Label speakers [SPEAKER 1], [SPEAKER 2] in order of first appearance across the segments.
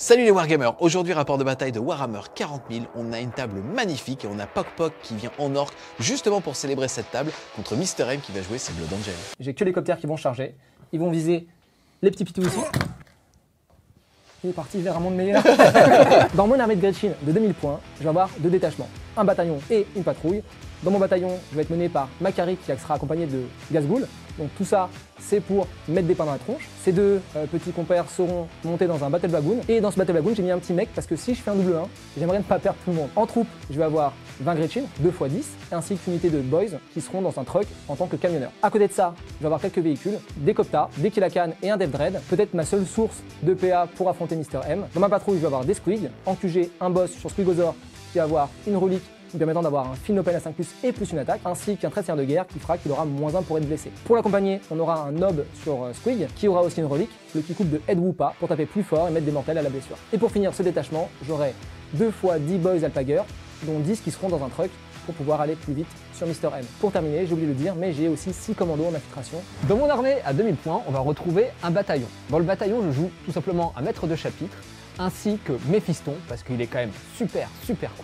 [SPEAKER 1] Salut les Wargamers, aujourd'hui rapport de bataille de Warhammer 40 000, on a une table magnifique et on a Pok qui vient en orque justement pour célébrer cette table contre Mr M qui va jouer ses Blood Angels.
[SPEAKER 2] J'ai que l'hélicoptère qui vont charger, ils vont viser les petits pitous ici. Il est parti vers un monde meilleur. Dans mon armée de Gretchen de 2000 points, je vais avoir 2 détachements, un bataillon et une patrouille. Dans mon bataillon, je vais être mené par Makari qui sera accompagné de Gazgul. Donc tout ça, c'est pour mettre des pains dans la tronche. Ces deux petits compères seront montés dans un Battle Wagon. Et dans ce Battle Wagon, j'ai mis un petit mec parce que si je fais un double 1, j'aimerais ne pas perdre tout le monde. En troupe, je vais avoir 20 Gretchen, 2 x 10, ainsi qu'une unité de Boys qui seront dans un truck en tant que camionneur. À côté de ça, je vais avoir quelques véhicules, des Copta, des Killakan et un Dev Dread, peut-être ma seule source de PA pour affronter Mr M. Dans ma patrouille, je vais avoir des Squig, en QG, un boss sur Squigozor qui va avoir une relique qui permettant d'avoir un Fin Open à 5+, et plus une attaque, ainsi qu'un trait de seigneur de guerre qui fera qu'il aura -1 pour être blessé. Pour l'accompagner, on aura un Nob sur Squig, qui aura aussi une relique, le qui coupe de Head Woopa, pour taper plus fort et mettre des mortels à la blessure. Et pour finir ce détachement, j'aurai 2 x 10 Boys Alpager, dont 10 qui seront dans un truck, pour pouvoir aller plus vite sur Mr M. Pour terminer, j'ai oublié de le dire, mais j'ai aussi 6 commandos en infiltration.
[SPEAKER 3] Dans mon armée à 2000 points, on va retrouver un bataillon. Dans le bataillon, je joue tout simplement un maître de chapitre, ainsi que Méphiston, parce qu'il est quand même super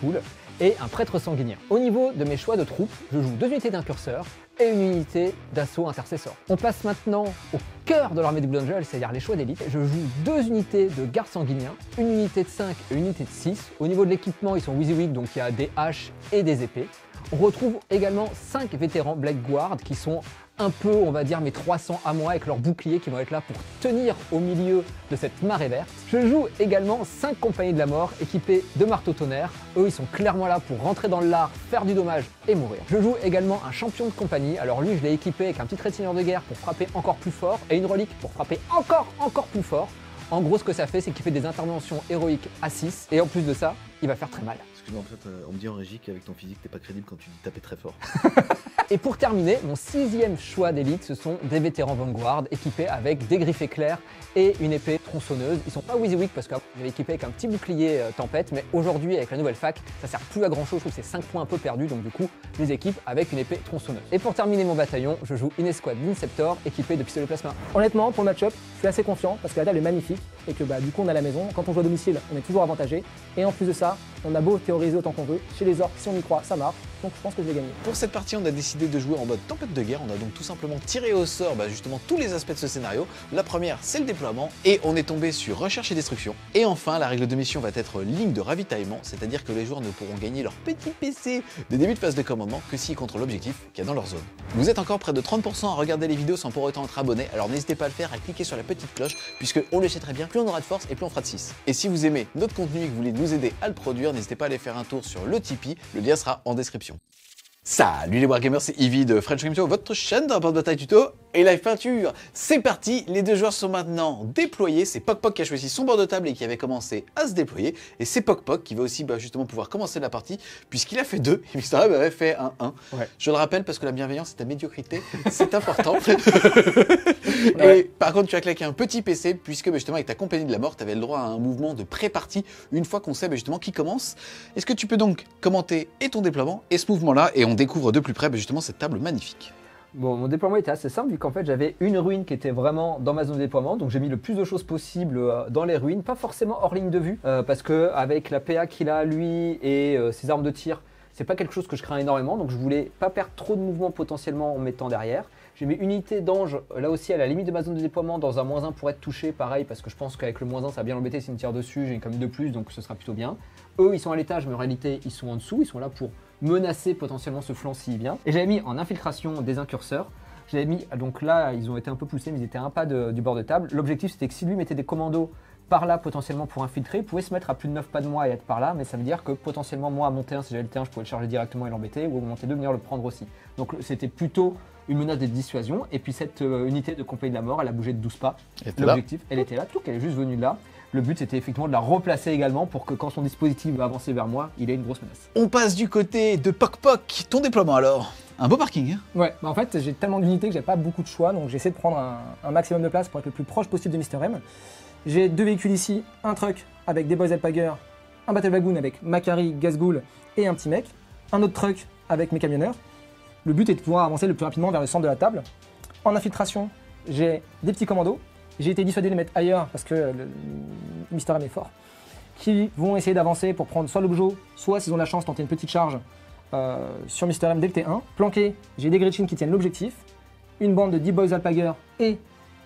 [SPEAKER 3] cool, et un prêtre sanguinien. Au niveau de mes choix de troupes, je joue 2 unités d'incurseurs et une unité d'assaut intercesseur. On passe maintenant au cœur de l'armée du Blood Angel, c'est-à-dire les choix d'élite. Je joue 2 unités de garde sanguinien, une unité de 5 et une unité de 6. Au niveau de l'équipement, ils sont WYSIWYG, donc il y a des haches et des épées. On retrouve également 5 vétérans Black Guard qui sont un peu, on va dire, mes 300 à moi avec leurs boucliers qui vont être là pour tenir au milieu de cette marée verte. Je joue également 5 compagnies de la mort équipées de marteaux tonnerre. Eux, ils sont clairement là pour rentrer dans le lard, faire du dommage et mourir. Je joue également un champion de compagnie. Alors lui, je l'ai équipé avec un petit trait de seigneur de guerre pour frapper encore plus fort et une relique pour frapper encore plus fort. En gros, ce que ça fait, c'est qu'il fait des interventions héroïques à 6 et en plus de ça, il va faire très mal.
[SPEAKER 4] Excuse-moi, en fait, on me dit en régie qu'avec ton physique, t'es pas crédible quand tu dis taper très fort.
[SPEAKER 3] Et pour terminer, mon 6e choix d'élite, ce sont des vétérans Vanguard équipés avec des griffes éclairs et une épée tronçonneuse. Ils sont pas WYSIWYG parce que j'avais équipé avec un petit bouclier tempête, mais aujourd'hui avec la nouvelle fac, ça sert plus à grand chose, je trouve que c'est 5 points un peu perdus, donc du coup, je les équipe avec une épée tronçonneuse. Et pour terminer mon bataillon, je joue une escouade d'Inceptor équipée de pistolets plasma.
[SPEAKER 2] Honnêtement, pour le match-up, je suis assez confiant parce que la table est magnifique et que du coup on a la maison. Quand on joue à domicile, on est toujours avantagé. Et en plus de ça, on a beau théoriser autant qu'on veut. Chez les orques, si on y croit, ça marche. Donc je pense que je vais gagner.
[SPEAKER 1] Pour cette partie, on a décidé de jouer en mode tempête de guerre. On a donc tout simplement tiré au sort justement tous les aspects de ce scénario. La première, c'est le déploiement et on est tombé sur recherche et destruction. Et enfin, la règle de mission va être ligne de ravitaillement, c'est-à-dire que les joueurs ne pourront gagner leur petit PC des débuts de phase de commandement que s'ils contrôlent l'objectif qu'il y a dans leur zone. Vous êtes encore près de 30% à regarder les vidéos sans pour autant être abonné, alors n'hésitez pas à le faire, à cliquer sur la petite cloche, puisque on le sait très bien, plus on aura de force et plus on fera de 6. Et si vous aimez notre contenu et que vous voulez nous aider à le produire, n'hésitez pas à aller faire un tour sur le Tipeee, le lien sera en description. Salut les Wargamers, c'est Ivy de French Game Show, votre chaîne de rapport de bataille tuto et live peinture. C'est parti, les 2 joueurs sont maintenant déployés. C'est Pok qui a choisi son bord de table et qui avait commencé à se déployer. Et c'est Pok qui va aussi justement pouvoir commencer la partie puisqu'il a fait 2 et Mr. M avait fait un 1. Ouais. Je le rappelle parce que la bienveillance et ta médiocrité, c'est important. Ouais. Et par contre, tu as claqué un petit PC puisque justement avec ta compagnie de la mort, tu avais le droit à un mouvement de pré-partie une fois qu'on sait justement qui commence. Est-ce que tu peux donc commenter et ton déploiement et ce mouvement-là et on découvre de plus près justement cette table magnifique.
[SPEAKER 3] Bon, mon déploiement était assez simple vu qu'en fait j'avais une ruine qui était vraiment dans ma zone de déploiement, donc j'ai mis le plus de choses possible dans les ruines, pas forcément hors ligne de vue, parce que avec la PA qu'il a lui et ses armes de tir, c'est pas quelque chose que je crains énormément, donc je voulais pas perdre trop de mouvement potentiellement en mettant derrière. J'ai mis une unité d'ange là aussi à la limite de ma zone de déploiement dans un -1 pour être touché, pareil, parce que je pense qu'avec le -1 ça va bien l'embêter s'il me tire dessus, j'ai quand même 2 plus, donc ce sera plutôt bien. Eux ils sont à l'étage, mais en réalité ils sont en dessous, ils sont là pour menacer potentiellement ce flanc s'il vient. Et j'avais mis en infiltration des incurseurs. J'avais mis, donc là ils ont été un peu poussés, mais ils étaient un pas du bord de table. L'objectif c'était que si lui mettait des commandos par là potentiellement pour infiltrer, il pouvait se mettre à plus de 9 pas de moi et être par là, mais ça veut dire que potentiellement moi à monter 1, si j'avais le terrain, je pouvais le charger directement et l'embêter, ou à monter 2, venir le prendre aussi. Donc c'était plutôt une menace de dissuasion, et puis cette unité de compagnie de la mort, elle a bougé de 12 pas. L'objectif, elle était là, tout, elle est juste venue de là. Le but c'était effectivement de la replacer également pour que quand son dispositif va avancer vers moi, il ait une grosse menace.
[SPEAKER 1] On passe du côté de Pok, ton déploiement alors. Un beau parking, hein?
[SPEAKER 2] Ouais, en fait j'ai tellement d'unités que j'ai pas beaucoup de choix, donc j'essaie de prendre un maximum de place pour être le plus proche possible de Mr M. J'ai 2 véhicules ici, un truck avec des Boys Alpager, un Battle Wagon avec Makari, Gazgul et un petit mec, un autre truck avec mes camionneurs. Le but est de pouvoir avancer le plus rapidement vers le centre de la table. En infiltration, j'ai des petits commandos, j'ai été dissuadé de les mettre ailleurs parce que Mister M est fort, qui vont essayer d'avancer pour prendre soit l'objet, soit s'ils ont la chance tenter une petite charge sur Mister M dès le T1. Planqué, j'ai des Gretchen qui tiennent l'objectif, une bande de Deep Boys Alpager et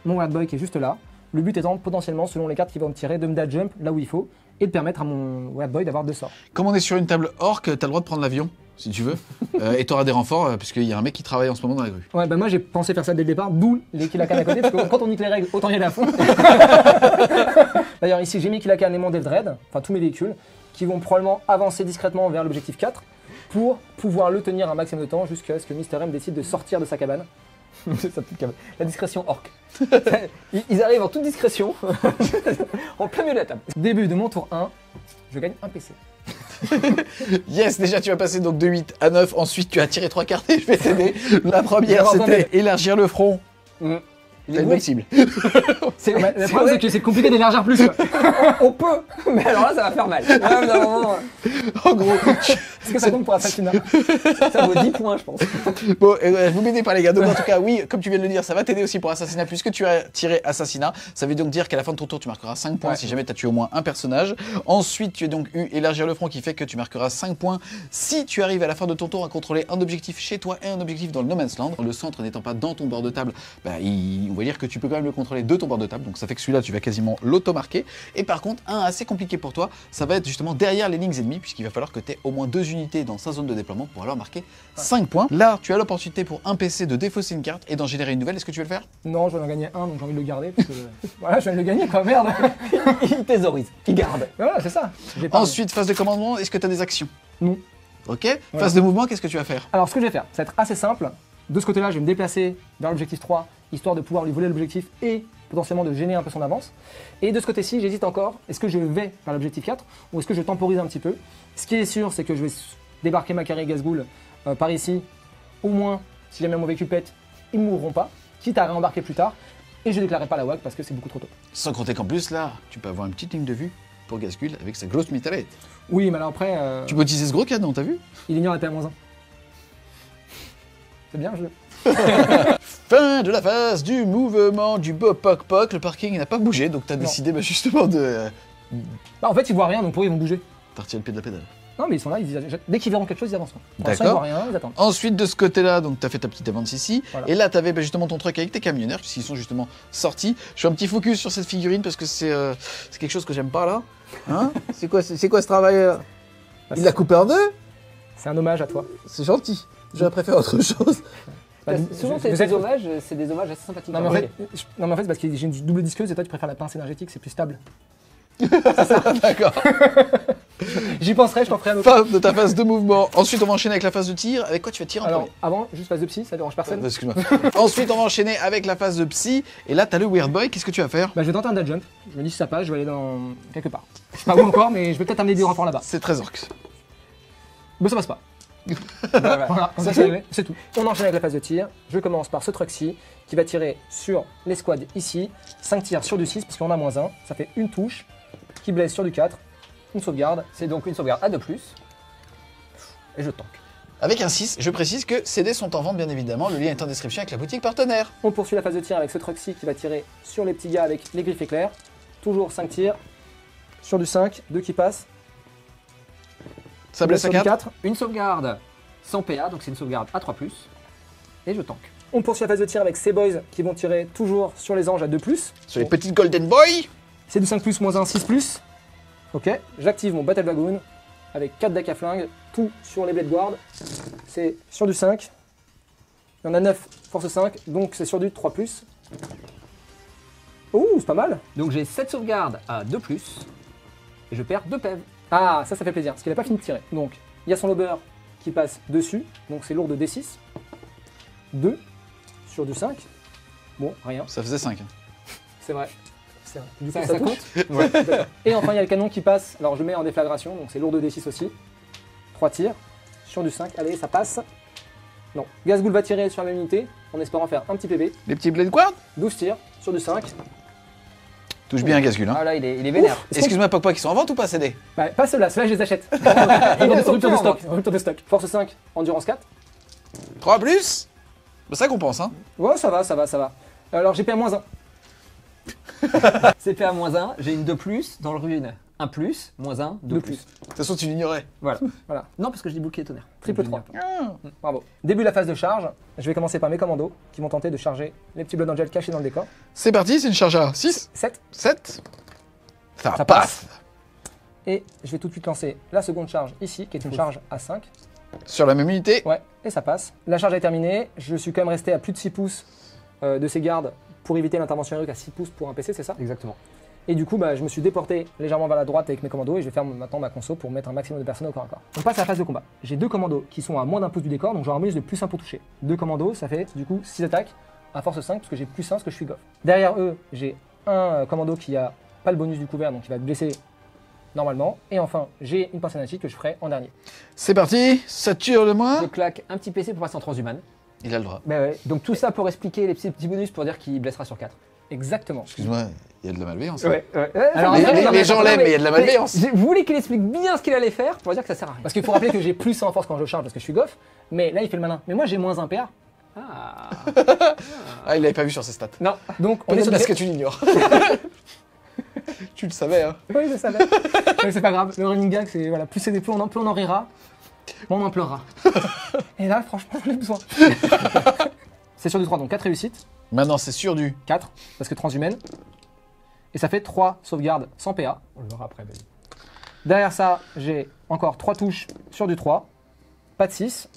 [SPEAKER 2] mon Red Boy qui est juste là. Le but étant potentiellement, selon les cartes qui vont me tirer, de me dash jump là où il faut et de permettre à mon Red Boy d'avoir 2 sorts.
[SPEAKER 1] Comme on est sur une table orc, t'as le droit de prendre l'avion, si tu veux. Et t'auras des renforts, puisqu'il y a un mec qui travaille en ce moment dans la grue.
[SPEAKER 2] Ouais, bah moi j'ai pensé faire ça dès le départ, d'où les Killakan à côté, parce que quand on nique les règles, autant y aller à fond. D'ailleurs, ici j'ai mis Killakan et mon Death Dread, enfin tous mes véhicules, qui vont probablement avancer discêtement vers l'objectif 4 pour pouvoir le tenir un maximum de temps jusqu'à ce que Mister M décide de sortir de sa cabane.
[SPEAKER 3] La discrétion orc. Ils arrivent en toute discrétion, en plein milieu de la table.
[SPEAKER 2] Début de mon tour 1, je gagne un PC.
[SPEAKER 1] Yes, déjà tu vas passer donc de 8 à 9, ensuite tu as tiré 3 cartes et je vais t'aider. La première c'était élargir le front. T'as une bonne cible.
[SPEAKER 2] Le problème c'est que c'est compliqué d'élargir plus. Quoi.
[SPEAKER 3] On peut, mais alors là ça va faire mal. Là,
[SPEAKER 1] En gros,
[SPEAKER 2] est-ce que ça compte pour Assassinat?
[SPEAKER 3] ça vaut 10 points je pense.
[SPEAKER 1] bon, vous m'aidez pas les gars, donc en tout cas oui, comme tu viens de le dire, ça va t'aider aussi pour Assassinat puisque tu as tiré Assassinat. Ça veut donc dire qu'à la fin de ton tour tu marqueras 5 points si jamais tu as tué au moins un personnage. Ensuite tu as donc eu élargir le front qui fait que tu marqueras 5 points si tu arrives à la fin de ton tour à contrôler un objectif chez toi et un objectif dans le No Man's Land. Le centre n'étant pas dans ton bord de table, on va dire que tu peux quand même le contrôler de ton bord de table, donc ça fait que celui-là tu vas quasiment l'auto-marquer. Et par contre, un assez compliqué pour toi, ça va être justement derrière les lignes ennemies, puisqu'il va falloir que tu aies au moins 2 unités dans sa zone de déploiement pour alors marquer 5 points. Là, tu as l'opportunité pour un PC de défausser une carte et d'en générer une nouvelle. Est-ce que tu veux le faire?
[SPEAKER 2] Non, je vais en gagner un, donc j'ai envie de le garder, parce que voilà, je viens de le gagner quoi, merde.
[SPEAKER 3] Il thésaurise, il garde.
[SPEAKER 2] Voilà, c'est ça.
[SPEAKER 1] Ensuite, phase de commandement, est-ce que tu as des actions?
[SPEAKER 2] Non.
[SPEAKER 1] Ok. Phase de mouvement, qu'est-ce que tu vas faire?
[SPEAKER 2] Alors ce que je vais faire, ça va être assez simple. De ce côté-là, je vais me déplacer vers l'objectif 3, histoire de pouvoir lui voler l'objectif et potentiellement de gêner un peu son avance. Et de ce côté-ci, j'hésite encore, est-ce que je vais vers l'objectif 4 ou est-ce que je temporise un petit peu? Ce qui est sûr, c'est que je vais débarquer Macari et Gazghoul par ici. Au moins, si jamais mon véhicule pète, ils ne mourront pas, quitte à réembarquer plus tard. Et je ne déclarerai pas la WAG parce que c'est beaucoup trop tôt.
[SPEAKER 1] Sans compter qu'en plus, là, tu peux avoir une petite ligne de vue pour Gazghoul avec sa grosse mitraillette.
[SPEAKER 2] Oui, mais alors après...
[SPEAKER 1] Tu peux utiliser ce gros canon, t'as vu?
[SPEAKER 2] Il ignore la PA-1. C'est bien, je...
[SPEAKER 1] Fin de la phase du mouvement du beau poc-poc. Le parking n'a pas bougé, donc t'as décidé justement de...
[SPEAKER 2] Bah, en fait, ils voient rien, donc pour eux, ils vont bouger.
[SPEAKER 1] T'as retiré le pied de la pédale.
[SPEAKER 2] Non, mais ils sont là, dès qu'ils verront quelque chose, ils avancent. Pour l'instant, ils
[SPEAKER 1] D'accord.
[SPEAKER 2] voient rien, ils attendent.
[SPEAKER 1] Ensuite, de ce côté-là, donc t'as fait ta petite avance ici.
[SPEAKER 2] Voilà.
[SPEAKER 1] Et là, t'avais justement ton truc avec tes camionneurs, puisqu'ils sont justement sortis. Je fais un petit focus sur cette figurine parce que c'est quelque chose que j'aime pas là. Hein? C'est quoi ce travail Il l'a coupé en deux?
[SPEAKER 2] C'est un hommage à toi.
[SPEAKER 1] C'est gentil. J'aurais préféré autre chose.
[SPEAKER 2] Bah,
[SPEAKER 3] Souvent,
[SPEAKER 2] je-
[SPEAKER 3] c'est des hommages assez sympathiques.
[SPEAKER 2] Non, mais en fait, non, mais en fait, c'est parce que j'ai une double disqueuse et toi, tu préfères la pince énergétique, c'est plus stable.
[SPEAKER 1] D'accord.
[SPEAKER 2] J'y penserai, je t'en ferai un autre.
[SPEAKER 1] Fin de ta phase de mouvement. Ensuite, on va enchaîner avec la phase de tir. Avec quoi tu vas tirer en
[SPEAKER 2] Alors,
[SPEAKER 1] premier?
[SPEAKER 2] avant, juste phase de psy, ça dérange personne.
[SPEAKER 1] Excuse-moi. Ensuite, on va enchaîner avec la phase de psy. Et là, t'as le Weird Boy. Qu'est-ce que tu vas faire?
[SPEAKER 2] Bah, je vais tenter un dash jump. Je me dis si ça passe, je vais aller dans quelque part. Je sais pas où encore, mais je vais peut-être amener des renforts là-bas.
[SPEAKER 1] C'est très orc.
[SPEAKER 2] Mais ça passe pas. Voilà, comme ça, c'est tout. On enchaîne avec la phase de tir. Je commence par ce truc-ci qui va tirer sur les squads ici. 5 tirs sur du 6 parce qu'on a -1. Ça fait une touche qui blesse sur du 4. Une sauvegarde.
[SPEAKER 3] C'est donc une sauvegarde à 2+. Et je tank.
[SPEAKER 1] Avec un 6, je précise que ces dés sont en vente bien évidemment. Le lien est en description avec la boutique partenaire.
[SPEAKER 2] On poursuit la phase de tir avec ce truc-ci qui va tirer sur les petits gars avec les griffes éclairs. Toujours 5 tirs. Sur du 5, 2 qui passent.
[SPEAKER 1] Ça blesse à
[SPEAKER 2] sur du
[SPEAKER 1] 4.
[SPEAKER 2] 4.
[SPEAKER 3] Une sauvegarde sans PA, donc c'est une sauvegarde à 3+. Et je tank.
[SPEAKER 2] On poursuit la phase de tir avec ces boys qui vont tirer toujours sur les anges à 2+.
[SPEAKER 1] Sur les petites Golden Boy.
[SPEAKER 2] C'est du 5+, -1, 6+. Ok, j'active mon Battle Wagon avec 4 decks à flingue, tout sur les Blade Guard. C'est sur du 5. Il y en a 9, force 5, donc c'est sur du 3+. Ouh, c'est pas mal.
[SPEAKER 3] Donc j'ai 7 sauvegardes à 2+. Et je perds 2 PEV.
[SPEAKER 2] Ah, ça fait plaisir, parce qu'il n'a pas fini de tirer. Donc, il y a son lober qui passe dessus, donc c'est lourd de D6. 2 sur du 5. Bon, rien,
[SPEAKER 1] Ça faisait 5.
[SPEAKER 2] c'est vrai. C'est vrai. Du coup,
[SPEAKER 3] Ça
[SPEAKER 2] ça touche.
[SPEAKER 3] compte.
[SPEAKER 2] Et enfin, il y a le canon qui passe. Alors, je mets en déflagration, donc c'est lourd de D6 aussi. 3 tirs sur du 5. Allez, ça passe. Non. Gazghoul va tirer sur la même unité en espérant faire un petit PV.
[SPEAKER 1] Les petits Blade Guard.
[SPEAKER 2] 12 tirs sur du 5.
[SPEAKER 1] Touche bien Gazghoul. Hein.
[SPEAKER 3] Ah là, il est vénère.
[SPEAKER 1] Excuse-moi, Poc-Poc, ils sont en vente ou pas ces dés?
[SPEAKER 2] Bah, pas ceux-là, ceux-là je les achète. Rupture de stock. Rupture de stock. Force 5, endurance 4.
[SPEAKER 1] 3+. Bah, ça compense, hein.
[SPEAKER 2] Ouais, ça va. Alors, j'ai payé -1.
[SPEAKER 3] C'est PA-1, j'ai une 2+, dans le ruine, 1+, -1, 2+.
[SPEAKER 2] De plus.
[SPEAKER 1] De toute façon, tu l'ignorais.
[SPEAKER 3] Voilà.
[SPEAKER 2] Voilà.
[SPEAKER 3] Non, parce que je dis bouclier tonnerre.
[SPEAKER 2] Triple 3. Bravo. Début de la phase de charge. Je vais commencer par mes commandos qui vont tenter de charger les petits Blood Angels cachés dans le décor.
[SPEAKER 1] C'est parti, c'est une charge à 6,
[SPEAKER 2] 7.
[SPEAKER 1] 7. Ça,
[SPEAKER 2] Ça
[SPEAKER 1] passe.
[SPEAKER 2] Et je vais tout de suite lancer la seconde charge ici, qui est une charge à 5.
[SPEAKER 1] Sur la même unité.
[SPEAKER 2] Ouais, et ça passe. La charge est terminée. Je suis quand même resté à plus de 6 pouces de ces gardes pour éviter l'intervention héroïque à 6 pouces pour un PC, c'est ça?
[SPEAKER 3] Exactement.
[SPEAKER 2] Et du coup, bah, je me suis déporté légèrement vers la droite avec mes commandos et je vais faire maintenant ma conso pour mettre un maximum de personnes au corps à corps. On passe à la phase de combat. J'ai 2 commandos qui sont à moins d'un pouce du décor, donc j'aurai un bonus de +1 pour toucher. 2 commandos, ça fait du coup 6 attaques à force 5 parce que j'ai +1 parce que je suis goff. Derrière eux, j'ai un commando qui a pas le bonus du couvert, donc il va te blesser normalement. Et enfin, j'ai une pensée que je ferai en dernier.
[SPEAKER 1] C'est parti, ça tire le moins.
[SPEAKER 3] Je claque un petit PC pour passer en transhumane.
[SPEAKER 1] Il a le droit.
[SPEAKER 3] Bah ouais. Donc tout ça pour expliquer les petits bonus pour dire qu'il blessera sur 4.
[SPEAKER 2] Exactement.
[SPEAKER 1] Excuse-moi, il y a de la malveillance.
[SPEAKER 3] Ouais.
[SPEAKER 2] Alors,
[SPEAKER 1] Les gens l'aiment, mais il y a de la malveillance.
[SPEAKER 3] Vous voulez qu'il explique bien ce qu'il allait faire pour dire que ça sert à rien.
[SPEAKER 2] Parce qu'il faut rappeler que j'ai +1 en force quand je charge parce que je suis goff. Mais là, il fait le malin. Mais moi, j'ai -1 PA.
[SPEAKER 3] Ah.
[SPEAKER 1] Ah, il l'avait pas vu sur ses stats.
[SPEAKER 3] Non.
[SPEAKER 2] Donc, on est
[SPEAKER 1] Peut-être
[SPEAKER 2] sur
[SPEAKER 1] parce
[SPEAKER 2] des...
[SPEAKER 1] que tu l'ignores. Tu le savais, hein.
[SPEAKER 2] Oui, je savais. Mais c'est pas grave. Le running gag, c'est voilà, plus c'est des plus on en rira, moins on en pleurera. Et là, franchement, j'en ai besoin. C'est sur du 3, donc 4 réussites.
[SPEAKER 1] Maintenant, c'est sûr du.
[SPEAKER 2] 4, parce que transhumaine. Et ça fait 3 sauvegardes sans PA.
[SPEAKER 3] On le verra après, vas-y.
[SPEAKER 2] Derrière ça, j'ai encore 3 touches sur du 3, pas de 6.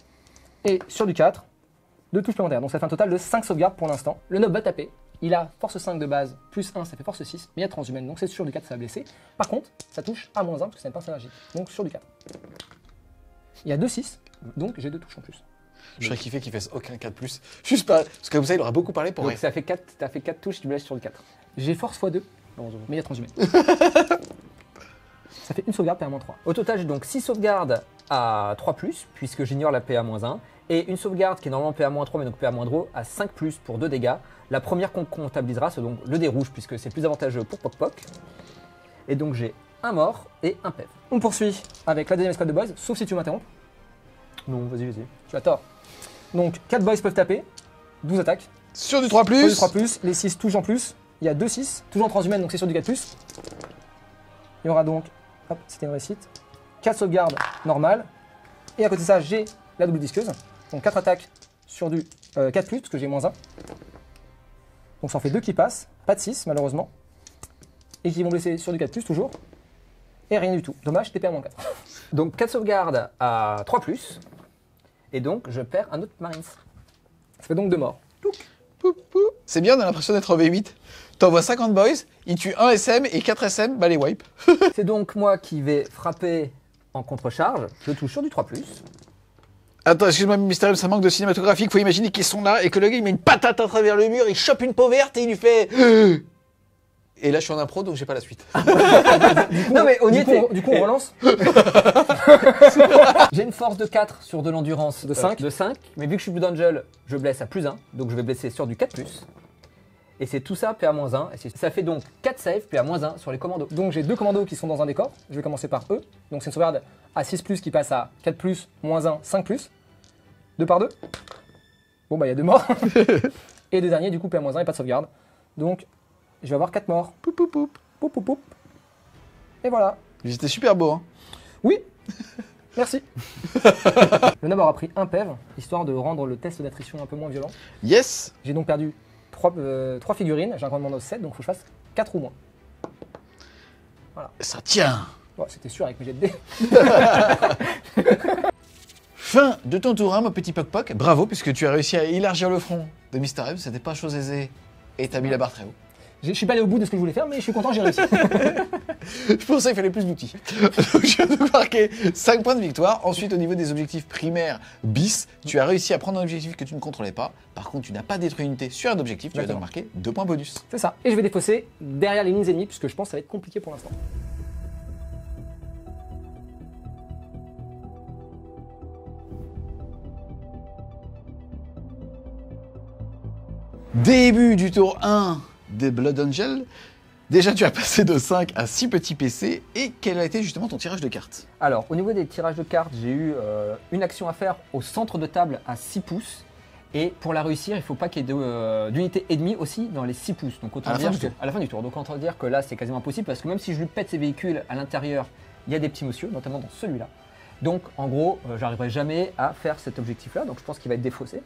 [SPEAKER 2] Et sur du 4, 2 touches supplémentaires. Donc ça fait un total de 5 sauvegardes pour l'instant. Le nob va taper. Il a force 5 de base, plus 1, ça fait force 6. Mais il y a transhumaine, donc c'est sur du 4, ça va blesser. Par contre, ça touche à -1, parce que c'est une pince magique. Donc sur du 4. Il y a 2 6, donc j'ai 2 touches en plus.
[SPEAKER 1] Je serais kiffé qu'il fasse aucun 4+. Juste pas. Parce que comme ça, il aura beaucoup parlé pour
[SPEAKER 3] Donc
[SPEAKER 1] rien.
[SPEAKER 3] ça fait 4, t'as fait 4 touches, tu blesses sur le 4.
[SPEAKER 2] J'ai force x2, mais il y a transhumaine. Ça fait une sauvegarde PA-3.
[SPEAKER 3] Au total, j'ai donc 6 sauvegardes à 3+, puisque j'ignore la PA-1, et une sauvegarde qui est normalement PA-3, mais donc PA-0 à 5+, pour 2 dégâts. La première qu'on comptabilisera, c'est donc le dé rouge, puisque c'est plus avantageux pour Poc Poc. Et donc j'ai un mort et un PEV.
[SPEAKER 2] On poursuit avec la deuxième escouade de boys, sauf si tu m'interromps.
[SPEAKER 3] Non, vas-y, vas-y.
[SPEAKER 2] Tu as tort. Donc 4 boys peuvent taper, 12 attaques.
[SPEAKER 1] Sur du 3+.
[SPEAKER 2] Sur du 3+, les 6 touchent en plus. Il y a 2 6, toujours en transhumane, donc c'est sur du 4+. Il y aura donc, hop, c'était une réussite, 4 sauvegardes normales. Et à côté de ça, j'ai la double disqueuse. Donc 4 attaques sur du 4+, parce que j'ai -1. Donc ça en fait 2 qui passent, pas de 6 malheureusement. Et qui vont blesser sur du 4+, toujours. Et rien du tout. Dommage, TP à -4.
[SPEAKER 3] Donc 4 sauvegardes à 3+, et donc je perds un autre Marines.
[SPEAKER 2] Ça fait donc 2 morts.
[SPEAKER 1] Poup, poup. C'est bien, on a l'impression d'être en V8. T'envoies 50 boys, ils tuent 1 SM et 4 SM, bah les wipe.
[SPEAKER 3] C'est donc moi qui vais frapper en contre-charge. Je touche sur du 3+.
[SPEAKER 1] Attends, excuse-moi, Mystérieux, ça manque de cinématographique. Faut imaginer qu'ils sont là et que le gars il met une patate à travers le mur, il chope une peau verte et il lui fait. Et là je suis en impro donc j'ai pas la suite.
[SPEAKER 3] Non mais on y était.
[SPEAKER 2] Du coup, on relance.
[SPEAKER 3] J'ai une force de 4 sur de l'endurance
[SPEAKER 2] De 5.
[SPEAKER 3] de 5, mais vu que je suis Blue Angel, je blesse à +1, donc je vais blesser sur du 4+. Et c'est tout ça PA-1, et ça fait donc 4 saves PA-1 sur les commandos.
[SPEAKER 2] Donc j'ai 2 commandos qui sont dans un décor. Je vais commencer par eux. Donc c'est une sauvegarde à 6+, qui passe à 4+, -1, 5+. 2 par 2. Bon bah il y a 2 morts. Et le dernier du coup PA-1 et pas de sauvegarde. Donc je vais avoir 4 morts.
[SPEAKER 1] Poup, poup, poup.
[SPEAKER 2] Poup, poup, poup. Et voilà.
[SPEAKER 1] J'étais super beau, hein.
[SPEAKER 2] Oui. Merci. Le nob aura pris un PEV, histoire de rendre le test d'attrition un peu moins violent.
[SPEAKER 1] Yes.
[SPEAKER 2] J'ai donc perdu 3 figurines. J'ai un commandement de 7, donc il faut que je fasse 4 ou moins.
[SPEAKER 1] Ça tient.
[SPEAKER 2] Bon, c'était sûr avec mes jets de dés.
[SPEAKER 1] Fin de ton tour 1, mon petit Poc Poc. Bravo, puisque tu as réussi à élargir le front de Mystérieux. C'était pas chose aisée. Et t'as mis la barre très haut.
[SPEAKER 2] Je suis pas allé au bout de ce que je voulais faire, mais je suis content, j'ai réussi.
[SPEAKER 1] Je pensais qu'il fallait plus d'outils. Donc je viens de marquer 5 points de victoire. Ensuite, au niveau des objectifs primaires bis, tu as réussi à prendre un objectif que tu ne contrôlais pas. Par contre, tu n'as pas détruit une unité sur un objectif. Tu vas donc marquer 2 points bonus.
[SPEAKER 2] C'est ça. Et je vais défausser derrière les lignes ennemies, puisque je pense que ça va être compliqué pour l'instant.
[SPEAKER 1] Début du tour 1 des Blood Angel. Déjà, tu as passé de 5 à 6 petits PC. Et quel a été justement ton tirage de cartes?
[SPEAKER 3] Alors, au niveau des tirages de cartes, j'ai eu une action à faire au centre de table à 6 pouces. Et pour la réussir, il ne faut pas qu'il y ait d'unités ennemies aussi dans les 6 pouces. Donc autant
[SPEAKER 1] À la
[SPEAKER 3] dire
[SPEAKER 1] fin du
[SPEAKER 3] que,
[SPEAKER 1] tour.
[SPEAKER 3] à la fin du tour. Donc autant dire que là, c'est quasiment impossible parce que même si je lui pète ses véhicules à l'intérieur, il y a des petits monsieur, notamment dans celui-là. Donc en gros, j'arriverai jamais à faire cet objectif-là. Donc je pense qu'il va être défaussé.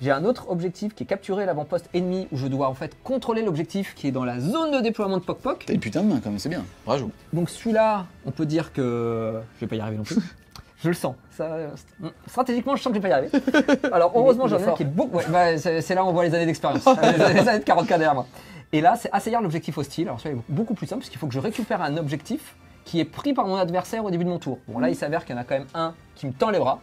[SPEAKER 3] J'ai un autre objectif qui est capturer l'avant-poste ennemi où je dois en fait contrôler l'objectif qui est dans la zone de déploiement de Poc Poc.
[SPEAKER 1] T'as une putain de main quand même, c'est bien. Bravo.
[SPEAKER 3] Donc celui-là, on peut dire que je vais pas y arriver non plus. Je le sens. Stratégiquement, je sens que je vais pas y arriver. Alors heureusement, j'en ai un qui est beaucoup. Ouais, bah, c'est là où on voit les années d'expérience. Les années de 40K derrière moi. Et là, c'est assaillir l'objectif hostile. Alors celui-là est beaucoup plus simple puisqu'il faut que je récupère un objectif qui est pris par mon adversaire au début de mon tour. Bon là, il s'avère qu'il y en a quand même un qui me tend les bras.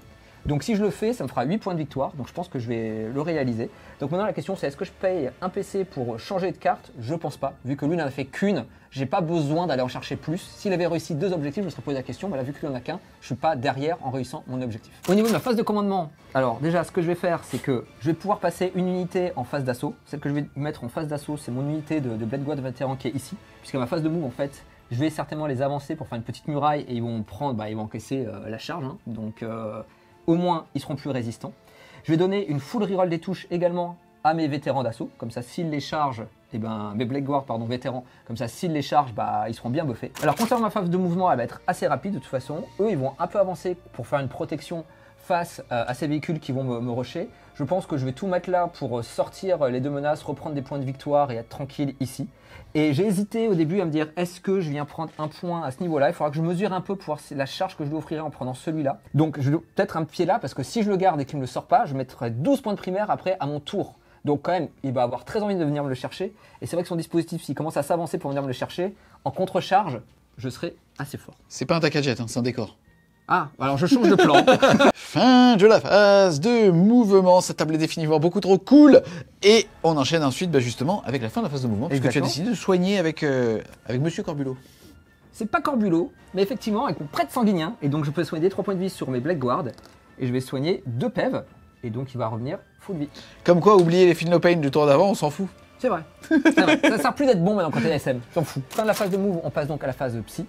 [SPEAKER 3] Donc si je le fais, ça me fera 8 points de victoire. Donc je pense que je vais le réaliser. Donc maintenant la question c'est est-ce que je paye un PC pour changer de carte? Je pense pas. Vu que lui n'en a fait qu'une, j'ai pas besoin d'aller en chercher plus. S'il avait réussi 2 objectifs, je me serais posé la question. Mais là vu qu'il en a qu'un, je suis pas derrière en réussissant mon objectif. Au niveau de ma phase de commandement, alors déjà ce que je vais faire c'est que je vais pouvoir passer une unité en phase d'assaut. Celle que je vais mettre en phase d'assaut, c'est mon unité de Blade Guard vétéran qui est ici. Puisque ma phase de move en fait, je vais certainement les avancer pour faire une petite muraille et ils vont prendre, ils vont encaisser la charge. Hein. Donc au moins ils seront plus résistants. Je vais donner une full reroll des touches également à mes vétérans d'assaut, comme ça s'ils les chargent, mes Blade Guard vétérans, comme ça s'ils les chargent, ils seront bien buffés. Alors concernant ma phase de mouvement, elle va être assez rapide de toute façon. Eux ils vont un peu avancer pour faire une protection face à ces véhicules qui vont me rusher. Je pense que je vais tout mettre là pour sortir les 2 menaces, reprendre des points de victoire et être tranquille ici. Et j'ai hésité au début à me dire est-ce que je viens prendre un point à ce niveau-là. Il faudra que je mesure un peu pour voir la charge que je dois offrir en prenant celui-là. Donc je dois peut-être un pied là parce que si je le garde et qu'il ne me le sort pas, je mettrai 12 points de primaire après à mon tour. Donc quand même, il va avoir très envie de venir me le chercher. Et c'est vrai que son dispositif, s'il commence à s'avancer pour venir me le chercher, en contre-charge, je serai assez fort.
[SPEAKER 1] C'est pas un tac à jet, hein, c'est un décor.
[SPEAKER 3] Ah, alors je change de plan.
[SPEAKER 1] Fin de la phase de mouvement. Cette table est définitivement beaucoup trop cool. Et on enchaîne ensuite justement avec la fin de la phase de mouvement. Puisque tu as
[SPEAKER 3] Exactement.
[SPEAKER 1] décidé de soigner avec Monsieur Corbulo.
[SPEAKER 3] C'est pas Corbulo, mais effectivement avec mon prêtre sanguinien. Et donc je peux soigner 3 points de vie sur mes Black Guard. Et je vais soigner 2 PEV. Et donc il va revenir full vie.
[SPEAKER 1] Comme quoi, oublier les Feel No Pain du tour d'avant, on s'en fout.
[SPEAKER 3] C'est vrai. C'est vrai. Ça sert plus d'être bon maintenant quand t'es SM. J'en fous. Fin de la phase de move, on passe donc à la phase de psy.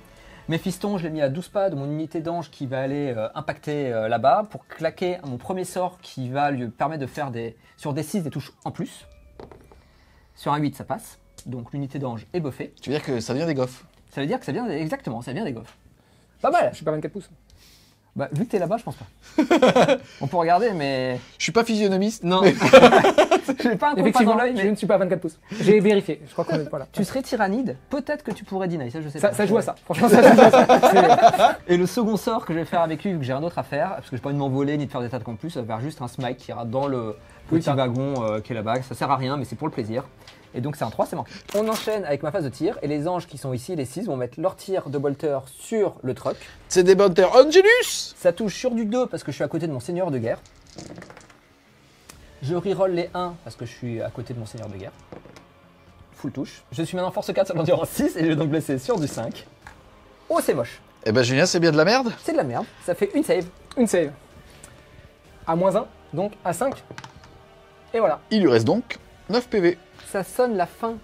[SPEAKER 3] Mes fistons, je l'ai mis à 12 pas de mon unité d'ange qui va aller impacter là-bas pour claquer mon premier sort qui va lui permettre de faire sur des 6 des touches en plus. Sur un 8, ça passe. Donc l'unité d'ange est buffée.
[SPEAKER 1] Tu veux dire que ça vient des goffs.
[SPEAKER 3] Ça veut dire que ça vient exactement, ça vient des gaufres. Pas mal.
[SPEAKER 2] Je suis pas 24 pouces.
[SPEAKER 3] Bah, vu que t'es là-bas, je pense pas. On peut regarder, mais
[SPEAKER 1] Je suis pas physionomiste.
[SPEAKER 3] non.
[SPEAKER 1] mais-
[SPEAKER 3] J'ai pas un compas
[SPEAKER 2] Effectivement,
[SPEAKER 3] dans l'œil,
[SPEAKER 2] je
[SPEAKER 3] mais
[SPEAKER 2] ne suis pas à 24 pouces. J'ai vérifié. Je crois qu'on est pas là.
[SPEAKER 3] tu serais tyrannide. Peut-être que tu pourrais deny. Ça, je sais pas.
[SPEAKER 2] Ça joue à ça. Franchement, ça joue à ça.
[SPEAKER 3] Et le second sort que je vais faire avec lui, vu que j'ai rien d'autre à faire, parce que j'ai pas envie de m'envoler ni de faire des tas de camps de plus, ça va faire juste un smite qui ira dans le petit
[SPEAKER 2] ça.
[SPEAKER 3] wagon qui est là-bas. Ça sert à rien, mais c'est pour le plaisir. Et donc c'est un 3, c'est manqué. On enchaîne avec ma phase de tir, et les anges qui sont ici, les 6, vont mettre leur tir de bolter sur le truck.
[SPEAKER 1] C'est des Bounter Angelus.
[SPEAKER 3] Ça touche sur du 2 parce que je suis à côté de mon seigneur de guerre. Je reroll les 1 parce que je suis à côté de mon seigneur de guerre. Full touche. Je suis maintenant force 4 sur l'endurance 6 et je vais donc blesser sur du 5. Oh, c'est moche.
[SPEAKER 1] Eh ben Julien, c'est bien de la merde.
[SPEAKER 3] C'est de la merde. Ça fait une save.
[SPEAKER 2] Une save. À -1, donc à 5. Et voilà.
[SPEAKER 1] Il lui reste donc 9 PV.
[SPEAKER 3] Ça sonne la fin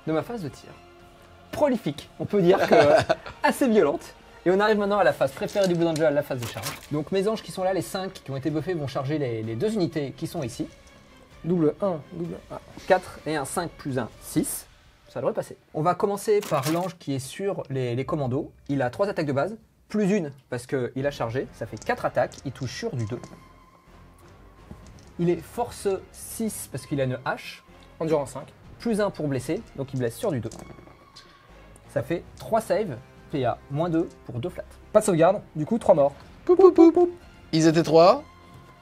[SPEAKER 3] de ma phase de tir. Prolifique, on peut dire que assez violente. Et on arrive maintenant à la phase préférée du Blue Angel, la phase de charge. Donc mes anges qui sont là, les 5 qui ont été buffés, vont charger les 2 unités qui sont ici.
[SPEAKER 2] Double 1, double 1.
[SPEAKER 3] 4 et un 5 plus 1, 6. Ça devrait passer. On va commencer par l'ange qui est sur les commandos. Il a 3 attaques de base, plus une parce qu'il a chargé. Ça fait 4 attaques, il touche sur du 2. Il est force 6 parce qu'il a une hache.
[SPEAKER 2] Endurance 5.
[SPEAKER 3] Plus 1 pour blesser, donc il blesse sur du 2. Ça fait 3 saves, PA -2 pour 2 flats.
[SPEAKER 2] Pas de sauvegarde, du coup 3 morts.
[SPEAKER 1] Poup, poup, poup, poup. Ils étaient 3.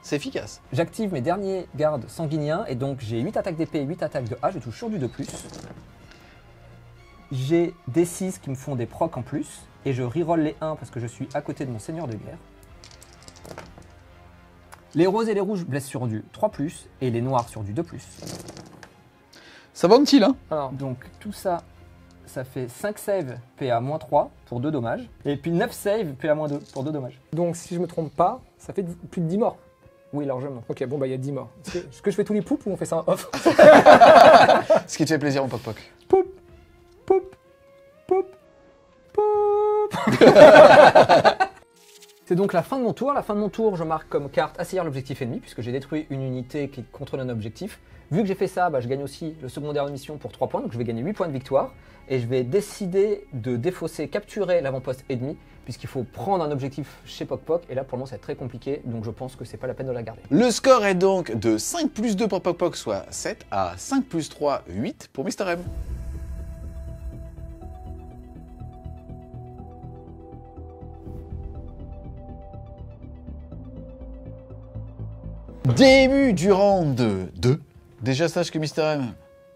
[SPEAKER 1] C'est efficace.
[SPEAKER 3] J'active mes derniers gardes sanguiniens et donc j'ai 8 attaques d'épée et 8 attaques de hache, je touche sur du 2+. J'ai des 6 qui me font des procs en plus et je reroll les 1 parce que je suis à côté de mon seigneur de guerre. Les roses et les rouges blessent sur du 3+, et les noirs sur du 2+.
[SPEAKER 1] Ça vente-t-il, hein?
[SPEAKER 2] Alors,
[SPEAKER 3] Donc tout ça, ça fait 5 saves PA -3 pour 2 dommages. Et puis 9 saves PA -2 pour 2 dommages.
[SPEAKER 2] donc si je me trompe pas, ça fait plus de 10 morts.
[SPEAKER 3] Oui, largement.
[SPEAKER 2] Ok, bon bah il y a 10 morts. Est-ce que je fais tous les poupes ou on fait ça en off?
[SPEAKER 1] Ce qui te fait plaisir, mon poc-poc.
[SPEAKER 2] Poup, poup, poup, poup.
[SPEAKER 3] C'est donc la fin de mon tour. La fin de mon tour, je marque comme carte assaillir l'objectif ennemi, puisque j'ai détruit une unité qui contrôle un objectif. Vu que j'ai fait ça, je gagne aussi le secondaire de mission pour 3 points, donc je vais gagner 8 points de victoire. Et je vais décider de défausser, capturer l'avant-poste ennemi, puisqu'il faut prendre un objectif chez Poc Poc. Et là, pour le moment, ça va être très compliqué, donc je pense que c'est pas la peine de la garder.
[SPEAKER 1] Le score est donc de 5 plus 2 pour Poc Poc, soit 7, à 5 plus 3, 8 pour Mister M. Début du round 2. Déjà, sache que Mister M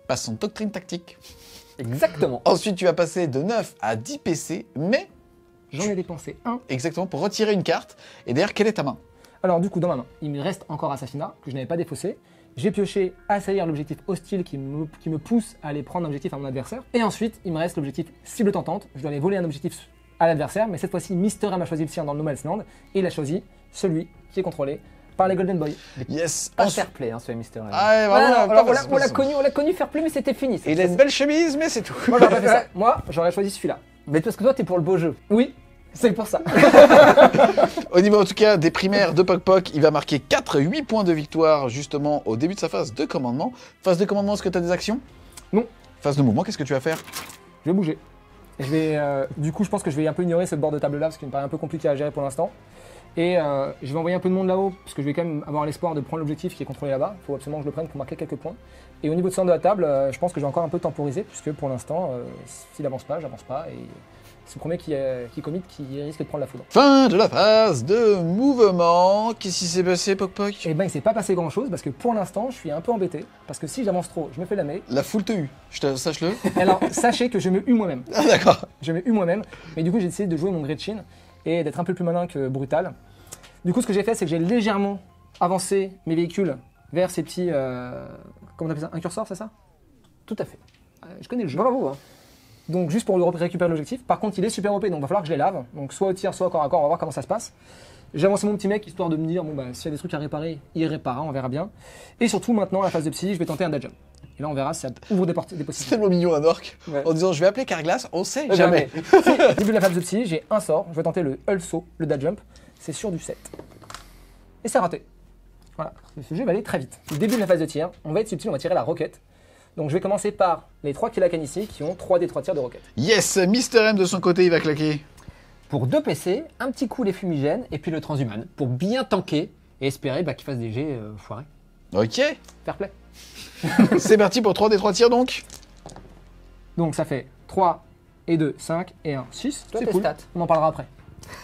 [SPEAKER 1] passe son doctrine tactique.
[SPEAKER 3] Exactement.
[SPEAKER 1] Ensuite, tu vas passer de 9 à 10 PC, mais
[SPEAKER 2] J'en ai dépensé un.
[SPEAKER 1] exactement pour retirer une carte. Et d'ailleurs, quelle est ta main?
[SPEAKER 2] Alors du coup, dans ma main, il me reste encore Assassinat, que je n'avais pas défaussé. J'ai pioché assaillir l'objectif hostile qui me pousse à aller prendre un objectif à mon adversaire. Et ensuite, il me reste l'objectif cible tentante. Je dois aller voler un objectif à l'adversaire, mais cette fois-ci, Mister M a choisi le sien dans le No Man's Land. Et il a choisi celui qui est contrôlé par les Golden Boy.
[SPEAKER 1] Yes.
[SPEAKER 3] Pas
[SPEAKER 1] Ensuite-
[SPEAKER 3] fair play, ce Mister M.
[SPEAKER 1] Ah ouais,
[SPEAKER 3] Voilà,
[SPEAKER 1] vraiment,
[SPEAKER 3] alors,
[SPEAKER 1] pas-
[SPEAKER 3] on l'a connu fair play, mais c'était fini.
[SPEAKER 1] Il a une belle chemise, mais c'est tout.
[SPEAKER 2] Moi, j'aurais pas fait ça. Moi, j'aurais choisi celui-là.
[SPEAKER 3] Mais parce que toi, t'es pour le beau jeu.
[SPEAKER 2] Oui, c'est pour ça.
[SPEAKER 1] Au niveau en tout cas des primaires de Poc Poc, il va marquer 8 points de victoire justement au début de sa phase de commandement. Phase de commandement, est-ce que tu as des actions?
[SPEAKER 2] Non.
[SPEAKER 1] Phase de mouvement, qu'est-ce que tu vas faire?
[SPEAKER 2] Je vais bouger. Je vais, du coup, je pense que je vais un peu ignorer ce bord de table là parce qu'il me paraît un peu compliqué à gérer pour l'instant. Et je vais envoyer un peu de monde là-haut parce que je vais quand même avoir l'espoir de prendre l'objectif qui est contrôlé là-bas. Il faut absolument que je le prenne pour marquer quelques points. Et au niveau de centre de la table, je pense que je vais encore un peu temporiser puisque pour l'instant, s'il avance pas, j'avance pas. Et c'est le premier qui commit qui risque de prendre la foudre.
[SPEAKER 1] Fin de la phase de mouvement. Qu'est-ce qui s'est passé, Poc Poc?
[SPEAKER 2] Et ben il s'est pas passé grand chose parce que pour l'instant, je suis un peu embêté parce que si j'avance trop, je me fais lamer.
[SPEAKER 1] La foule te eut, sache-le.
[SPEAKER 2] Alors sachez que je me hue moi-même.
[SPEAKER 1] Ah d'accord.
[SPEAKER 2] Je me hue moi-même, mais du coup j'ai décidé de jouer mon Gretchen et d'être un peu plus malin que brutal. Du coup ce que j'ai fait c'est que j'ai légèrement avancé mes véhicules vers ces petits... comment on appelle ça? Un curseur, c'est ça?
[SPEAKER 3] Tout à fait.
[SPEAKER 2] Je connais le jeu.
[SPEAKER 3] Bravo, hein.
[SPEAKER 2] Donc juste pour récupérer l'objectif. Par contre il est super OP donc il va falloir que je les lave. Donc soit au tir, soit au corps à corps, on va voir comment ça se passe. J'ai avancé mon petit mec histoire de me dire bon bah s'il y a des trucs à réparer, il répare, on verra bien. Et surtout maintenant la phase de psy, je vais tenter un dodge. Et là on verra si ça ouvre des
[SPEAKER 1] C'est
[SPEAKER 2] possibilités.
[SPEAKER 1] tellement mignon un orc.
[SPEAKER 2] Ouais.
[SPEAKER 1] En disant je vais appeler Carglass, on sait jamais.
[SPEAKER 2] Début de la phase de psy, j'ai un sort, je vais tenter le hull saut, le dash jump, c'est sur du 7. Et c'est raté. Voilà, ce jeu va aller très vite. Début de la phase de tir, on va être subtil, on va tirer la roquette. Donc je vais commencer par les 3 Killakan ici qui ont 3 des 3 tirs de roquette.
[SPEAKER 1] Yes, Mister M de son côté, il va claquer.
[SPEAKER 3] Pour 2 PC, un petit coup les fumigènes et puis le transhumane pour bien tanker et espérer qu'il fasse des jets foirés.
[SPEAKER 1] Ok,
[SPEAKER 3] Fair play.
[SPEAKER 1] c'est parti pour 3 des 3 tirs donc.
[SPEAKER 2] Donc ça fait 3 et 2, 5 et 1, 6.
[SPEAKER 3] Toi,
[SPEAKER 2] C'est
[SPEAKER 3] tes
[SPEAKER 2] cool.
[SPEAKER 3] stats.
[SPEAKER 2] On en parlera après.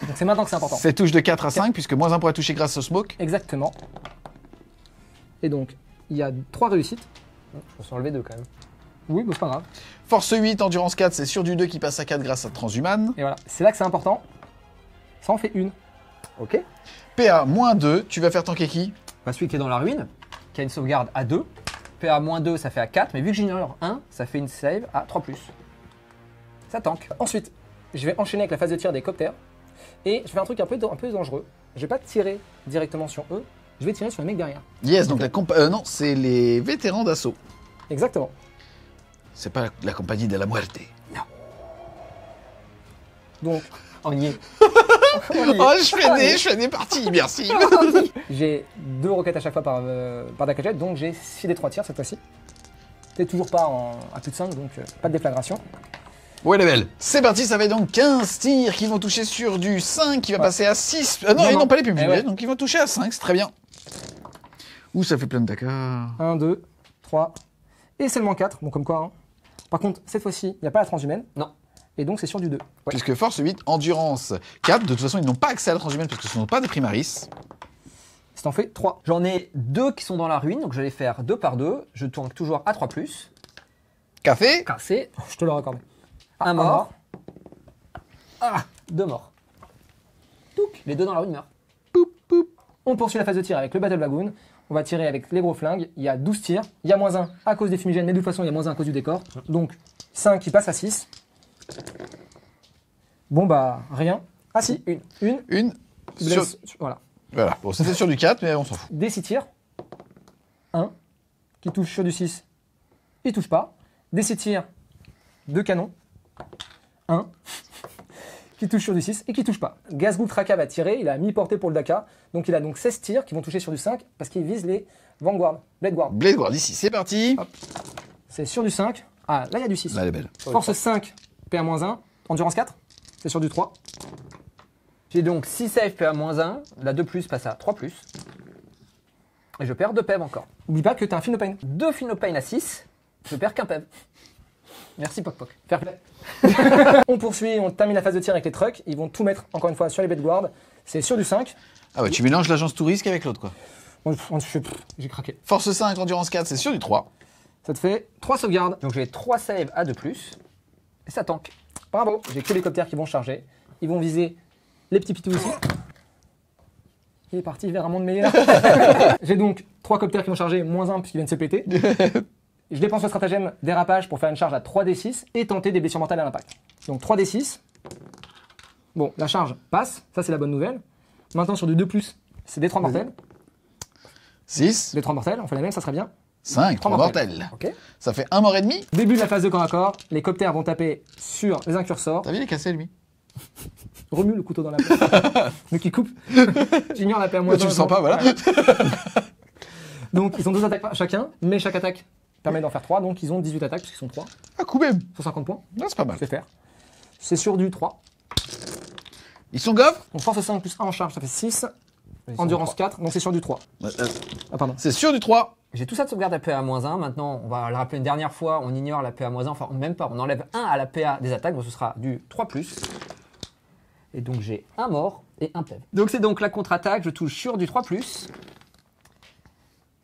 [SPEAKER 2] Donc c'est maintenant que c'est important.
[SPEAKER 1] C'est touche de 4 à 5 puisque moins 1 pourra toucher grâce au smoke.
[SPEAKER 2] Exactement. Et donc, il y a 3 réussites.
[SPEAKER 3] Je me suis enlevé 2 quand même.
[SPEAKER 2] Oui, bah, c'est pas grave.
[SPEAKER 1] Force 8, endurance 4, c'est sur du 2 qui passe à 4 grâce à Transhumane.
[SPEAKER 2] Et voilà, c'est là que c'est important. Ça en fait une.
[SPEAKER 3] Ok.
[SPEAKER 1] PA, moins 2, tu vas faire tanker qui?
[SPEAKER 3] Celui qui est dans la ruine, qui a une sauvegarde à 2. PA moins 2, ça fait à 4. Mais vu que j'ignore 1, ça fait une save à 3+. Ça tank.
[SPEAKER 2] Ensuite, je vais enchaîner avec la phase de tir des coptères. Et je fais un truc un peu dangereux. Je vais pas tirer directement sur eux, je vais tirer sur les mecs derrière.
[SPEAKER 1] Yes, donc non, c'est les vétérans d'assaut.
[SPEAKER 2] Exactement.
[SPEAKER 1] C'est pas la compagnie de la muerte.
[SPEAKER 2] Donc,
[SPEAKER 3] On y est.
[SPEAKER 1] Oh, je fais des parties, merci.
[SPEAKER 2] j'ai 2 roquettes à chaque fois par Dakajet, donc j'ai 6 des 3 tirs cette fois-ci. T'es toujours pas à plus de 5, donc pas de déflagration.
[SPEAKER 1] Ouais, la belle. C'est parti, ça fait donc 15 tirs qui vont toucher sur du 5, qui va passer à 6. Non,
[SPEAKER 2] Non,
[SPEAKER 1] ils
[SPEAKER 2] non.
[SPEAKER 1] n'ont pas les publiés,
[SPEAKER 2] ouais.
[SPEAKER 1] donc ils vont toucher à 5, c'est très bien. Ouh, ça fait plein de Dakar.
[SPEAKER 2] 1, 2, 3, et seulement 4, bon comme quoi. Hein. Par contre, cette fois-ci, il n'y a pas la transhumaine,
[SPEAKER 3] Non.
[SPEAKER 2] et donc c'est sur du 2.
[SPEAKER 1] Puisque force 8, endurance 4. De toute façon, ils n'ont pas accès à la transhumane parce que ce ne sont pas des primaris.
[SPEAKER 2] Ça en fait 3.
[SPEAKER 3] J'en ai 2 qui sont dans la ruine, donc je vais les faire 2 par 2. Je tourne toujours à 3+.
[SPEAKER 1] Café.
[SPEAKER 3] Cassé.
[SPEAKER 2] Je te le raccorde.
[SPEAKER 3] Un mort. 2 morts. Touc. Les 2 dans la ruine meurent.
[SPEAKER 2] On poursuit la phase de tir avec le Battle Lagoon. On va tirer avec les gros flingues. Il y a 12 tirs. Il y a moins 1 à cause des fumigènes, mais de toute façon, il y a moins 1 à cause du décor. Donc 5 qui passe à 6. Bon bah, rien. Ah si, une.
[SPEAKER 1] Une.
[SPEAKER 2] Qui
[SPEAKER 1] Sur...
[SPEAKER 2] blesse- Voilà.
[SPEAKER 1] Voilà, bon, c'était sur du 4, mais on s'en fout.
[SPEAKER 2] Des 6 tirs. 1 qui touche sur du 6. Il touche pas. Des 6 tirs. 2 canons. 1 qui touche sur du 6 et qui touche pas. Gazgul Traka va tirer, il a mi-portée pour le Daka, donc il a donc 16 tirs qui vont toucher sur du 5 parce qu'il vise les Vanguard, Blade Guard.
[SPEAKER 1] Blade Guard ici, c'est parti.
[SPEAKER 2] Hop. C'est sur du 5. Ah, là il y a du 6.
[SPEAKER 1] Là, elle est belle.
[SPEAKER 2] Force 5, PA-1, endurance 4, c'est sur du 3.
[SPEAKER 3] J'ai donc 6 save PA-1, la 2+, passe à 3+. Et je perds 2 PEV encore.
[SPEAKER 2] Oublie pas que t'as un Feel No Pain.
[SPEAKER 3] 2 Feel No Pain à 6, je perds qu'un PEV. Merci Poc Poc.
[SPEAKER 2] Fair play. On poursuit, on termine la phase de tir avec les trucks. Ils vont tout mettre encore une fois sur les Blade Guard. C'est sur du 5.
[SPEAKER 1] Ah ouais, tu mélanges l'agence tout risque avec l'autre, quoi.
[SPEAKER 2] J'ai craqué.
[SPEAKER 1] Force 5, endurance 4, c'est sur du 3.
[SPEAKER 2] Ça te fait 3 sauvegardes.
[SPEAKER 3] Donc j'ai 3 saves à 2+, et ça tank.
[SPEAKER 2] Bravo. J'ai que les coptères qui vont charger. Ils vont viser les petits pitous ici. Il est parti vers un monde meilleur. J'ai donc 3 coptères qui vont charger, -1 puisqu'ils viennent se péter. Je dépense le stratagème dérapage pour faire une charge à 3d6 et tenter des blessures mortelles à l'impact. Donc 3d6. Bon, la charge passe, ça c'est la bonne nouvelle. Maintenant sur du 2+, c'est des 3 mortels.
[SPEAKER 1] 6,
[SPEAKER 2] Des 3 mortels, on fait la même, ça serait bien.
[SPEAKER 1] 5, 3
[SPEAKER 2] mortels.
[SPEAKER 1] mortels.
[SPEAKER 2] Ok.
[SPEAKER 1] Ça fait 1 mort et demi.
[SPEAKER 2] Début de la phase de corps à corps, les coptères vont taper sur les incursors.
[SPEAKER 1] T'as vu, il est cassé, lui.
[SPEAKER 2] Remue le couteau dans la plaie. Mais qui coupe. J'ignore la paix à moins.
[SPEAKER 1] Tu le sens pas, voilà.
[SPEAKER 2] Donc ils ont 2 attaques chacun, mais chaque attaque permet d'en faire 3, donc ils ont 18 attaques puisqu'ils sont 3.
[SPEAKER 1] Ah, coup même.
[SPEAKER 2] Sur 50 points.
[SPEAKER 1] Non, c'est pas mal.
[SPEAKER 2] C'est faire. C'est sur du 3.
[SPEAKER 1] Ils sont gaffes.
[SPEAKER 2] Donc force 5 plus 1 en charge, ça fait 6. Endurance 4, donc c'est sur du 3. Ah pardon.
[SPEAKER 1] C'est sur du 3.
[SPEAKER 3] J'ai tout ça de sauvegarde à PA-1. Maintenant, on va le rappeler une dernière fois, on ignore la PA-1. Enfin, même pas, on enlève 1 à la PA des attaques, donc ce sera du 3+. Et donc j'ai un mort et un PEV. Donc c'est donc la contre-attaque, je touche sur du 3+.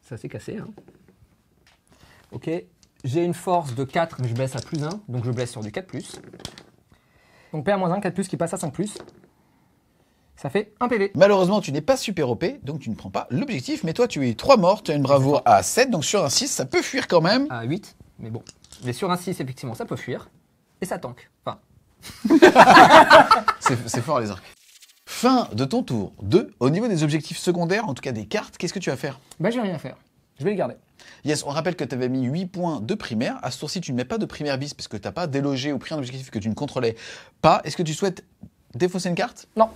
[SPEAKER 3] Ça s'est cassé, hein. Ok. J'ai une force de 4, mais je blesse à +1, donc je blesse sur du 4+.
[SPEAKER 2] Donc PA-1, 4+, qui passe à 5+. Ça fait 1 PV.
[SPEAKER 1] Malheureusement, tu n'es pas super OP, donc tu ne prends pas l'objectif. Mais toi, tu as eu 3 morts, tu as une bravoure à 7, donc sur un 6, ça peut fuir quand même.
[SPEAKER 3] À 8, mais bon. Mais sur un 6, effectivement, ça peut fuir. Et ça tank. Enfin,
[SPEAKER 1] C'est fort, les arcs. Fin de ton tour 2. Au niveau des objectifs secondaires, en tout cas des cartes, qu'est-ce que tu vas faire?
[SPEAKER 2] Bah, j'ai rien à faire. Je vais le garder.
[SPEAKER 1] Yes, on rappelle que tu avais mis 8 points de primaire. À ce tour-ci, tu ne mets pas de primaire bis parce que tu n'as pas délogé ou pris un objectif que tu ne contrôlais pas. Est-ce que tu souhaites défausser une carte?
[SPEAKER 2] Non.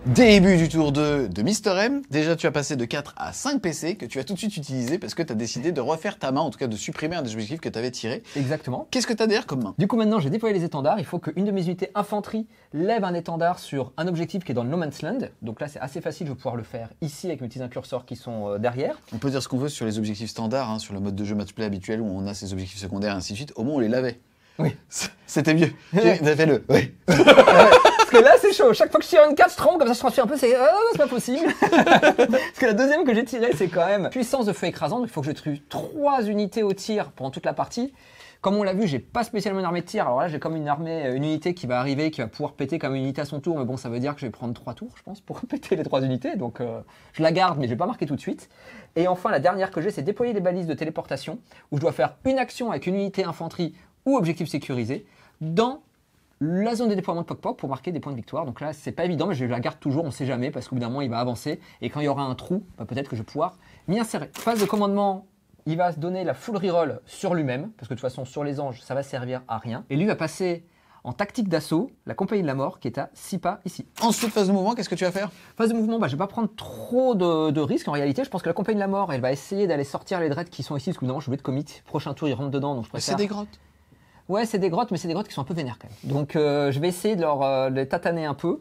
[SPEAKER 1] Début du tour 2 de Mister M. Déjà, tu as passé de 4 à 5 PC que tu as tout de suite utilisé parce que tu as décidé de refaire ta main, en tout cas de supprimer un des objectifs que tu avais tiré.
[SPEAKER 3] exactement.
[SPEAKER 1] Qu'est-ce que tu as derrière comme main?
[SPEAKER 3] Du coup, maintenant, j'ai déployé les étendards. Il faut qu'une de mes unités infanterie lève un étendard sur un objectif qui est dans le No Man's Land. Donc là, c'est assez facile. Je vais pouvoir le faire ici avec mes petits incurseurs qui sont derrière.
[SPEAKER 1] On peut dire ce qu'on veut sur les objectifs standards, hein, sur le mode de jeu matchplay habituel où on a ses objectifs secondaires et ainsi de suite. Au moins, on les lavait.
[SPEAKER 3] Oui.
[SPEAKER 1] C'était mieux. Fais-le. Oui.
[SPEAKER 3] Parce que là, c'est chaud. Chaque fois que je tire une carte, je tremble, comme ça je transpire un peu, c'est pas possible. Parce que la deuxième que j'ai tirée, c'est quand même puissance de feu écrasant. Donc il faut que je tue 3 unités au tir pendant toute la partie. Comme on l'a vu, j'ai pas spécialement une armée de tir. Alors là, j'ai comme une unité qui va arriver, qui va pouvoir péter comme une unité à son tour. Mais bon, ça veut dire que je vais prendre 3 tours, je pense, pour péter les 3 unités. Donc je la garde, mais je vais pas marquer tout de suite. Et enfin, la dernière que j'ai, c'est déployer des balises de téléportation, où je dois faire une action avec une unité infanterie ou objectif sécurisé dans la zone de déploiement de Poc Poc pour marquer des points de victoire. Donc là, c'est pas évident, mais je la garde toujours, on sait jamais, parce qu'au bout d'un moment, il va avancer. Et quand il y aura un trou, bah, peut-être que je vais pouvoir m'y insérer. Phase de commandement, il va se donner la full reroll sur lui-même, parce que de toute façon, sur les anges, ça va servir à rien. Et lui va passer en tactique d'assaut, la compagnie de la mort, qui est à 6 pas ici.
[SPEAKER 1] Ensuite, phase de mouvement, qu'est-ce que tu vas faire?
[SPEAKER 3] Phase de mouvement, bah, je vais pas prendre trop de risques en réalité. Je pense que la compagnie de la mort, elle va essayer d'aller sortir les dreads qui sont ici, parce que non, je vais être commit. Prochain tour, ils rentrent dedans, donc je préfère.
[SPEAKER 1] C'est des grottes.
[SPEAKER 3] Ouais, c'est des grottes, mais c'est des grottes qui sont un peu vénères quand même. Donc je vais essayer de les tataner un peu.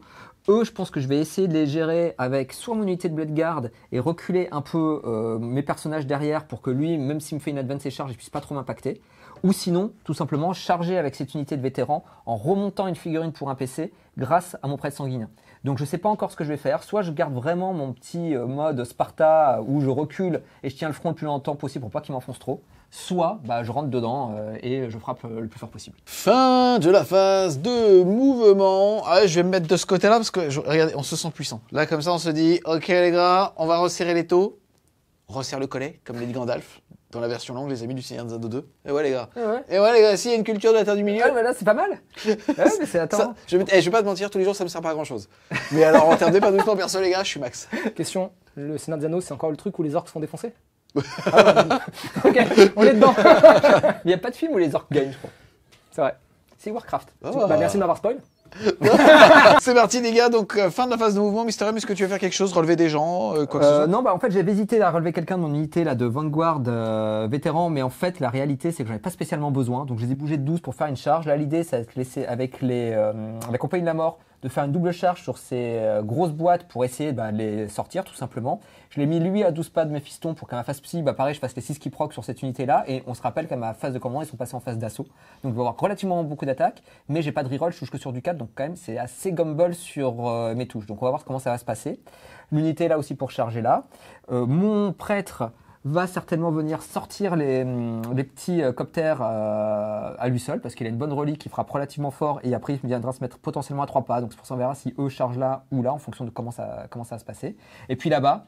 [SPEAKER 3] Eux, je pense que je vais essayer de les gérer avec soit mon unité de Blade Guard et reculer un peu mes personnages derrière pour que lui, même s'il me fait une advance et charge, il puisse pas trop m'impacter. Ou sinon, tout simplement, charger avec cette unité de vétéran en remontant une figurine pour un PC grâce à mon prêtre sanguinin. Donc je sais pas encore ce que je vais faire. Soit je garde vraiment mon petit mode Sparta où je recule et je tiens le front le plus longtemps possible pour pas qu'il m'enfonce trop. Soit bah, je rentre dedans et je frappe le plus fort possible.
[SPEAKER 1] Fin de la phase de mouvement. Ah, je vais me mettre de ce côté-là parce que, regardez, on se sent puissant. Là, comme ça, on se dit, ok les gars, on va resserrer les taux. On resserre le collet, comme l'a dit Gandalf, dans la version longue, les amis du Seigneur des Anneaux 2. Et ouais les gars. Et ouais les gars, s'il y a une culture de la Terre du Milieu.
[SPEAKER 3] Ah, mais là, c'est pas mal. Ouais, mais c'est attends.
[SPEAKER 1] Je vais pas te mentir, tous les jours, ça me sert pas à grand-chose. Mais alors, en termes d'épanouissement perso, les gars, je suis max.
[SPEAKER 2] Question, Le Seigneur des Anneaux, c'est encore le truc où les orques se font défoncer. Ok, on est dedans.
[SPEAKER 3] Il n'y a pas de film où les orques gagnent, je crois.
[SPEAKER 2] C'est vrai.
[SPEAKER 3] C'est Warcraft.
[SPEAKER 1] Oh.
[SPEAKER 2] Bah, merci de m'avoir spoil.
[SPEAKER 1] C'est parti les gars, donc fin de la phase de mouvement. Mister M, est-ce que tu veux faire quelque chose, relever des gens, quoi que ce soit?
[SPEAKER 3] Non, bah en fait j'avais hésité à relever quelqu'un de mon unité là, de Vanguard vétéran, mais en fait la réalité c'est que j'en ai pas spécialement besoin, donc je les ai bougés de 12 pour faire une charge. Là l'idée c'est de laisser avec la compagnie de la mort de faire une double charge sur ces grosses boîtes pour essayer de les sortir tout simplement. Je l'ai mis lui à 12 pas de Méphiston pour qu'à ma phase psy, pareil, je fasse les 6 qui proc sur cette unité là, et on se rappelle qu'à ma phase de commandement ils sont passés en phase d'assaut. Donc je vais avoir relativement beaucoup d'attaques, mais j'ai pas de reroll, je touche que sur du 4, donc quand même c'est assez gumble sur mes touches. Donc on va voir comment ça va se passer. L'unité là aussi pour charger là. Mon prêtre va certainement venir sortir les petits coptères à lui seul parce qu'il a une bonne relique qui frappe relativement fort et après il viendra se mettre potentiellement à 3 pas. Donc c'est pour ça on verra si eux chargent là ou là en fonction de comment ça va se passer. Et puis là-bas,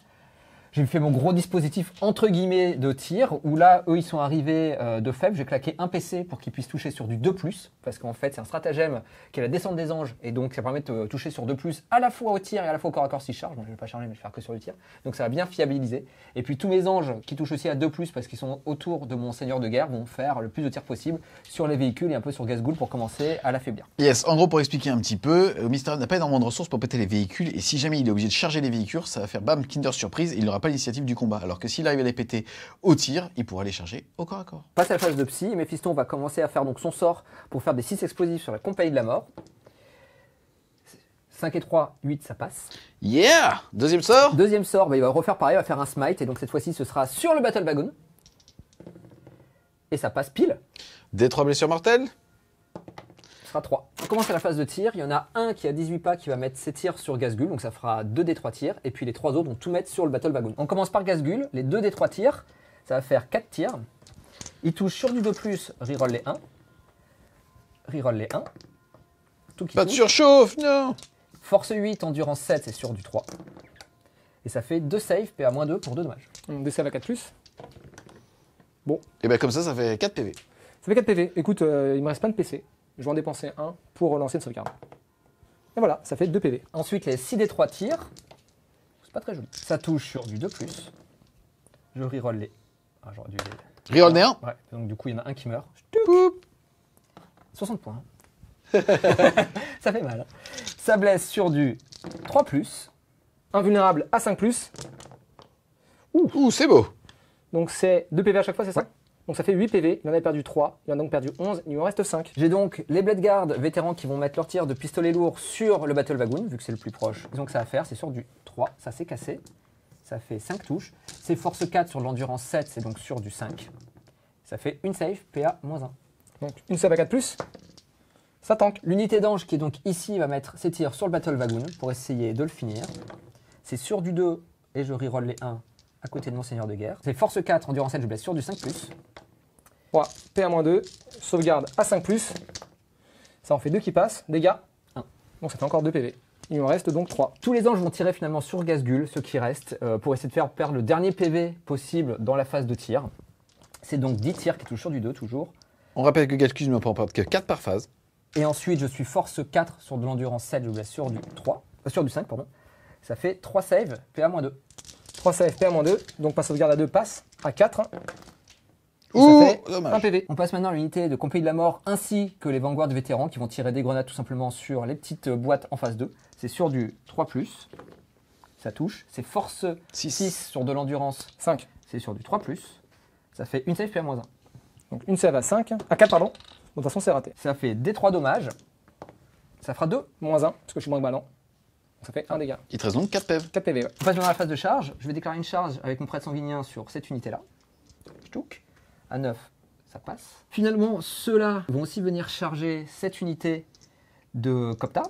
[SPEAKER 3] j'ai fait mon gros dispositif entre guillemets de tir où là eux ils sont arrivés de faible. J'ai claqué un PC pour qu'ils puissent toucher sur du 2+, parce qu'en fait c'est un stratagème qui est la descente des anges et donc ça permet de toucher sur 2+, à la fois au tir et à la fois au corps à corps si je charge. Donc je vais pas charger mais je vais faire que sur le tir. Donc ça va bien fiabiliser. Et puis tous mes anges qui touchent aussi à 2+, parce qu'ils sont autour de mon seigneur de guerre, vont faire le plus de tirs possible sur les véhicules et un peu sur Gazgul pour commencer à l'affaiblir.
[SPEAKER 1] Yes, en gros pour expliquer un petit peu, Mister M n'a pas énormément de ressources pour péter les véhicules et si jamais il est obligé de charger les véhicules, ça va faire bam, Kinder Surprise et il n'aura pas l'initiative du combat. Alors que s'il arrive à les péter au tir, il pourra les charger au corps à corps.
[SPEAKER 3] Passe à la phase de psy, Méphiston va commencer à faire donc son sort pour faire des 6 explosifs sur la compagnie de la mort. 5 et 3, 8, ça passe.
[SPEAKER 1] Yeah! Deuxième sort.
[SPEAKER 3] Deuxième sort, il va refaire pareil, il va faire un smite et donc cette fois-ci ce sera sur le Battle Wagon. Et ça passe pile.
[SPEAKER 1] Des 3 blessures mortelles.
[SPEAKER 3] Ce sera 3. On commence à la phase de tir. Il y en a un qui a 18 pas qui va mettre ses tirs sur Gazgul. Donc ça fera 2 des 3 tirs. Et puis les 3 autres vont tout mettre sur le Battle Wagon. On commence par Gazgul. Les 2 des 3 tirs, ça va faire 4 tirs. Il touche sur du 2+, reroll les 1. Reroll les 1. Tout qui
[SPEAKER 1] Pas de
[SPEAKER 3] touche.
[SPEAKER 1] surchauffe, non.
[SPEAKER 3] Force 8, endurance 7, c'est sur du 3. Et ça fait 2 saves, PA-2 pour 2 dommages.
[SPEAKER 2] Des save à 4+.
[SPEAKER 1] Et ben comme ça fait 4 PV.
[SPEAKER 2] Ça fait 4 PV. Écoute, il me reste plein de PC. Je vais en dépenser un pour relancer une sauvegarde. Et voilà, ça fait 2 PV.
[SPEAKER 3] Ensuite, les 6 des 3 tirs. C'est pas très joli. Ça touche sur du 2+. Je reroll les. Ah, j'aurais dû les.
[SPEAKER 1] Reroll des 1.
[SPEAKER 3] Ouais, donc du coup, il y en a un qui meurt.
[SPEAKER 1] Poup.
[SPEAKER 3] 60 points. Ça fait mal. Ça blesse sur du 3+.
[SPEAKER 2] Invulnérable à 5+.
[SPEAKER 1] Ouh, c'est beau.
[SPEAKER 2] Donc c'est 2 PV à chaque fois, c'est ça?
[SPEAKER 3] Ouais.
[SPEAKER 2] Donc ça fait 8 PV. Il en avait perdu 3. Il en a donc perdu 11. Il en reste 5.
[SPEAKER 3] J'ai donc les Blade Guard vétérans qui vont mettre leur tir de pistolet lourd sur le Battle Wagon, vu que c'est le plus proche. Ils ont que ça à faire, c'est sur du 3. Ça s'est cassé. Ça fait 5 touches. C'est force 4 sur l'endurance 7, c'est donc sur du 5. Ça fait une save, PA-1.
[SPEAKER 2] Donc une save à 4+. Ça tank.
[SPEAKER 3] L'unité d'ange qui est donc ici va mettre ses tirs sur le Battle Wagon pour essayer de le finir. C'est sur du 2 et je reroll les 1 à côté de mon seigneur de guerre. C'est force 4, endurance 7, je blesse sur du 5+.
[SPEAKER 2] 3, PA-2, sauvegarde à 5+. Ça en fait 2 qui passent. Dégâts 1. Donc ça fait encore 2 PV. Il en reste donc 3.
[SPEAKER 3] Tous les anges vont tirer finalement sur Gazgul, ceux qui restent, pour essayer de faire perdre le dernier PV possible dans la phase de tir. C'est donc 10 tirs qui touchent sur du 2 toujours.
[SPEAKER 1] On rappelle que Gazgul ne peut en perdre que 4 par phase.
[SPEAKER 3] Et ensuite, je suis force 4 sur de l'endurance 7, je blesse sur du 3, sur du 5, pardon. Ça fait 3 saves, PA-2.
[SPEAKER 2] 3 save, PA-2. Donc ma sauvegarde à 2 passe à 4. Et
[SPEAKER 1] Ouh,
[SPEAKER 2] ça fait
[SPEAKER 1] dommage.
[SPEAKER 2] 1 PV.
[SPEAKER 3] On passe maintenant à l'unité de compagnie de la mort ainsi que les Vanguard vétérans qui vont tirer des grenades tout simplement sur les petites boîtes en phase 2. C'est sur du 3+. Ça touche. C'est force 6 sur de l'endurance.
[SPEAKER 2] 5.
[SPEAKER 3] C'est sur du 3+. Ça fait une save PA-1.
[SPEAKER 2] Donc une save à 5. À 4, pardon. De toute façon, c'est raté.
[SPEAKER 3] Ça fait des 3 dommages. Ça fera 2.
[SPEAKER 2] Moins 1, parce que je suis moins ballant. Donc ça fait 1 dégât.
[SPEAKER 1] Il te reste donc 4 PV.
[SPEAKER 2] 4 PV, ouais.
[SPEAKER 3] On passe maintenant à la phase de charge. Je vais déclarer une charge avec mon prêtre sanguinien sur cette unité-là. Ch'touk. À 9, ça passe. Finalement, ceux-là vont aussi venir charger cette unité de Copta.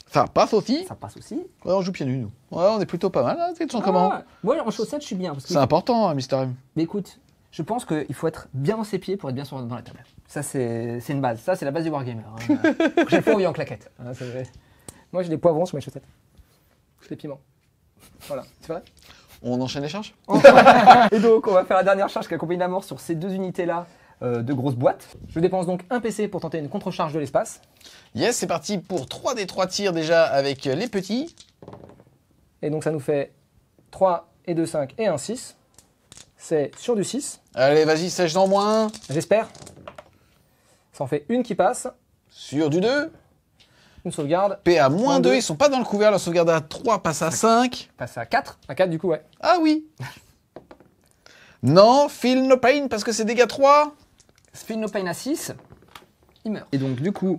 [SPEAKER 1] Ça passe aussi.
[SPEAKER 3] Ça passe aussi.
[SPEAKER 1] Ouais, on joue pieds nus, nous. Ouais, on est plutôt pas mal. Hein. Tu te sens comment?
[SPEAKER 3] Moi, en chaussettes, je suis bien. Parce que...
[SPEAKER 1] C'est important, hein, Mister M.
[SPEAKER 3] Mais écoute, je pense qu'il faut être bien dans ses pieds pour être bien dans la table. Ça, c'est une base. Ça, c'est la base du wargamer. Hein. J'ai pas envie en claquette. Hein, c'est vrai.
[SPEAKER 2] Moi, j'ai des poivrons sur mes chaussettes. Des piments. Voilà, c'est vrai.
[SPEAKER 1] On enchaîne les charges?
[SPEAKER 3] Et donc, on va faire la dernière charge qui accompagne la mort sur ces deux unités-là de grosses boîtes.
[SPEAKER 2] Je dépense donc un PC pour tenter une contre-charge de l'espace.
[SPEAKER 1] Yes, c'est parti pour 3 des 3 tirs déjà avec les petits.
[SPEAKER 2] Et donc ça nous fait 3 et 2, 5 et un 6. C'est sur du 6.
[SPEAKER 1] Allez, vas-y, sèche dans moins.
[SPEAKER 2] J'espère. Ça en fait une qui passe.
[SPEAKER 1] Sur du 2.
[SPEAKER 2] Une sauvegarde.
[SPEAKER 1] P à moins
[SPEAKER 2] Moins
[SPEAKER 1] 2,
[SPEAKER 2] deux.
[SPEAKER 1] ils sont pas dans le couvert. La sauvegarde à 3 passe à 5.
[SPEAKER 3] Passe à 4.
[SPEAKER 2] À 4 du coup, ouais.
[SPEAKER 1] Ah oui. Non, feel no pain parce que c'est dégâts 3.
[SPEAKER 3] Feel no pain à 6. Il meurt. Et donc, du coup,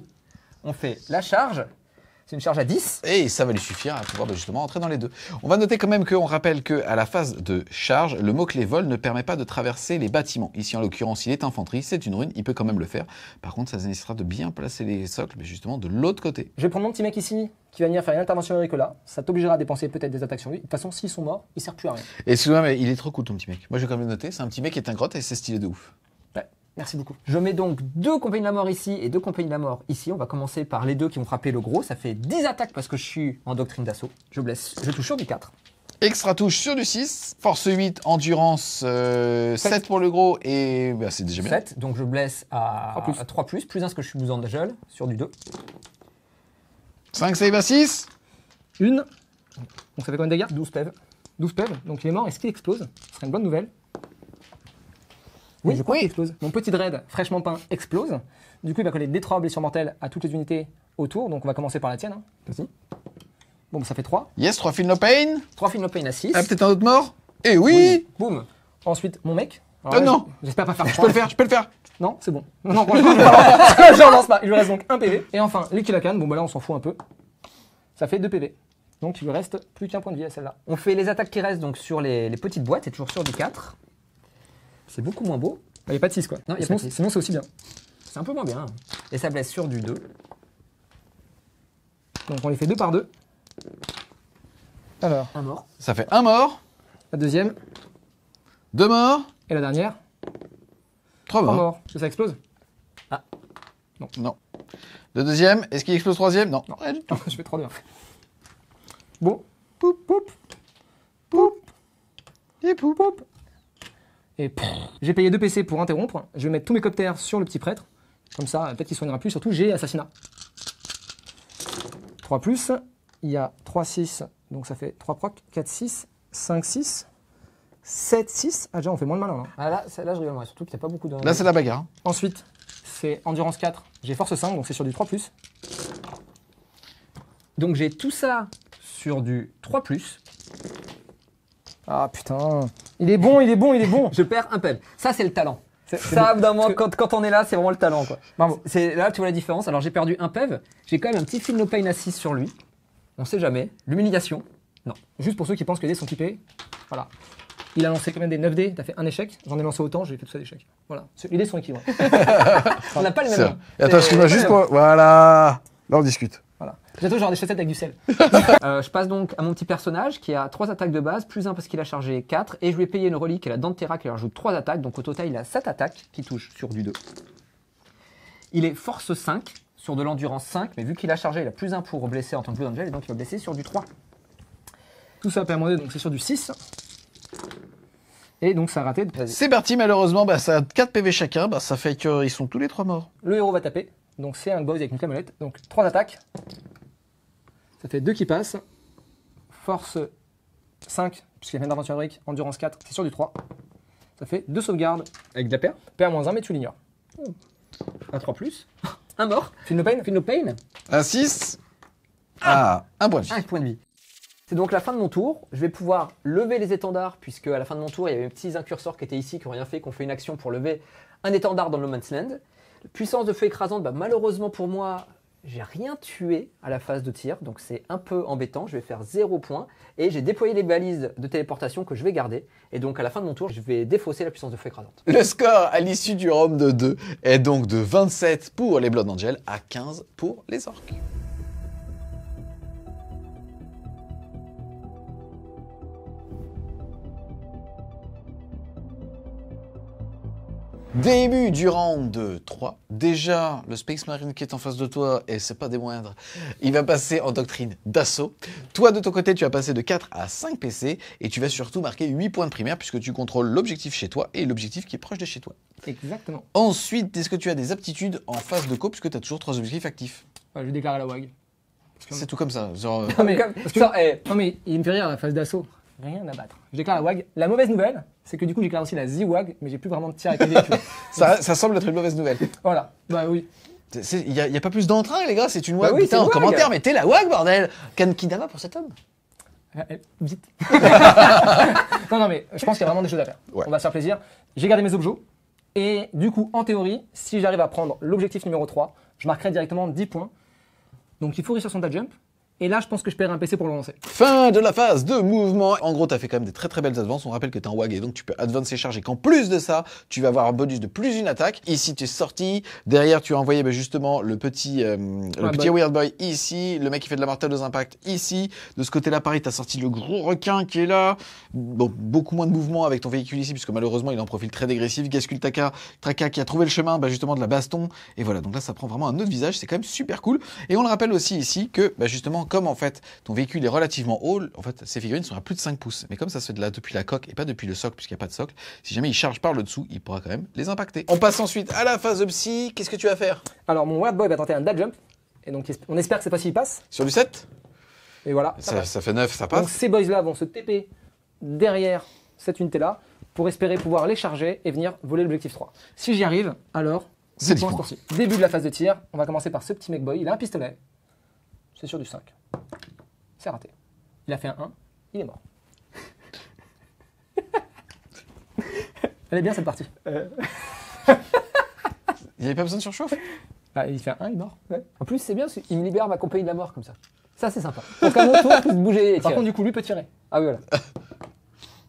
[SPEAKER 3] on fait la charge. C'est une charge à 10.
[SPEAKER 1] Et ça va lui suffire à pouvoir justement entrer dans les deux. On va noter quand même qu'on rappelle qu'à la phase de charge, le mot-clé vol ne permet pas de traverser les bâtiments. Ici, en l'occurrence, il est infanterie, c'est une rune, il peut quand même le faire. Par contre, ça nécessitera de bien placer les socles, mais justement de l'autre côté.
[SPEAKER 2] Je vais prendre mon petit mec ici qui va venir faire une intervention avec là. Ça t'obligera à dépenser peut-être des attaques sur lui. De toute façon, s'ils sont morts, il sert plus à rien.
[SPEAKER 1] Et excuse-moi, mais il est trop cool ton petit mec. Moi, je vais quand même le noter. C'est un petit mec qui est un grotte et c'est stylé de ouf.
[SPEAKER 2] Ouais, merci beaucoup.
[SPEAKER 3] Je mets donc 2 compagnies de la mort ici et 2 compagnies de la mort ici. On va commencer par les 2 qui vont frapper le gros. Ça fait 10 attaques parce que je suis en doctrine d'assaut. Je blesse. Je touche sur du 4.
[SPEAKER 1] Extra touche sur du 6. Force 8, endurance 7 pour le gros et bah, c'est déjà bien.
[SPEAKER 3] 7. Donc je blesse à
[SPEAKER 2] 3+.
[SPEAKER 3] plus 1 parce que je suis en gel sur du 2.
[SPEAKER 1] 5 save à 6.
[SPEAKER 2] Une. Donc ça fait combien de dégâts?
[SPEAKER 3] 12 PEV.
[SPEAKER 2] 12 PEV. Donc il est mort. Est-ce qu'il explose? Ce serait une bonne nouvelle. Oui, je crois qu'il explose. Mon petit dread fraîchement peint explose. Du coup, il va coller D3 blessures mortelles à toutes les unités autour. Donc on va commencer par la tienne. Hein.
[SPEAKER 3] Vas-y.
[SPEAKER 2] Bon, bah, ça fait 3.
[SPEAKER 1] Yes, 3 feel no pain.
[SPEAKER 3] 3 Feel no pain à 6.
[SPEAKER 1] Ah, peut-être un autre mort. Et oui.
[SPEAKER 3] Boum.
[SPEAKER 2] Ensuite, mon mec. Alors là,
[SPEAKER 1] Non.
[SPEAKER 2] J'espère pas faire
[SPEAKER 1] Je peux le faire, je peux le faire.
[SPEAKER 2] Non, c'est bon. Non, pour l'instant, je lance pas. Il lui reste donc 1 PV. Et enfin, les Killakan. Bon, bah là, on s'en fout un peu. Ça fait 2 PV. Donc il lui reste plus qu'un point de vie à celle-là.
[SPEAKER 3] On fait les attaques qui restent donc sur les petites boîtes. C'est toujours sur du 4. C'est beaucoup moins beau.
[SPEAKER 2] Il n'y a pas de 6 quoi.
[SPEAKER 3] Non, y a
[SPEAKER 2] sinon,
[SPEAKER 3] pas de 6.
[SPEAKER 2] sinon, c'est aussi bien.
[SPEAKER 3] C'est un peu moins bien. Et ça blesse sur du 2.
[SPEAKER 2] Donc on les fait 2 par 2. Alors,
[SPEAKER 3] Un mort.
[SPEAKER 1] Ça fait un mort,
[SPEAKER 2] la deuxième
[SPEAKER 1] 2 morts,
[SPEAKER 2] et la dernière,
[SPEAKER 1] 3
[SPEAKER 2] 3
[SPEAKER 1] morts.
[SPEAKER 2] morts. Est-ce que ça explose?
[SPEAKER 1] Non. Le deuxième, est-ce qu'il explose troisième? Non.
[SPEAKER 2] Non.
[SPEAKER 1] Rien du tout.
[SPEAKER 2] Je fais 3 2. Bon.
[SPEAKER 1] Poup, poup, poup. Et poup, poup.
[SPEAKER 2] Et j'ai payé 2 PC pour interrompre. Je vais mettre tous mes coptères sur le petit prêtre. Comme ça, peut-être qu'il soignera plus. Surtout, j'ai assassinat. 3 plus. Il y a 3 6. Donc ça fait 3 proc. 4 6. 5 6. 7 6. Ah déjà, on fait moins de malin là.
[SPEAKER 3] Ah là, je rigole moins. Surtout qu'il n'y a pas beaucoup de...
[SPEAKER 1] Là, c'est la bagarre. Hein.
[SPEAKER 2] Ensuite, c'est endurance 4. J'ai force 5. Donc c'est sur du 3 plus.
[SPEAKER 3] Donc j'ai tout ça sur du 3+.
[SPEAKER 2] Ah putain. Il est bon, il est bon, il est bon.
[SPEAKER 3] Je perds un PEV. Ça, c'est le talent.
[SPEAKER 2] C'est
[SPEAKER 3] Ça,
[SPEAKER 2] bon.
[SPEAKER 3] d'un moment,
[SPEAKER 2] Parce que-
[SPEAKER 3] quand on est là, c'est vraiment le talent, quoi.
[SPEAKER 2] Bravo.
[SPEAKER 3] C'est là, tu vois la différence. Alors, j'ai perdu un PEV. J'ai quand même un petit Feel no pain à 6 sur lui. On sait jamais. L'humiliation.
[SPEAKER 2] Juste pour ceux qui pensent que les dés sont typés, voilà. Il a lancé combien des 9 dés, t'as fait un échec, j'en ai lancé autant, j'ai fait tout ça d'échecs. Voilà, les dés sont équilibrés.
[SPEAKER 3] On n'a pas le même
[SPEAKER 1] C'est
[SPEAKER 3] nom.
[SPEAKER 1] vrai. Et attends, excuse-moi, juste pour... Voilà. Là, on discute.
[SPEAKER 2] Voilà. Bientôt j'aurai des chaussettes avec du sel.
[SPEAKER 3] Je passe donc à mon petit personnage qui a 3 attaques de base, plus 1 parce qu'il a chargé 4. Et je lui ai payé une relique, la Dantera, qui lui rajoute 3 attaques. Donc au total, il a 7 attaques qui touchent sur du 2. Il est force 5 sur de l'endurance 5. Mais vu qu'il a chargé, il a plus 1 pour blesser en tant que Blue Angel. Et donc il va blesser sur du 3.
[SPEAKER 2] Tout ça permet donc c'est sur du 6. Et donc ça a raté.
[SPEAKER 1] C'est parti, malheureusement, bah, ça a 4 PV chacun. Bah, ça fait qu'ils sont tous les 3 morts.
[SPEAKER 2] Le héros va taper, donc c'est un boss avec une camolette. Donc 3 attaques. Ça fait 2 qui passent. Force 5, puisqu'il y a une d'invention héroïque. Endurance 4, c'est sur du 3. Ça fait 2 sauvegardes.
[SPEAKER 3] Avec de la paire.
[SPEAKER 2] PA-1, mais tu l'ignores.
[SPEAKER 3] Un 3+. Un mort.
[SPEAKER 2] Feel no pain.
[SPEAKER 3] Feel no pain.
[SPEAKER 1] Un 6. Ah, un point de vie.
[SPEAKER 3] 1 point de vie. C'est donc la fin de mon tour. Je vais pouvoir lever les étendards, puisque à la fin de mon tour, il y avait mes petits incurseurs qui étaient ici, qui n'ont rien fait, qui ont fait une action pour lever un étendard dans le No Man's Land. Puissance de feu écrasante, bah, malheureusement pour moi, j'ai rien tué à la phase de tir, donc c'est un peu embêtant. Je vais faire 0 points. Et j'ai déployé les balises de téléportation que je vais garder. Et donc à la fin de mon tour, je vais défausser la puissance de feu écrasante.
[SPEAKER 1] Le score à l'issue du round de 2 est donc de 27 pour les Blood Angels à 15 pour les orques. Début du round de 3. Déjà, le Space Marine qui est en face de toi, et c'est pas des moindres, il va passer en doctrine d'assaut. Toi, de ton côté, tu vas passer de 4 à 5 PC, et tu vas surtout marquer 8 points de primaire, puisque tu contrôles l'objectif chez toi et l'objectif qui est proche de chez toi.
[SPEAKER 2] Exactement.
[SPEAKER 1] Ensuite, est-ce que tu as des aptitudes en phase de co, puisque tu as toujours 3 objectifs actifs?
[SPEAKER 2] Ouais, je vais déclarer la WAG.
[SPEAKER 1] C'est tout comme ça. Genre,
[SPEAKER 2] Non mais,
[SPEAKER 3] Comme-
[SPEAKER 2] parce que-
[SPEAKER 3] ça,
[SPEAKER 2] non mais il me fait rire la phase d'assaut. rien à battre. Je déclare la WAG. La mauvaise nouvelle, c'est que du coup, je déclare aussi la Z-WAG, mais j'ai plus vraiment de tir avec les véhicules.
[SPEAKER 1] Ça semble être une mauvaise nouvelle.
[SPEAKER 2] Voilà. Bah oui.
[SPEAKER 1] Il y a pas plus d'entrain, les gars, c'est une WAG.
[SPEAKER 3] Bah oui,
[SPEAKER 1] Putain,
[SPEAKER 3] c'est
[SPEAKER 1] en
[SPEAKER 3] une WAG.
[SPEAKER 1] commentaire, mettez la WAG, bordel. Kankidama pour cet homme.
[SPEAKER 2] Vite. non, mais je pense qu'il y a vraiment des choses à faire.
[SPEAKER 1] Ouais.
[SPEAKER 2] On va se faire plaisir. J'ai gardé mes objets. Et du coup, en théorie, si j'arrive à prendre l'objectif numéro 3, je marquerai directement 10 points. Donc il faut réussir son tas jump. Et là, je pense que je perds un PC pour le lancer.
[SPEAKER 1] Fin de la phase de mouvement. En gros, tu as fait quand même des très belles advances. On rappelle que tu es un WAG et donc tu peux advance et charge et qu'en plus de ça, tu vas avoir un bonus de plus une attaque. Ici, tu es sorti. Derrière, tu as envoyé justement le petit Weird Boy ici. Le mec qui fait de la mortelle aux impacts ici. De ce côté-là, pareil, tu as sorti le gros requin qui est là. Bon, beaucoup moins de mouvement avec ton véhicule ici puisque malheureusement, il a un profil très dégressif. Gascul Traka qui a trouvé le chemin justement de la baston. Et voilà, donc là, ça prend vraiment un autre visage. C'est quand même super cool. Et on le rappelle aussi ici que justement, comme en fait ton véhicule est relativement haut, en fait ces figurines sont à plus de 5 pouces. Mais comme ça se fait de là depuis la coque et pas depuis le socle puisqu'il n'y a pas de socle, si jamais il charge par le dessous, il pourra quand même les impacter. On passe ensuite à la phase de psy. Qu'est-ce que tu vas faire?
[SPEAKER 2] Alors mon Weird Boy va tenter un dad jump. Et donc on espère que cette fois-ci il passe.
[SPEAKER 1] Sur du 7?
[SPEAKER 2] Et voilà.
[SPEAKER 1] Ça fait 9, ça
[SPEAKER 2] Donc
[SPEAKER 1] passe.
[SPEAKER 2] ces boys là vont se TP derrière cette unité là pour espérer pouvoir les charger et venir voler l'objectif 3. Si j'y arrive, alors
[SPEAKER 1] C'est
[SPEAKER 2] 10 points
[SPEAKER 1] 10
[SPEAKER 2] ce
[SPEAKER 1] points.
[SPEAKER 2] tour-ci. Début de la phase de tir, on va commencer par ce petit mec boy, il a un pistolet. C'est sur du 5. C'est raté. Il a fait un 1, il est mort. Elle est bien cette partie.
[SPEAKER 1] Il n'y avait pas besoin de surchauffe?
[SPEAKER 2] Ah, il fait un 1, il est mort. Ouais.
[SPEAKER 3] En plus, c'est bien, il me libère ma compagnie de la mort comme ça. Ça, c'est sympa. Donc à mon tour, je peux bouger et
[SPEAKER 2] Par
[SPEAKER 3] tirer.
[SPEAKER 2] contre, du coup, lui peut tirer.
[SPEAKER 3] Ah oui, voilà.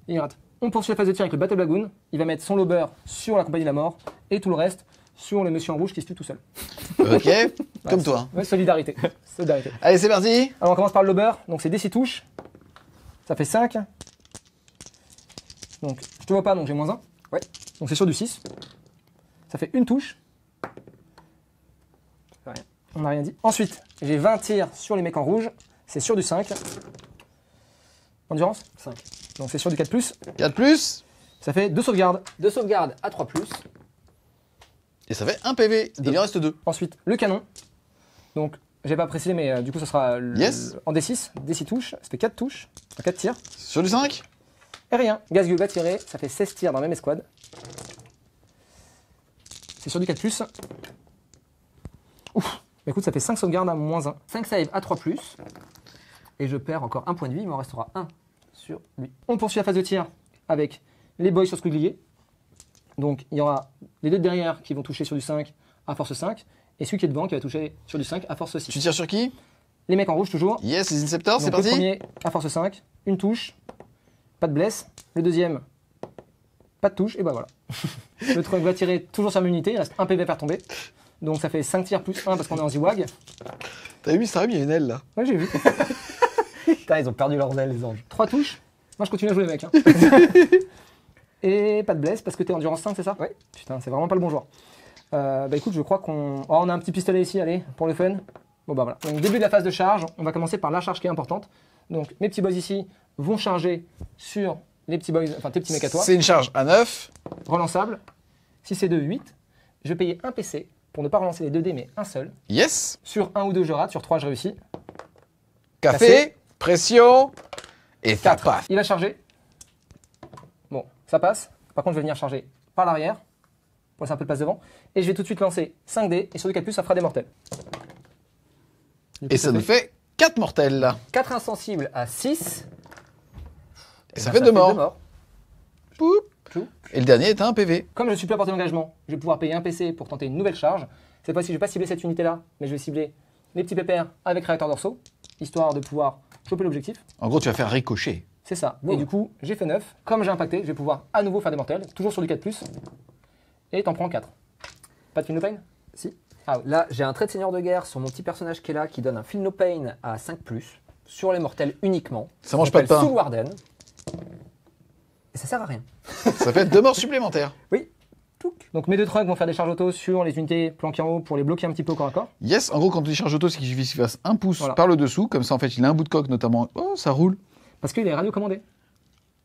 [SPEAKER 2] Il rate. On poursuit la phase de tir avec le Battle Lagoon. Il va mettre son lober sur la compagnie de la mort et tout le reste sur le monsieur en rouge qui se tue tout seul.
[SPEAKER 1] Ok, comme toi. Hein.
[SPEAKER 2] Ouais, solidarité. Solidarité.
[SPEAKER 1] Allez, c'est parti.
[SPEAKER 2] Alors on commence par le lober, donc c'est des 6 touches. Ça fait 5. Donc je te vois pas, donc j'ai moins 1.
[SPEAKER 3] Ouais.
[SPEAKER 2] Donc c'est sur du 6. Ça fait une touche.
[SPEAKER 3] Ça fait rien.
[SPEAKER 2] On n'a rien dit. Ensuite, j'ai 20 tirs sur les mecs en rouge. C'est sur du 5. Endurance
[SPEAKER 3] 5.
[SPEAKER 2] Donc c'est sur du 4+.
[SPEAKER 1] 4 plus.
[SPEAKER 2] Ça fait 2 sauvegardes.
[SPEAKER 3] 2 sauvegardes à 3+.
[SPEAKER 1] Et ça fait 1 PV. Il en reste 2.
[SPEAKER 2] Ensuite, le canon. Donc, j'ai pas précisé, mais du coup, ça sera
[SPEAKER 1] Yes.
[SPEAKER 2] en D6. D6 touches. Ça fait 4 touches. 4 tirs.
[SPEAKER 1] Sur du 5.
[SPEAKER 2] Et rien. Gazgueule va tirer. Ça fait 16 tirs dans la même escouade. C'est sur du 4+. Ouf. Bah, écoute, ça fait 5 sauvegardes à moins 1.
[SPEAKER 3] 5 save à 3+. Et je perds encore un point de vie, il m'en restera 1 sur lui.
[SPEAKER 2] On poursuit la phase de tir avec les boys sur Squiglier. Donc, il y aura les deux de derrière qui vont toucher sur du 5 à force 5. Et celui qui est devant qui va toucher sur du 5 à force 6.
[SPEAKER 1] Tu tires sur qui?
[SPEAKER 2] Les mecs en rouge toujours.
[SPEAKER 1] Yes, les Inceptors, c'est
[SPEAKER 2] Donc, le
[SPEAKER 1] parti.
[SPEAKER 2] premier à force 5, une touche, pas de blesse. Le deuxième, pas de touche, et bah voilà. Le truc va tirer toujours sur la même unité, il reste un PV à faire tomber. Donc ça fait 5 tirs plus 1 parce qu'on est en Z-WAG.
[SPEAKER 1] T'as vu, ça il y a une aile là.
[SPEAKER 2] Ouais, j'ai vu.
[SPEAKER 3] Putain, ils ont perdu leurs ailes, les anges.
[SPEAKER 2] 3 touches. Moi je continue à jouer les mecs. Hein. Et pas de blesse parce que t'es endurance 5, c'est ça?
[SPEAKER 3] Ouais.
[SPEAKER 2] Putain, c'est vraiment pas le bon joueur. Bah écoute, je crois qu'on. Oh, on a un petit pistolet ici, allez, pour le fun. Bon bah voilà. Donc début de la phase de charge, on va commencer par la charge qui est importante. Donc mes petits boys ici vont charger sur les petits boys, enfin tes petits mecs à toi.
[SPEAKER 1] C'est une charge à 9.
[SPEAKER 2] Relançable. Si c'est de 8, je vais payer un PC pour ne pas relancer les 2 dés mais un seul.
[SPEAKER 1] Yes.
[SPEAKER 2] Sur 1 ou 2 je rate, sur 3 je réussis.
[SPEAKER 1] Café,
[SPEAKER 2] Cassé.
[SPEAKER 1] pression. Et ça
[SPEAKER 2] 4.
[SPEAKER 1] passe.
[SPEAKER 2] Il a chargé. Bon, ça passe. Par contre je vais venir charger par l'arrière pour laisser un peu de place devant. Et je vais tout de suite lancer 5 dés et sur du 4+, ça fera des mortels. Du coup,
[SPEAKER 1] Et ça nous fait 4 mortels là.
[SPEAKER 3] 4 insensibles à 6.
[SPEAKER 1] Et ça fait 2 morts.
[SPEAKER 3] 2 morts.
[SPEAKER 1] Poup. Et le dernier est un PV.
[SPEAKER 2] Comme je ne suis plus à portée d'engagement, je vais pouvoir payer un PC pour tenter une nouvelle charge. Cette fois-ci, je ne vais pas cibler cette unité-là, mais je vais cibler les petits pépères avec réacteur dorsaux, histoire de pouvoir choper l'objectif.
[SPEAKER 1] En gros, tu vas faire ricocher.
[SPEAKER 2] C'est ça.
[SPEAKER 3] Wow.
[SPEAKER 2] Et du coup, j'ai fait 9. Comme j'ai impacté, je vais pouvoir à nouveau faire des mortels, toujours sur du 4+. Et t'en prends 4. Pas de feel no pain?
[SPEAKER 3] Si.
[SPEAKER 2] Ah oui.
[SPEAKER 3] Là, j'ai un trait de seigneur de guerre sur mon petit personnage qui est là, qui donne un feel no pain à 5+, sur les mortels uniquement.
[SPEAKER 1] Ça mange pas de pain.
[SPEAKER 3] Soul Warden. Et ça sert à rien.
[SPEAKER 1] Ça fait 2 morts supplémentaires.
[SPEAKER 3] Oui.
[SPEAKER 2] Donc mes 2 trucks vont faire des charges auto sur les unités planquées en haut pour les bloquer un petit peu au corps à corps.
[SPEAKER 1] Yes, en gros, quand tu dis charge auto, c'est qu'il suffit qu'il fasse un pouce
[SPEAKER 2] Voilà.
[SPEAKER 1] par le dessous. Comme ça, en fait, il a un bout de coque notamment. Oh, ça roule.
[SPEAKER 2] Parce qu'il est radiocommandé.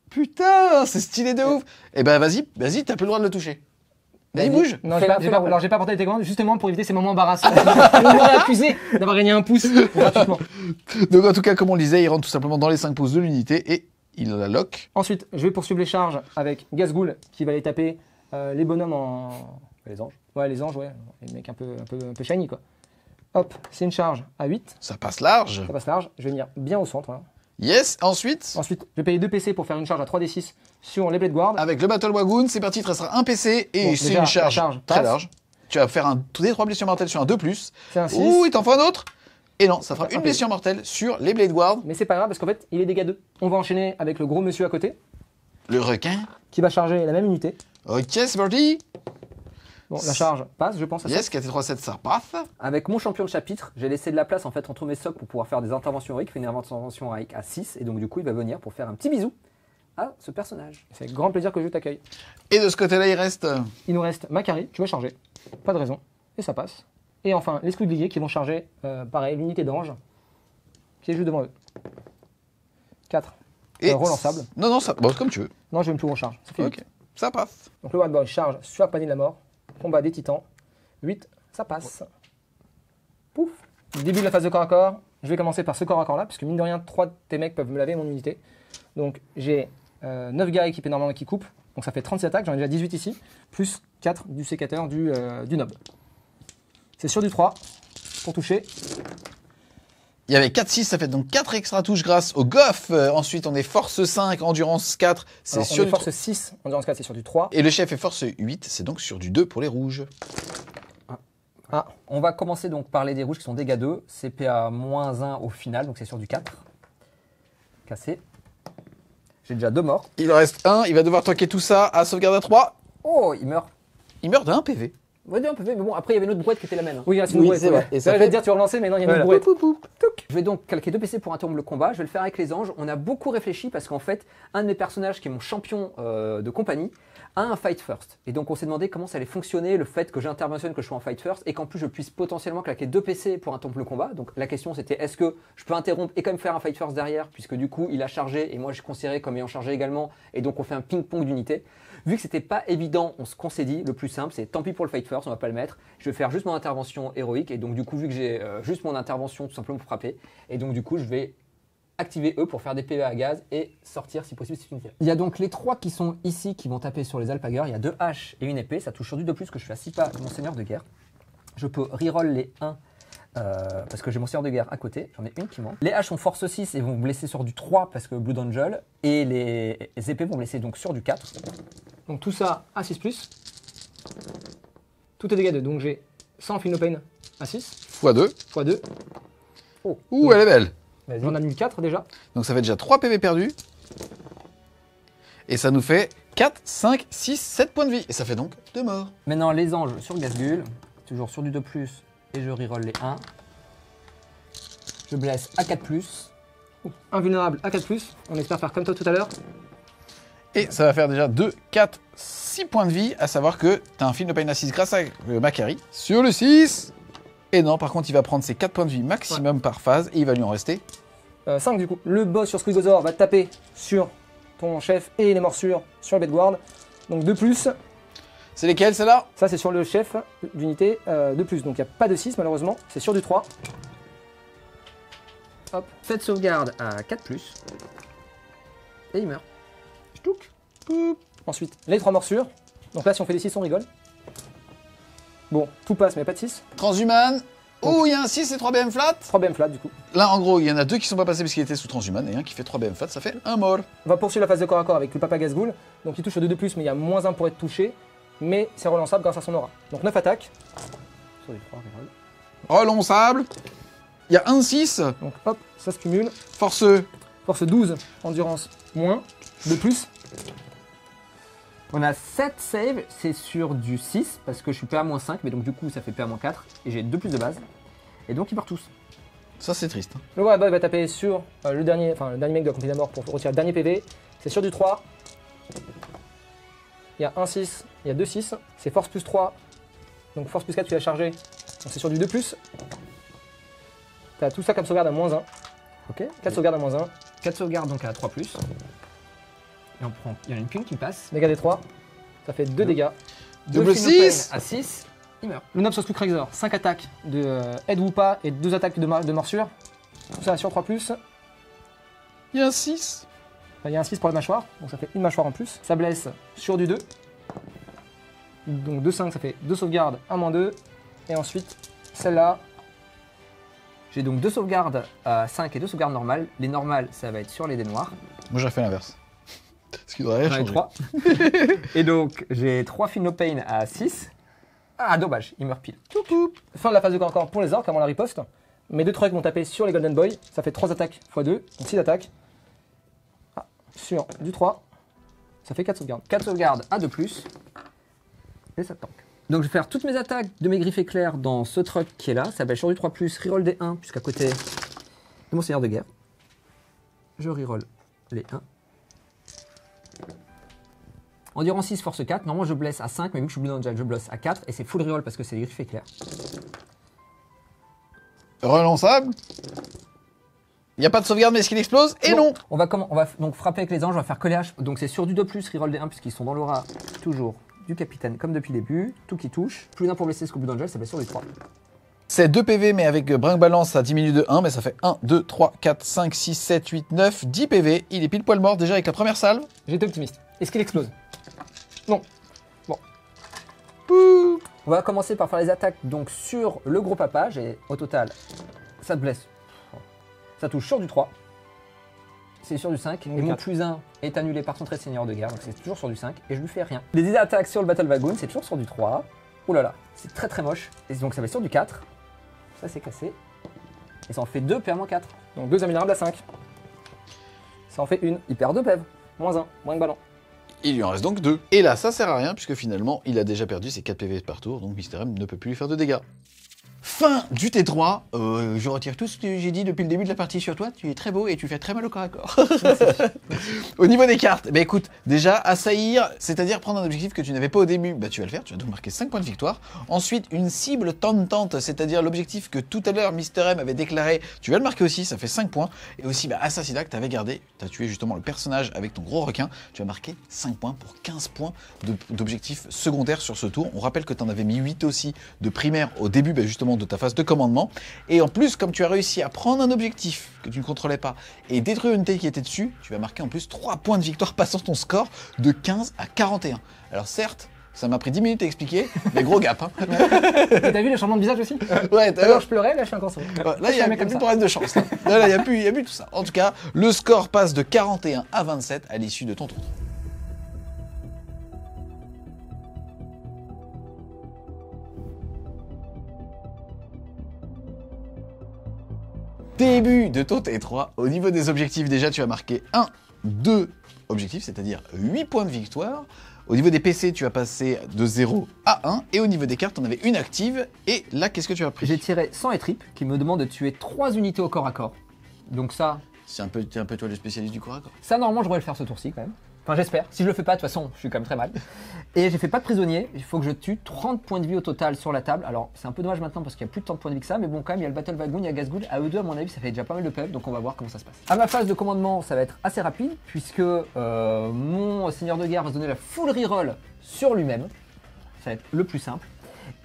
[SPEAKER 1] Putain, c'est stylé de ouf. Eh ben, vas-y, t'as plus le droit de le toucher. Vas-y,
[SPEAKER 3] Vas-y.
[SPEAKER 1] bouge.
[SPEAKER 2] Non,
[SPEAKER 3] Fais-la,
[SPEAKER 2] j'ai
[SPEAKER 3] fais-la.
[SPEAKER 2] pas, alors j'ai pas porté les télécommandes justement pour éviter ces moments embarrassants. On m'aurait accusé d'avoir gagné un pouce gratuitement.
[SPEAKER 1] Donc, en tout cas, comme on le disait, il rentre tout simplement dans les 5 pouces de l'unité et Il la lock.
[SPEAKER 2] Ensuite, je vais poursuivre les charges avec Gazghoul qui va aller taper les bonhommes en.
[SPEAKER 3] Les anges.
[SPEAKER 2] Ouais, les anges, ouais. Les mecs un peu shiny, quoi. Hop, c'est une charge à 8.
[SPEAKER 1] Ça passe large.
[SPEAKER 2] Ça passe large. Je vais venir bien au centre. Hein.
[SPEAKER 1] Yes, ensuite,
[SPEAKER 2] Ensuite, je vais payer 2 PC pour faire une charge à 3d6 sur les Blade Guard.
[SPEAKER 1] avec le Battle Wagoon, c'est parti, il te restera un PC et
[SPEAKER 2] Bon,
[SPEAKER 1] c'est
[SPEAKER 2] déjà,
[SPEAKER 1] une
[SPEAKER 2] la
[SPEAKER 1] charge,
[SPEAKER 2] charge
[SPEAKER 1] très
[SPEAKER 2] passe.
[SPEAKER 1] large. Tu vas faire des 3 blessures mortelles sur un 2+.
[SPEAKER 2] C'est un 6.
[SPEAKER 1] Ouh, il t'en faut un autre. Et non, ça fera
[SPEAKER 2] Un
[SPEAKER 1] une
[SPEAKER 2] PC.
[SPEAKER 1] blessure mortelle sur les Blade Guard.
[SPEAKER 2] Mais c'est pas grave parce qu'en fait, il est dégâts 2. On va enchaîner avec le gros monsieur à côté
[SPEAKER 1] Le requin.
[SPEAKER 2] qui va charger la même unité.
[SPEAKER 1] Ok, c'est parti.
[SPEAKER 2] Bon, la charge passe, je pense. À
[SPEAKER 1] Yes,
[SPEAKER 2] 7.
[SPEAKER 1] KT3-7, ça repasse.
[SPEAKER 3] Avec mon champion de chapitre, j'ai laissé de la place en fait entre mes socles pour pouvoir faire des interventions héroïques. Il fait une intervention héroïque à 6 et donc du coup il va venir pour faire un petit bisou à ce personnage.
[SPEAKER 2] C'est avec grand plaisir que je t'accueille.
[SPEAKER 1] Et de ce côté-là, il reste...
[SPEAKER 2] Il nous reste Macari, tu vas charger. Pas de raison. Et ça passe. Et enfin, les squigliers qui vont charger, pareil, l'unité d'ange qui est juste devant eux. 4.
[SPEAKER 1] Et
[SPEAKER 2] relançable.
[SPEAKER 1] Non, non, ça... Bon, comme tu veux.
[SPEAKER 2] Non, je vais même plus recharge. Ça fait 8.
[SPEAKER 1] Ok, ça passe.
[SPEAKER 2] Donc le White Boy charge sur la panier de la mort. Combat des titans. 8, ça passe. Pouf. Début de la phase de corps à corps. Je vais commencer par ce corps à corps là, parce que mine de rien, 3 de tes mecs peuvent me laver mon unité. Donc j'ai 9 gars équipés normalement qui coupent. Donc ça fait 36 attaques, j'en ai déjà 18 ici. Plus 4 du sécateur du nob. C'est sur du 3 pour toucher.
[SPEAKER 1] Il y avait 4-6, ça fait donc 4 extra touches grâce au goff. Ensuite, on est force 5, endurance 4, c'est
[SPEAKER 2] Alors,
[SPEAKER 1] sur
[SPEAKER 2] on est
[SPEAKER 1] du
[SPEAKER 2] force 6, endurance 4 c'est sur du 3.
[SPEAKER 1] Et le chef est force 8, c'est donc sur du 2 pour les rouges.
[SPEAKER 3] Ah, on va commencer donc par les dés rouges qui sont dégâts 2, CPA -1 au final, donc c'est sur du 4. Cassé. J'ai déjà 2 morts.
[SPEAKER 1] Il en reste un, il va devoir tanker tout ça à sauvegarde à 3.
[SPEAKER 3] Oh, il meurt.
[SPEAKER 1] Il meurt de 1 PV.
[SPEAKER 3] Ouais, un peu, mais bon, après il y avait une autre brouette qui était la même. Hein.
[SPEAKER 2] Oui, c'est une
[SPEAKER 1] Oui,
[SPEAKER 2] brouette,
[SPEAKER 1] c'est
[SPEAKER 2] ouais.
[SPEAKER 1] vrai. Et ça
[SPEAKER 2] Ça, je vais
[SPEAKER 1] fait-
[SPEAKER 2] te dire, tu vas relancer, mais non, il y a une
[SPEAKER 3] Voilà.
[SPEAKER 2] brouette.
[SPEAKER 3] Je vais donc calquer 2 PC pour interrompre le combat. Je vais le faire avec les anges. On a beaucoup réfléchi parce qu'en fait, un de mes personnages qui est mon champion de compagnie a un fight first. Et donc on s'est demandé comment ça allait fonctionner, le fait que j'interventionne, que je sois en fight first et qu'en plus je puisse potentiellement claquer 2 PC pour interrompre le combat. Donc la question c'était est-ce que je peux interrompre et quand même faire un fight first derrière puisque du coup il a chargé et moi je considérais comme ayant chargé également et donc on fait un ping-pong d'unités. Vu que c'était pas évident, qu'on s'est dit le plus simple c'est tant pis pour le fight first, on va pas le mettre. Je vais faire juste mon intervention héroïque et donc du coup vu que j'ai juste mon intervention tout simplement pour frapper et donc du coup je vais activer eux pour faire des PV à gaz et sortir si possible cette unité. Il y a donc les 3 qui sont ici qui vont taper sur les alpagers. Il y a 2 haches et une épée. Ça touche sur du 2+, que je suis à 6 pas de mon seigneur de guerre. Je peux reroll les 1 parce que j'ai mon seigneur de guerre à côté. J'en ai une qui manque. Les haches sont force 6 et vont blesser sur du 3 parce que Blood Angel. Et les épées vont blesser donc sur du 4.
[SPEAKER 2] Donc tout ça à 6+. Tout est dégâts 2. Donc j'ai 100 Feel No Pain à 6,
[SPEAKER 1] x2.
[SPEAKER 2] x 2.
[SPEAKER 1] Ouh, elle est belle.
[SPEAKER 2] J'en annule 4 déjà.
[SPEAKER 1] Donc ça fait déjà 3 PV perdus. Et ça nous fait 4, 5, 6, 7 points de vie. Et ça fait donc 2 morts.
[SPEAKER 3] Maintenant les anges sur Gazgul. Toujours sur du 2+. Et je reroll les 1. Je blesse à 4+.
[SPEAKER 2] Invulnérable à 4+. On espère faire comme toi tout à l'heure.
[SPEAKER 1] Et ça va faire déjà 2, 4, 6 points de vie. À savoir que tu as un fil de pain à 6 grâce à Macari. Sur le 6. Et non, par contre, il va prendre ses 4 points de vie maximum par phase. Et il va lui en rester.
[SPEAKER 2] 5 du coup. Le boss sur Squeezosaur va taper sur ton chef et les morsures sur le Bedward. Donc 2+.
[SPEAKER 1] C'est lesquels, celles-là?
[SPEAKER 2] Ça c'est sur le chef d'unité 2+. Donc il n'y a pas de 6 malheureusement. C'est sur du 3.
[SPEAKER 3] Hop, faites sauvegarde à 4+. Et il meurt.
[SPEAKER 2] Ch'touk. Poup. Ensuite, les 3 morsures. Donc là si on fait des 6 on rigole. Bon, tout passe mais pas de 6.
[SPEAKER 1] Transhuman. Ouh, il y a un 6 et 3 BM flat.
[SPEAKER 2] 3 BM flat du coup.
[SPEAKER 1] Là, en gros, il y en a 2 qui sont pas passés parce qu'il était sous Transhuman et un qui fait 3 BM flat. Ça fait un mort.
[SPEAKER 2] On va poursuivre la phase de corps à corps avec le Papa Gazghoul. Donc il touche au 2+, mais il y a -1 pour être touché. Mais c'est relançable grâce à son aura. Donc 9 attaques.
[SPEAKER 3] Sur les 3, reroll.
[SPEAKER 1] Relançable. Il y a un 6.
[SPEAKER 2] Donc hop, ça se cumule.
[SPEAKER 1] Force.
[SPEAKER 2] Force 12, endurance moins, 2+.
[SPEAKER 3] On a 7 saves, c'est sur du 6 parce que je suis PA -5, mais donc du coup ça fait PA -4 et j'ai 2+ de base. Et donc ils meurent tous.
[SPEAKER 1] Ça, c'est triste.
[SPEAKER 2] Le White Boy va taper sur le dernier mec de la compagnie de la mort pour retirer le dernier PV. C'est sur du 3. Il y a un 6, il y a 2 6. C'est force plus 3. Donc force plus 4 tu l'as chargé. Donc c'est sur du 2+. T'as tout ça comme sauvegarde à -1.
[SPEAKER 3] Ok.
[SPEAKER 2] 4 sauvegardes à -1.
[SPEAKER 3] 4 sauvegardes donc à 3+. Et on prend. Il y en a une ping qui passe.
[SPEAKER 2] Dégâts des 3. Ça fait 2 dégâts.
[SPEAKER 1] Double
[SPEAKER 3] Feel No Pain
[SPEAKER 1] 6.
[SPEAKER 3] à 6. Il meurt.
[SPEAKER 2] Le Nob sur Squeakrazor, 5 attaques de aide ou pas et 2 attaques de morsure. Tout ça sur 3+.
[SPEAKER 1] Il y a un 6.
[SPEAKER 2] Il y a un 6 pour la mâchoire, donc ça fait une mâchoire en plus. Ça blesse sur du 2. Donc 2-5, ça fait 2 sauvegardes, 1-2. Et ensuite, celle-là.
[SPEAKER 3] J'ai donc 2 sauvegardes à 5 et 2 sauvegardes normales. Les normales, ça va être sur les dés noirs.
[SPEAKER 1] Moi j'aurais fait l'inverse. Ce qui devrait
[SPEAKER 3] J'en ai
[SPEAKER 1] changer.
[SPEAKER 3] 3. Et donc, j'ai 3 Feel No Pain à 6. Ah, dommage, il meurt pile.
[SPEAKER 2] Fin de la phase de corps à corps pour les orques avant la riposte. Mes 2 trucks vont taper sur les Golden Boy. Ça fait 3 attaques x 2, donc 6 attaques. Ah, sur du 3. Ça fait 4 sauvegardes.
[SPEAKER 3] 4 sauvegardes à 2+. Et ça tank. Donc je vais faire toutes mes attaques de mes griffes éclairs dans ce truck qui est là. Ça va être sur du 3+, reroll des 1, puisqu'à côté de mon seigneur de guerre. Je reroll les 1. Endurance 6, force 4. Normalement je blesse à 5, mais vu que je suis Blood Angel, je blesse à 4. Et c'est full reroll parce que c'est des griffes éclairs.
[SPEAKER 1] Relançable. Il n'y a pas de sauvegarde, mais est-ce qu'il explose? Et non.
[SPEAKER 3] On va donc frapper avec les anges, on va faire que les haches. Donc c'est sur du 2+, reroll des 1, puisqu'ils sont dans l'aura toujours du capitaine, comme depuis le début. Tout qui touche. Plus d'un pour blesser ce qu'au Blood Angel, ça blesse sur du 3.
[SPEAKER 1] C'est 2 PV, mais avec brinque-balance, ça diminue de 1, mais ça fait 1, 2, 3, 4, 5, 6, 7, 8, 9, 10 PV. Il est pile poil mort déjà avec la première salve.
[SPEAKER 2] J'étais optimiste. Est-ce qu'il explose? Non. Bon.
[SPEAKER 3] On va commencer par faire les attaques donc sur le gros papa. J'ai au total, ça te blesse. Ça touche sur du 3. C'est sur du 5. Et mon plus 1 est annulé par son trait de seigneur de guerre. Donc c'est toujours sur du 5. Et je lui fais rien. Les attaques sur le Battle Wagon, c'est toujours sur du 3. Ouh là là, c'est très très moche. Et donc ça va sur du 4. Ça c'est cassé. Et ça en fait 2 PA-4.
[SPEAKER 2] Donc 2 améliorable à 5. Ça en fait une.
[SPEAKER 3] Il perd 2 PEV.
[SPEAKER 2] Moins 1. Moins de ballon.
[SPEAKER 1] Il lui en reste donc 2. Et là, ça sert à rien, puisque finalement, il a déjà perdu ses 4 PV par tour, donc Mister M ne peut plus lui faire de dégâts. Fin du T3. Je retire tout ce que j'ai dit depuis le début de la partie sur toi. Tu es très beau et tu fais très mal au corps à corps. Au niveau des cartes, bah écoute, déjà, assaillir, c'est-à-dire prendre un objectif que tu n'avais pas au début, bah tu vas le faire, tu vas donc marquer 5 points de victoire. Ensuite, une cible tentante, c'est-à-dire l'objectif que tout à l'heure Mister M avait déclaré, tu vas le marquer aussi, ça fait 5 points. Et aussi, bah, assassinat que tu avais gardé, tu as tué justement le personnage avec ton gros requin, tu vas marquer 5 points pour 15 points d'objectifs secondaires sur ce tour. On rappelle que tu en avais mis 8 aussi de primaire au début, bah, justement, de ta phase de commandement. Et en plus, comme tu as réussi à prendre un objectif que tu ne contrôlais pas et détruire une unité qui était dessus, tu vas marquer en plus 3 points de victoire, passant ton score de 15 à 41. Alors certes, ça m'a pris 10 minutes à expliquer, mais gros gap. Hein.
[SPEAKER 2] T'as vu les changements de visage aussi?
[SPEAKER 1] Ouais, t'as
[SPEAKER 2] Alors je pleurais, là je suis encore sourd.
[SPEAKER 1] là, il n'y a plus de problème de chance. Là, il n'y a plus tout ça. En tout cas, le score passe de 41 à 27 à l'issue de ton tour. Début de ton T3, au niveau des objectifs, déjà tu vas marquer 1, 2 objectifs, c'est-à-dire 8 points de victoire. Au niveau des PC, tu vas passer de 0 à 1. Et au niveau des cartes, on avait une active. Et là, qu'est-ce que tu as pris?
[SPEAKER 3] J'ai tiré 100 et trip qui me demande de tuer 3 unités au corps à corps. Donc ça...
[SPEAKER 1] C'est un peu toi le spécialiste du corps à corps.
[SPEAKER 3] Ça, normalement, je devrais le faire ce tour-ci quand même. Enfin, j'espère. Si je le fais pas, de toute façon, je suis quand même très mal. Et j'ai fait pas de prisonnier. Il faut que je tue 30 points de vie au total sur la table. Alors, c'est un peu dommage maintenant parce qu'il y a plus de tant de points de vie que ça. Mais bon, quand même, il y a le Battle Wagon, il y a Gazgoul. À eux deux, à mon avis, ça fait déjà pas mal de pub. Donc, on va voir comment ça se passe. À ma phase de commandement, ça va être assez rapide puisque mon seigneur de guerre va se donner la full reroll sur lui-même. Ça va être le plus simple.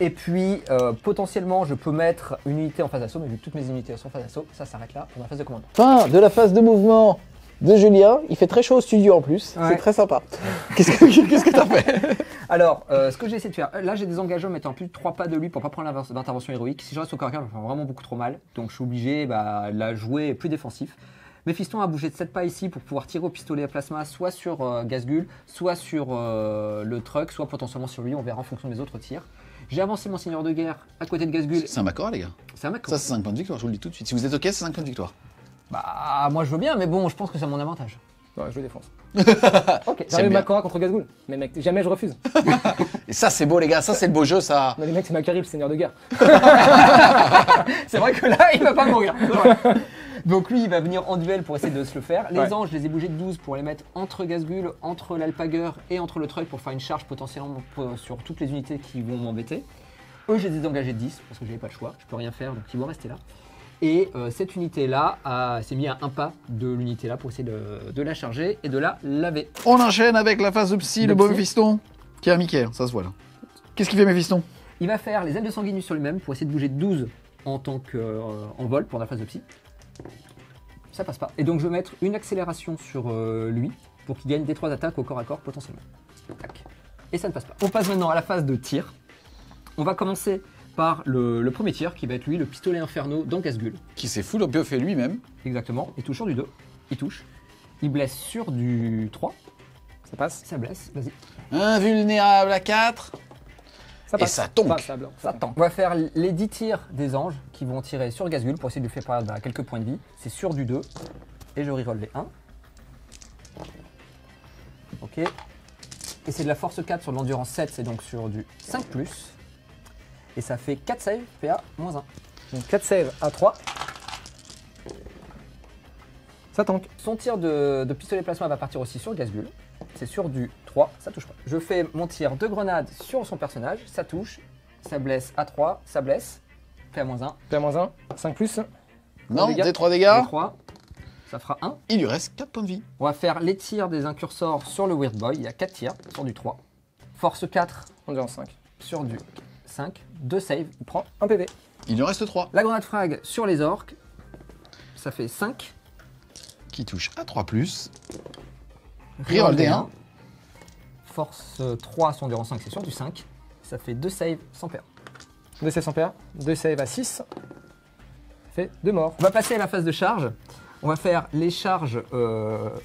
[SPEAKER 3] Et puis, potentiellement, je peux mettre une unité en phase d'assaut. Mais vu que toutes mes unités sont en phase d'assaut, ça s'arrête là pour ma phase de commandement.
[SPEAKER 2] Fin de la phase de mouvement de Julien. Il fait très chaud au studio en plus.
[SPEAKER 3] Ouais.
[SPEAKER 2] C'est très sympa.
[SPEAKER 1] Qu'est-ce que t'as fait?
[SPEAKER 3] Alors, ce que j'ai essayé de faire, là j'ai des engagements mettant plus de 3 pas de lui pour pas prendre l'intervention héroïque. Si je reste au corps à corps, je vais faire vraiment beaucoup trop mal. Donc je suis obligé de la jouer plus défensif. Méphiston a bougé de 7 pas ici pour pouvoir tirer au pistolet à plasma, soit sur Gazgul, soit sur le truck, soit potentiellement sur lui. On verra en fonction de mes autres tirs. J'ai avancé mon seigneur de guerre à côté de Gazgul.
[SPEAKER 1] C'est un Makora, les gars.
[SPEAKER 3] C'est un mec.
[SPEAKER 1] Ça, c'est 5 points de victoire, je vous le dis tout de suite. Si vous êtes OK, c'est 5 points de victoire.
[SPEAKER 3] Bah, moi je veux bien, mais bon, je pense que c'est à mon avantage.
[SPEAKER 2] Ouais, je le défonce.
[SPEAKER 3] Ok,
[SPEAKER 2] J'arrive
[SPEAKER 1] bien.
[SPEAKER 2] Makora contre Gazgul. Mais mec, jamais je refuse.
[SPEAKER 1] Et ça, c'est beau, les gars. Ça, c'est le beau jeu, ça.
[SPEAKER 2] Mais les mecs, c'est Makari, le seigneur de guerre.
[SPEAKER 3] C'est vrai que là, il va pas mourir. Donc lui, il va venir en duel pour essayer de se le faire. Les anges, je les ai bougés de 12 pour les mettre entre Gazgul, entre l'Alpager et entre le truck pour faire une charge potentiellement sur toutes les unités qui vont m'embêter. Eux, je les ai désengagés de 10 parce que j'avais pas le choix. Je peux rien faire, donc ils vont rester là. Et cette unité-là s'est mis à un pas de l'unité-là pour essayer de la charger et de la laver.
[SPEAKER 1] On enchaîne avec la phase de psy,
[SPEAKER 3] De
[SPEAKER 1] le beau
[SPEAKER 3] psy.
[SPEAKER 1] Méphiston, qui est un Mickey, ça se voit là. Qu'est-ce qu'il fait, Méphiston?
[SPEAKER 3] Il va faire les ailes de sanguinus sur lui-même pour essayer de bouger de 12 en tant qu'en vol pour la phase de psy. Ça passe pas. Et donc je vais mettre une accélération sur lui pour qu'il gagne des 3 attaques au corps à corps potentiellement. Tac. Et ça ne passe pas. On passe maintenant à la phase de tir. On va commencer par le premier tir qui va être lui, le pistolet inferno dans Casgul.
[SPEAKER 1] Qui s'est full bien fait lui-même.
[SPEAKER 3] Exactement. Il touche sur du 2. Il touche. Il blesse sur du 3.
[SPEAKER 2] Ça passe.
[SPEAKER 3] Ça blesse. Vas-y.
[SPEAKER 1] Invulnérable à 4.
[SPEAKER 2] Ça
[SPEAKER 1] Et
[SPEAKER 2] passe.
[SPEAKER 1] ça tombe.
[SPEAKER 2] Passable.
[SPEAKER 3] Ça tend. On va faire les 10 tirs des anges qui vont tirer sur Casgul pour essayer de lui faire perdre quelques points de vie. C'est sur du 2. Et je reroll les 1. Ok. Et c'est de la force 4 sur de l'endurance 7, c'est donc sur du 5+. Et ça fait 4 saves, PA -1.
[SPEAKER 2] Donc 4 saves à 3. Ça tank.
[SPEAKER 3] Son tir de pistolet plasma va partir aussi sur Casgul. C'est sur du 3, ça touche pas. Je fais mon tir de grenade sur son personnage, ça touche, ça blesse à 3, ça blesse. PA -1.
[SPEAKER 2] PA-1, 5+.
[SPEAKER 1] Non,
[SPEAKER 2] dégâts.
[SPEAKER 1] des 3 dégâts.
[SPEAKER 3] 3, ça fera 1.
[SPEAKER 1] Il lui reste 4 points de vie.
[SPEAKER 3] On va faire les tirs des incursors sur le Weird Boy. Il y a 4 tirs sur du 3. Force 4
[SPEAKER 2] Endurance 5.
[SPEAKER 3] sur du 5. 2 saves.
[SPEAKER 2] Il prend 1 PV.
[SPEAKER 1] Il lui reste 3.
[SPEAKER 3] La grenade frag sur les orques. Ça fait 5.
[SPEAKER 1] Qui touche à 3+. Reroll des 1.
[SPEAKER 3] Force 3 sur endurance 5, c'est sur du 5. Ça fait 2 saves sans perdre.
[SPEAKER 2] 2 saves sans perdre. 2 saves à 6. Ça fait 2 morts.
[SPEAKER 3] On va passer à la phase de charge. On va faire les charges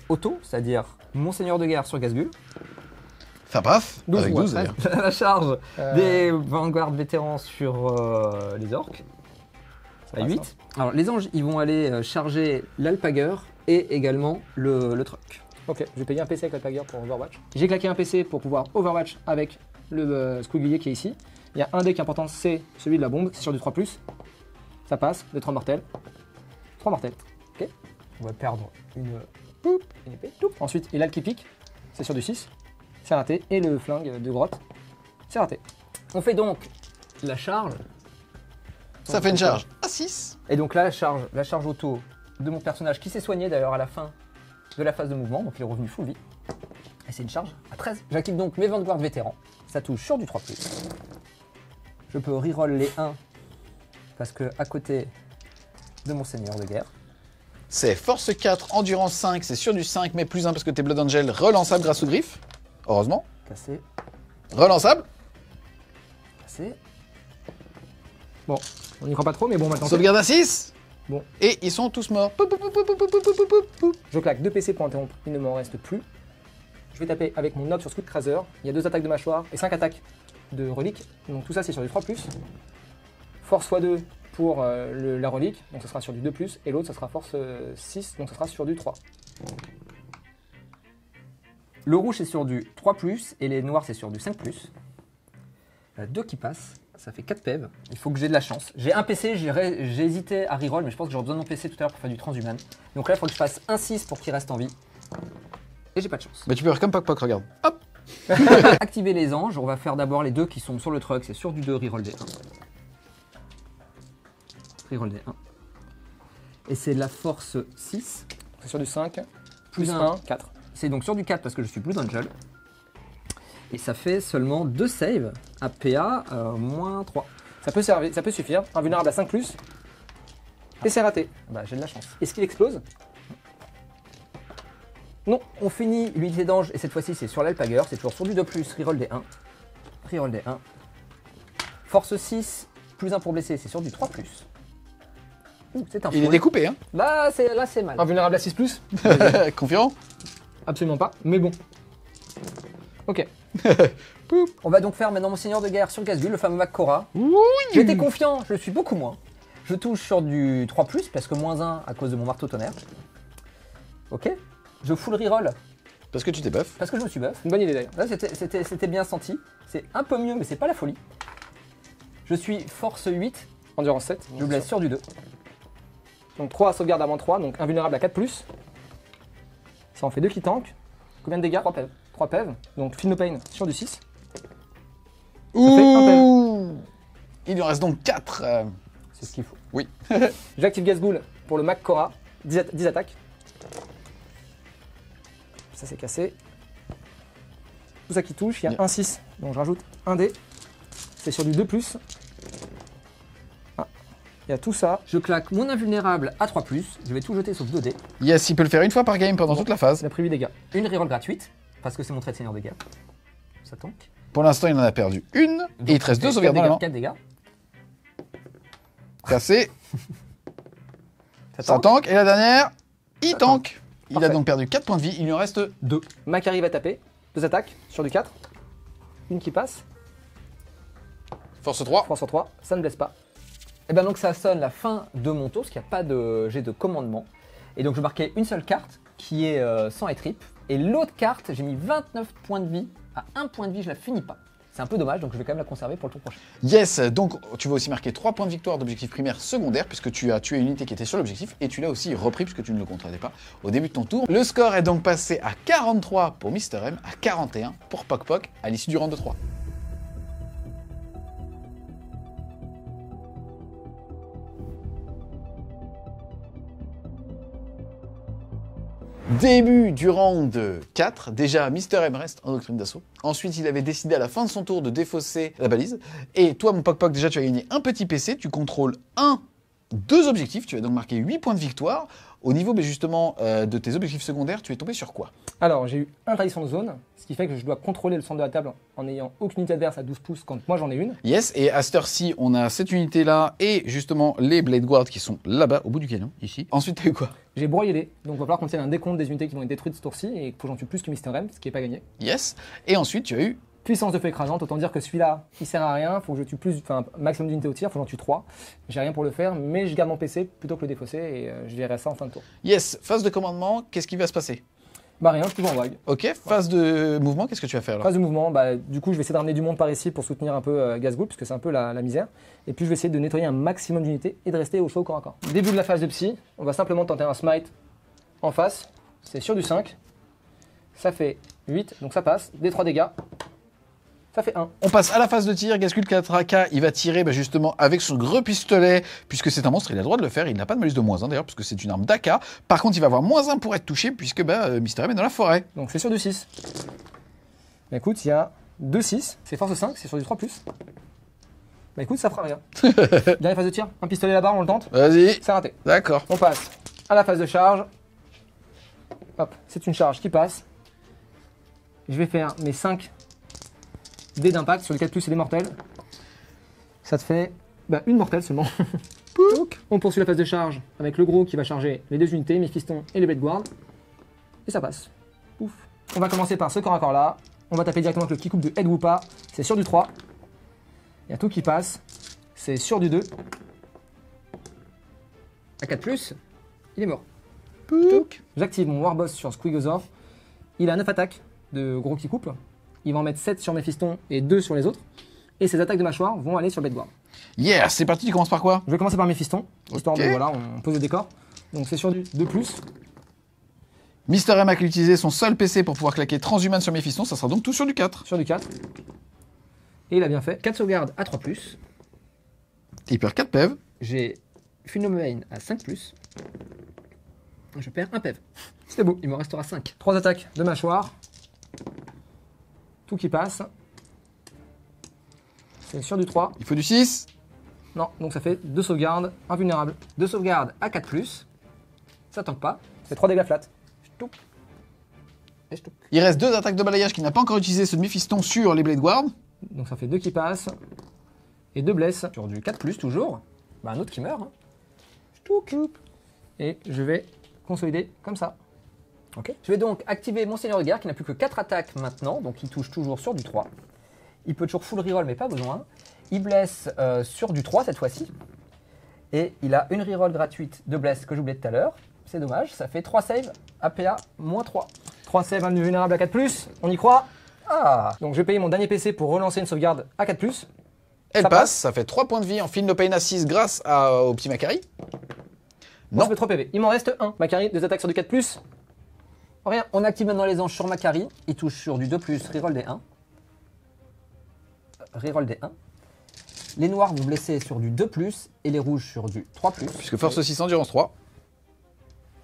[SPEAKER 3] auto, c'est-à-dire Monseigneur de guerre sur Casgul.
[SPEAKER 1] Ça passe.
[SPEAKER 2] 12
[SPEAKER 1] Avec
[SPEAKER 2] ou
[SPEAKER 1] 12
[SPEAKER 2] après.
[SPEAKER 1] d'ailleurs.
[SPEAKER 3] La charge des Vanguard vétérans sur les orques.
[SPEAKER 2] Ça
[SPEAKER 3] À
[SPEAKER 2] passe,
[SPEAKER 3] 8. Alors les anges, ils vont aller charger l'Alpager et également le truck.
[SPEAKER 2] Ok, je vais payer un PC avec l'Alpager pour Overwatch. J'ai claqué un PC pour pouvoir Overwatch avec le Squigglier qui est ici. Il y a un dé qui est important, c'est celui de la bombe, c'est sur du 3+. Ça passe, de 3 mortels. 3 mortels. Ok.
[SPEAKER 3] On va perdre une
[SPEAKER 2] épée. Toup. Ensuite, il a le qui pique, c'est sur du 6. C'est raté. Et le flingue de grotte, c'est raté.
[SPEAKER 3] On fait donc la charge.
[SPEAKER 1] Ça fait une charge à 6.
[SPEAKER 3] Et donc là, la charge auto de mon personnage qui s'est soigné d'ailleurs à la fin de la phase de mouvement, donc il est revenu full vie. Et c'est une charge à 13. J'active donc mes Vanguard vétérans. Ça touche sur du 3+. Je peux reroll les 1 parce que à côté de mon seigneur de guerre.
[SPEAKER 1] C'est force 4, endurance 5, c'est sur du 5, mais +1 parce que t'es Blood Angel, relançable grâce aux griffes. Heureusement.
[SPEAKER 3] Cassé,
[SPEAKER 1] Relançable.
[SPEAKER 3] cassé.
[SPEAKER 2] Bon, on n'y croit pas trop, mais bon, maintenant.
[SPEAKER 1] Sauvegarde à 6.
[SPEAKER 2] Bon.
[SPEAKER 1] Et ils sont tous morts. Poup, poup, poup, poup, poup, poup, poup, poup, poup.
[SPEAKER 2] Je claque 2 PC pour interrompre, il ne m'en reste plus. Je vais taper avec mon nob sur Squid Crazer. Il y a 2 attaques de mâchoire et 5 attaques de relique. Donc tout ça, c'est sur du 3+. Force x2 pour la relique, donc ça sera sur du 2+. Et l'autre, ça sera force 6, donc ça sera sur du 3.
[SPEAKER 3] Le rouge c'est sur du 3+, et les noirs c'est sur du 5+. Il y en a 2 qui passent, ça fait 4 PEV. Il faut que j'ai de la chance. J'ai un PC, j'ai hésité à reroll, mais je pense que j'aurai besoin de mon PC tout à l'heure pour faire du transhuman. Donc là, il faut que je fasse un 6 pour qu'il reste en vie. Et j'ai pas de chance.
[SPEAKER 1] Bah tu peux faire comme Poc, regarde. Hop.
[SPEAKER 3] Activer les anges, on va faire d'abord les 2 qui sont sur le truck, c'est sur du 2, reroll des 1. Reroll des 1. Et c'est de la force 6.
[SPEAKER 2] C'est sur du 5,
[SPEAKER 3] Plus
[SPEAKER 2] plus
[SPEAKER 3] un.
[SPEAKER 2] 1, 4.
[SPEAKER 3] C'est donc sur du 4 parce que je suis Blue Angel. Et ça fait seulement 2 saves à PA -3.
[SPEAKER 2] Ça peut servir, ça peut suffire. Invulnérable à 5+. Et c'est raté.
[SPEAKER 3] Bah j'ai de la chance.
[SPEAKER 2] Est-ce qu'il explose?
[SPEAKER 3] Non, on finit l'unité d'ange et cette fois-ci c'est sur l'Alpager. C'est toujours sur du 2+, reroll des 1. Reroll des 1. Force 6, plus 1 pour blesser, c'est sur du 3+. Ouh, c'est un
[SPEAKER 1] Il est
[SPEAKER 3] full.
[SPEAKER 1] découpé, hein.
[SPEAKER 3] Là c'est mal.
[SPEAKER 2] Invulnérable à 6+?
[SPEAKER 1] Confiant.
[SPEAKER 2] Absolument pas, mais bon. Ok.
[SPEAKER 3] On va donc faire maintenant mon seigneur de guerre sur Casgul, le fameux Makora.
[SPEAKER 1] Oui.
[SPEAKER 3] J'étais confiant, je le suis beaucoup moins. Je touche sur du 3+, parce que -1 à cause de mon marteau tonnerre. Ok. Je full reroll,
[SPEAKER 1] Parce que tu t'es buff.
[SPEAKER 3] parce que je me suis buff.
[SPEAKER 2] Une bonne idée d'ailleurs.
[SPEAKER 3] Là, c'était bien senti. C'est un peu mieux, mais c'est pas la folie. Je suis force 8,
[SPEAKER 2] Endurance 7.
[SPEAKER 3] je blesse sur du 2.
[SPEAKER 2] Donc 3 sauvegarde avant 3, donc invulnérable à 4+. Ça en fait 2 qui tankent. Combien de dégâts?
[SPEAKER 3] 3 PEV.
[SPEAKER 2] 3 PEV. Donc Feel No Pain sur du 6.
[SPEAKER 1] Ouh. Il lui en reste donc 4.
[SPEAKER 3] C'est ce qu'il faut.
[SPEAKER 1] Oui.
[SPEAKER 2] J'active Gazghoul pour le Makora. 10 attaques. Ça c'est cassé. Tout ça qui touche, il y a
[SPEAKER 1] Bien.
[SPEAKER 2] un 6. Donc je rajoute un dé. C'est sur du 2+. Il y a tout ça.
[SPEAKER 3] Je claque mon invulnérable à 3+, je vais tout jeter sauf 2 dés.
[SPEAKER 1] Yes, il peut le faire une fois par game pendant toute la phase.
[SPEAKER 2] Il a pris 8 dégâts.
[SPEAKER 3] Une reroll gratuite, parce que c'est mon trait de seigneur de guerre. Ça tank.
[SPEAKER 1] Pour l'instant, il en a perdu une. Et il te reste 2 sauvegardes dans la main.
[SPEAKER 3] 4 dégâts.
[SPEAKER 1] Cassé. Ça tank. Et la dernière, il tank. Il a
[SPEAKER 2] Parfait.
[SPEAKER 1] donc perdu 4 points de vie. Il lui en reste 2.
[SPEAKER 2] Macari va taper. 2 attaques sur du 4. Une qui passe.
[SPEAKER 1] Force 3.
[SPEAKER 2] 3 sur 3. Ça ne blesse pas.
[SPEAKER 3] Et bien donc ça sonne la fin de mon tour, parce qu'il n'y a pas de jet de commandement. Et donc je marquais une seule carte, qui est sang et trip. Et l'autre carte, j'ai mis 29 points de vie. À 1 point de vie, je la finis pas. C'est un peu dommage, donc je vais quand même la conserver pour le tour prochain.
[SPEAKER 1] Yes, donc tu vas aussi marquer 3 points de victoire d'objectif primaire secondaire, puisque tu as tué une unité qui était sur l'objectif, et tu l'as aussi repris, puisque tu ne le comptais pas au début de ton tour. Le score est donc passé à 43 pour Mister M, à 41 pour Poc Poc, à l'issue du round de 3. Début du round 4, déjà Mister M reste en doctrine d'assaut. Ensuite, il avait décidé à la fin de son tour de défausser la balise. Et toi, mon Poc Poc, déjà tu as gagné un petit PC, tu contrôles 2 objectifs, tu as donc marqué 8 points de victoire. Au niveau mais justement de tes objectifs secondaires, tu es tombé sur quoi?
[SPEAKER 2] Alors, j'ai eu un tradition de zone, ce qui fait que je dois contrôler le centre de la table en n'ayant aucune unité adverse à 12 pouces quand moi j'en ai une.
[SPEAKER 1] Yes, et à cette heure-ci, on a cette unité-là et justement les Blade Guards qui sont là-bas, au bout du canon, ici. Ensuite, tu as eu quoi?
[SPEAKER 2] J'ai broyé, donc il va falloir qu'on tienne un décompte des unités qui vont être détruites ce tour-ci et que j'en tue plus que Mister M, ce qui n'est pas gagné.
[SPEAKER 1] Yes, et ensuite tu as eu...
[SPEAKER 2] Puissance de feu écrasante, autant dire que celui-là, il sert à rien, faut que je tue plus, enfin maximum d'unités au tir, faut que j'en tue 3. J'ai rien pour le faire, mais je garde mon PC plutôt que le défausser et je verrai ça en fin de tour.
[SPEAKER 1] Yes, phase de commandement, qu'est-ce qui va se passer?
[SPEAKER 2] Bah rien, je suis en vague.
[SPEAKER 1] Ok, phase de mouvement, qu'est-ce que tu vas faire là?
[SPEAKER 2] Phase de mouvement, bah du coup je vais essayer de ramener du monde par ici pour soutenir un peu Gazgul, parce que c'est un peu la misère. Et puis je vais essayer de nettoyer un maximum d'unités et de rester au chaud au corps à corps. Début de la phase de psy, on va simplement tenter un smite en face, c'est sur du 5. Ça fait 8, donc ça passe, des 3 dégâts. Ça fait 1.
[SPEAKER 1] On passe à la phase de tir. Gazgul Katraka, il va tirer justement avec son gros pistolet, puisque c'est un monstre, il a le droit de le faire. Il n'a pas de malus de -1 d'ailleurs, puisque c'est une arme d'AK. Par contre, il va avoir -1 pour être touché, puisque Mister M est dans la forêt.
[SPEAKER 2] Donc c'est sur du 6. Bah écoute, il y a 2 6, c'est force 5, c'est sur du 3+. Bah écoute, ça fera rien. Dernière phase de tir, un pistolet là-bas, on le tente.
[SPEAKER 1] Vas-y.
[SPEAKER 2] C'est raté.
[SPEAKER 1] D'accord.
[SPEAKER 2] On passe à la phase de charge. Hop, c'est une charge qui passe. Je vais faire mes 5 dés d'impact sur les 4+, c'est des mortels. Ça te fait une mortelle seulement. On poursuit la phase de charge avec le gros qui va charger les 2 unités, mes pistons et les Blade Guard. Et ça passe. Ouf. On va commencer par ce corps à corps là. On va taper directement avec le kick-up de Ed Woopa. C'est sur du 3. Il y a tout qui passe. C'est sur du 2.
[SPEAKER 3] À 4+, il est mort.
[SPEAKER 2] J'active mon Warboss sur Squigozor. Il a 9 attaques de gros qui coupe. Il va en mettre 7 sur mes fistons et 2 sur les autres. Et ses attaques de mâchoire vont aller sur le Blade Guard.
[SPEAKER 1] Yeah, c'est parti, tu commences par quoi?
[SPEAKER 2] Je vais commencer par mes fistons, histoire
[SPEAKER 1] Ok.
[SPEAKER 2] de, voilà, on pose le décor. Donc c'est sur du 2+.
[SPEAKER 1] Mister M a utilisé son seul PC pour pouvoir claquer Transhuman sur mes fistons, ça sera donc tout sur du 4.
[SPEAKER 2] Sur du 4. Et il a bien fait.
[SPEAKER 3] 4 sauvegardes à 3+.
[SPEAKER 1] Il perd 4 PEV.
[SPEAKER 3] J'ai Phénomène à 5+. Je perds un PEV.
[SPEAKER 2] C'était beau.
[SPEAKER 3] Il me restera 5.
[SPEAKER 2] 3 attaques de mâchoire. Tout qui passe. C'est sur du 3.
[SPEAKER 1] Il faut du 6.
[SPEAKER 2] Non, donc ça fait 2 sauvegardes, invulnérable.
[SPEAKER 3] 2 sauvegardes à 4+. Ça tank pas.
[SPEAKER 2] C'est 3 dégâts flat.
[SPEAKER 3] Touc. Et je touc.
[SPEAKER 1] Il reste 2 attaques de balayage qu'il n'a pas encore utilisé, ceux de Mephiston sur les Blade Guard.
[SPEAKER 2] Donc ça fait 2 qui passent. Et 2 blesses.
[SPEAKER 3] Sur du 4+, toujours. Bah, un autre qui meurt. Hein.
[SPEAKER 2] Et je vais consolider comme ça.
[SPEAKER 3] Ok. Je vais donc activer mon seigneur de guerre qui n'a plus que 4 attaques maintenant, donc il touche toujours sur du 3. Il peut toujours full reroll mais pas besoin. Il blesse sur du 3 cette fois-ci. Et il a une reroll gratuite de bless que j'oubliais tout à l'heure. C'est dommage, ça fait 3 saves, APA -3.
[SPEAKER 2] 3 saves invulnérables à 4+. On y croit.
[SPEAKER 3] Ah.
[SPEAKER 2] Donc je vais payer mon dernier PC pour relancer une sauvegarde à 4+.
[SPEAKER 1] Elle
[SPEAKER 2] Ça
[SPEAKER 1] passe,
[SPEAKER 2] passe.
[SPEAKER 1] ça fait 3 points de vie en Feel No Pain à 6 grâce au petit Macari.
[SPEAKER 2] Non. Ça fait 3 PV. Il m'en reste 1. Macari, 2 attaques sur du 4+.
[SPEAKER 3] Rien, on active maintenant les anges sur Macari. Il touche sur du 2+, reroll des 1. Reroll des 1. Les noirs vont blesser sur du 2+, et les rouges sur du 3+.
[SPEAKER 1] Puisque force 6 endurance 3.